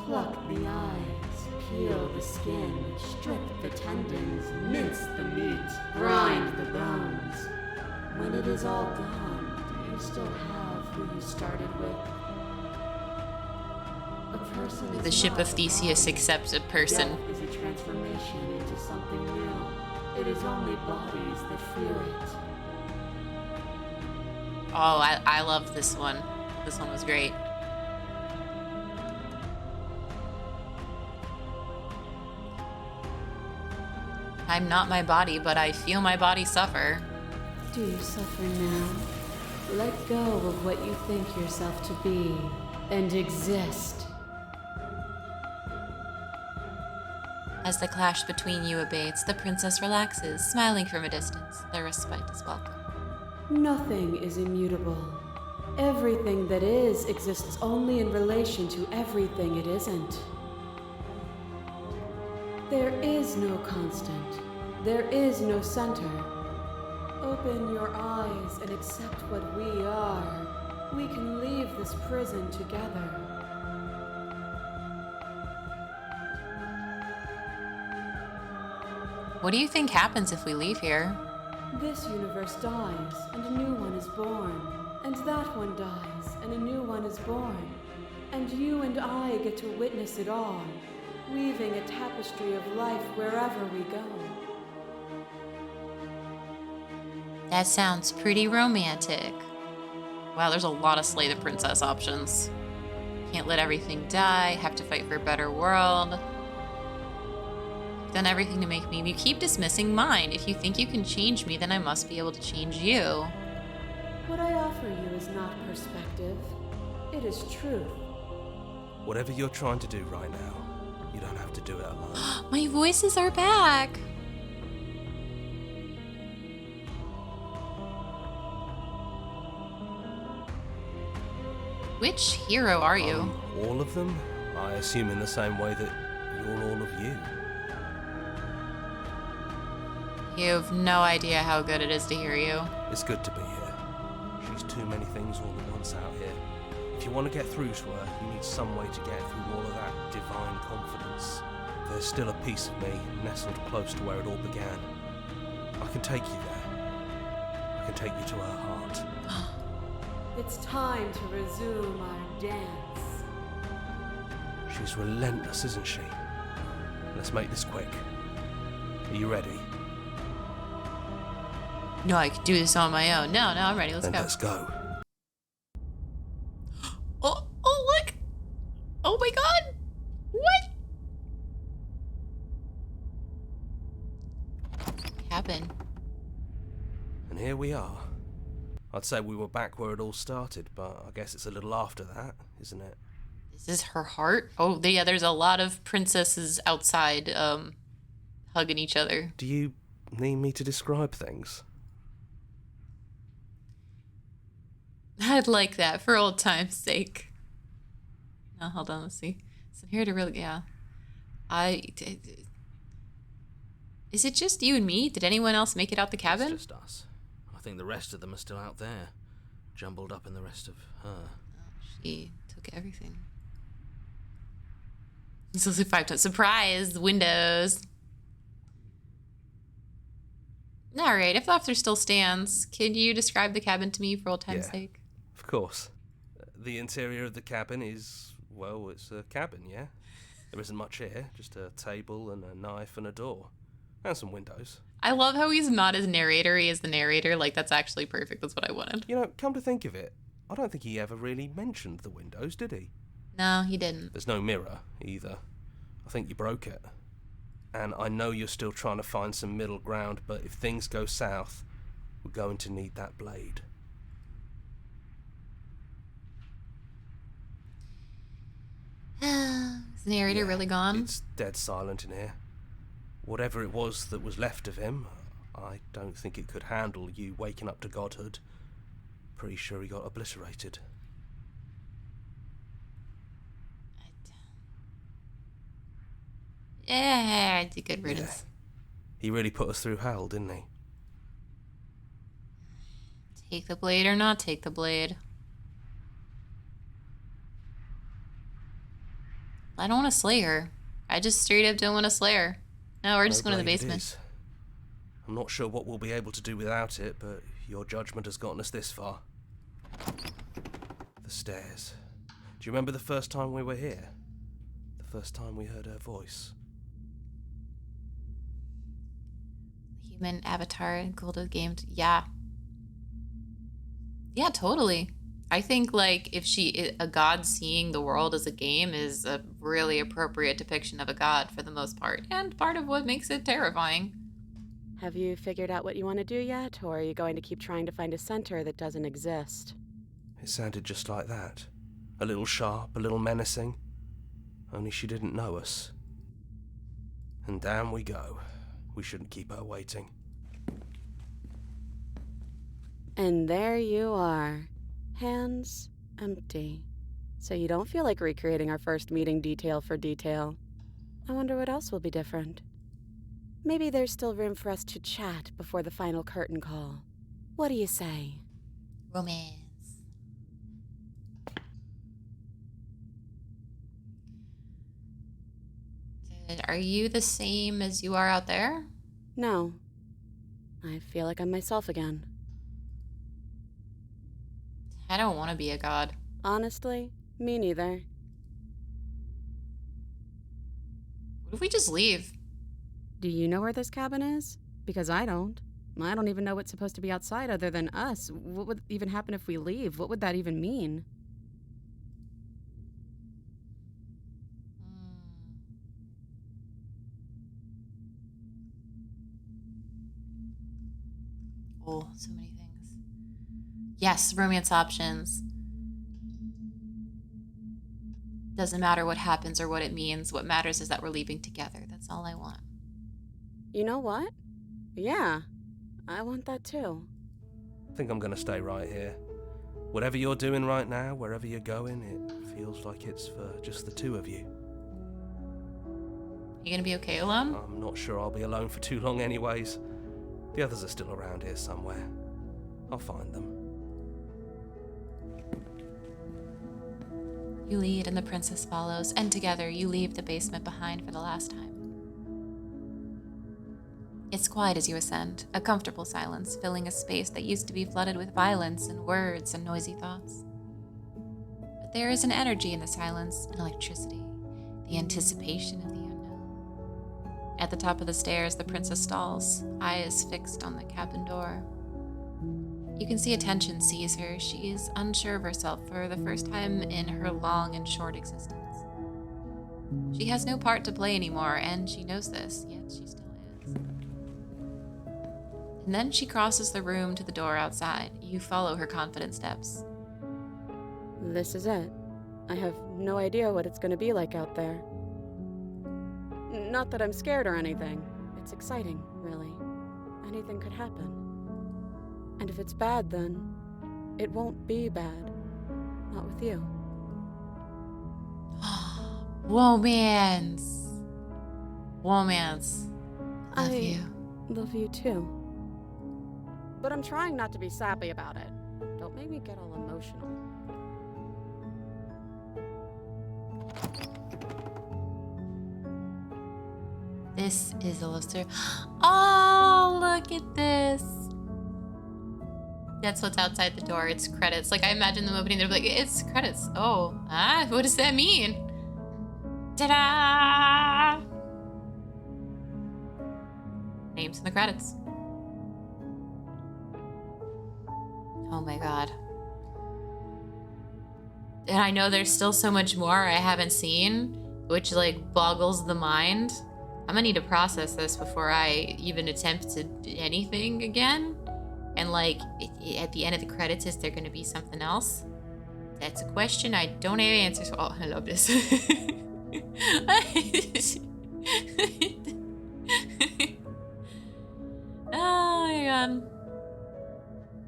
Pluck the eyes, peel the skin, strip the tendons, mince the meat, grind the bones. When it is all gone, do you still have who you started with? A person is The ship not of a Theseus body. accepts a person. Death is a transformation into something new. It is only bodies that feel it. Oh, I love this one. This one was great. I'm not my body, but I feel my body suffer. Do you suffer now? Let go of what you think yourself to be and exist. As the clash between you abates, the princess relaxes, smiling from a distance. The respite is welcome. Nothing is immutable. Everything that is exists only in relation to everything it isn't. There is no constant. There is no center. Open your eyes and accept what we are. We can leave this prison together. What do you think happens if we leave here? This universe dies and a new one is born. And that one dies, and a new one is born. And you and I get to witness it all, weaving a tapestry of life wherever we go. That sounds pretty romantic. Wow, there's a lot of Slay the Princess options. Can't let everything die, have to fight for a better world. Done everything to make me. You keep dismissing mine. If you think you can change me, then I must be able to change you. What I offer you is not perspective, it is truth. Whatever you're trying to do right now, you don't have to do it alone. My voices are back. Which hero are you? All of them? I assume in the same way that you're all of you. You have no idea how good it is to hear you. It's good to be here. She's too many things all at once out here. If you want to get through to her, you need some way to get through all of that divine confidence. There's still a piece of me nestled close to where it all began. I can take you there. I can take you to her heart. It's time to resume our dance. She's relentless, isn't she? Let's make this quick. Are you ready? No, I could do this on my own. No, I'm ready. Let's Then go. let's go. Oh, look! Oh my god! What? Cabin. And here we are. I'd say we were back where it all started, but I guess it's a little after that, isn't it? This is her heart? Oh, yeah, there's a lot of princesses outside, hugging each other. Do you need me to describe things? I'd like that for old time's sake. No, hold on, let's see. So here to really, yeah. Is it just you and me? Did anyone else make it out the cabin? It's just us. I think the rest of them are still out there, jumbled up in the rest of her. She took everything. This was a 5 times surprise. Windows. All right, if the officer still stands, could you describe the cabin to me for old time's sake? Of course. The interior of the cabin is, well, it's a cabin, yeah? There isn't much here, just a table and a knife and a door. And some windows. I love how he's not as narrator-y as the narrator. Like, that's actually perfect. That's what I wanted. You know, come to think of it, I don't think he ever really mentioned the windows, did he? No, he didn't. There's no mirror, either. I think you broke it. And I know you're still trying to find some middle ground, but if things go south, we're going to need that blade. Is the narrator really gone? It's dead silent in here. Whatever it was that was left of him, I don't think it could handle you waking up to godhood. Pretty sure he got obliterated. Yeah, it's a good riddance. Yeah. He really put us through hell, didn't he? Take the blade or not take the blade. I don't want to slay her. I just straight up don't want to slay her. No, we're just going to the blade it basement. is. I'm not sure what we'll be able to do without it, but your judgment has gotten us this far. The stairs. Do you remember the first time we were here? The first time we heard her voice? Human avatar, Golden Game. Yeah. Yeah, totally. I think, like, if a god seeing the world as a game is a really appropriate depiction of a god for the most part, and part of what makes it terrifying. Have you figured out what you want to do yet, or are you going to keep trying to find a center that doesn't exist? It sounded just like that. A little sharp, a little menacing. Only she didn't know us. And down we go. We shouldn't keep her waiting. And there you are. Hands empty. So you don't feel like recreating our first meeting detail for detail. I wonder what else will be different. Maybe there's still room for us to chat before the final curtain call. What do you say? Romance. Are you the same as you are out there? No. I feel like I'm myself again. I don't want to be a god. Honestly, me neither. What if we just leave? Do you know where this cabin is? Because I don't. I don't even know what's supposed to be outside other than us. What would even happen if we leave? What would that even mean? Oh, so many things. Yes, romance options. Doesn't matter what happens or what it means. What matters is that we're leaving together. That's all I want. You know what? Yeah, I want that too. I think I'm gonna stay right here. Whatever you're doing right now, wherever you're going, it feels like it's for just the two of you. You gonna be okay alone? I'm not sure I'll be alone for too long anyways. The others are still around here somewhere. I'll find them. You lead and the princess follows, and together you leave the basement behind for the last time. It's quiet as you ascend, a comfortable silence filling a space that used to be flooded with violence and words and noisy thoughts. But there is an energy in the silence, an electricity, the anticipation of the unknown. At the top of the stairs, the princess stalls, eyes fixed on the cabin door. You can see a tension seize her. She is unsure of herself for the first time in her long and short existence. She has no part to play anymore, and she knows this, yet she still is. And then she crosses the room to the door outside. You follow her confident steps. This is it. I have no idea what it's going to be like out there. Not that I'm scared or anything. It's exciting, really. Anything could happen. And if it's bad, then it won't be bad. Not with you. Romance. Romance. Love you. Love you too. But I'm trying not to be sappy about it. Don't make me get all emotional. This is a love story. Oh, look at this. That's what's outside the door. It's credits. Like, I imagine them opening, they're like, it's credits. Oh, what does that mean? Ta-da! Names in the credits. Oh my god. And I know there's still so much more I haven't seen, which, like, boggles the mind. I'm gonna need to process this before I even attempt to do anything again. And, like, at the end of the credits, is there gonna be something else? That's a question I don't have answers for. Oh, I love this. Oh my god.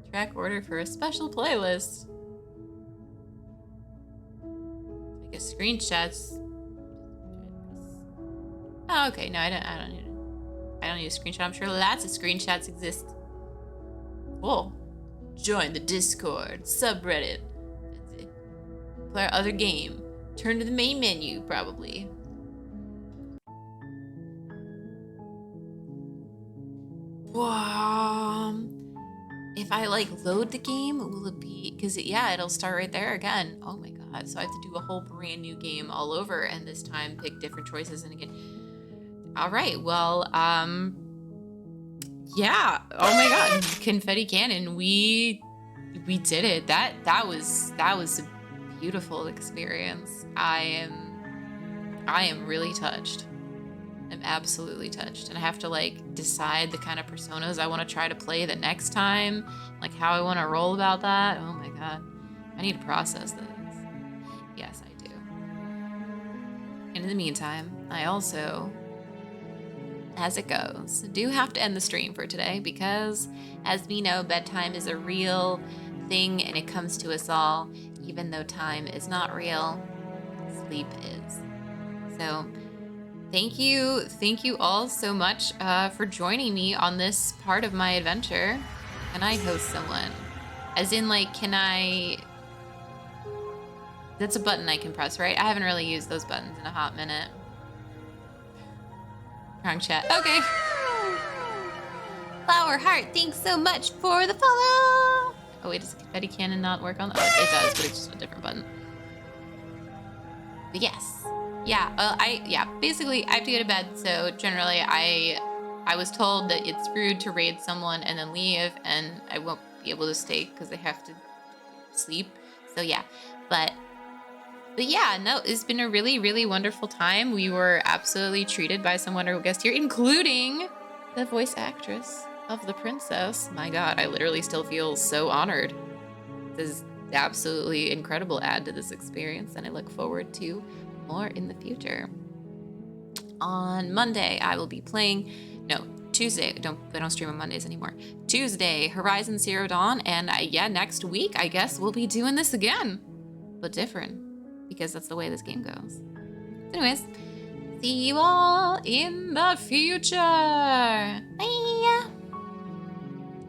Track order for a special playlist. Take a screenshots. Oh, okay. No, I don't need it. I don't need a screenshot. I'm sure lots of screenshots exist. Cool. Join the Discord subreddit. Play our other game. Turn to the main menu, probably. Wow. If I, like, load the game, will it be... Because, yeah, it'll start right there again. Oh, my God. So I have to do a whole brand new game all over, and this time pick different choices. And again... All right. Well, yeah. Oh, my God. Confetti Cannon. We did it. That was a beautiful experience. I am really touched. I'm absolutely touched. And I have to, like, decide the kind of personas I want to try to play the next time, like how I want to roll about that. Oh my god. I need to process this. Yes, I do. And in the meantime, I also, as it goes, do have to end the stream for today because, as we know, bedtime is a real thing and it comes to us all. Even though time is not real, sleep is. So, thank you all so much for joining me on this part of my adventure. Can I host someone? As in, like, can I... That's a button I can press, right? I haven't really used those buttons in a hot minute. Wrong chat. Okay. Flower Heart, thanks so much for the follow. Oh wait, does confetti cannon not work on? Oh, it does, but it's just a different button. But yes, yeah. Basically, I have to go to bed. So generally, I was told that it's rude to raid someone and then leave, and I won't be able to stay because I have to sleep. So yeah, but yeah, no, it's been a really, really wonderful time. We were absolutely treated by some wonderful guests here, including the voice actress of the princess. My God, I literally still feel so honored. This is absolutely incredible add to this experience, and I look forward to more in the future. On Monday, I will be playing, no, Tuesday. I don't stream on Mondays anymore. Tuesday, Horizon Zero Dawn, and yeah, next week, I guess we'll be doing this again, but different, because that's the way this game goes. Anyways, see you all in the future. Bye.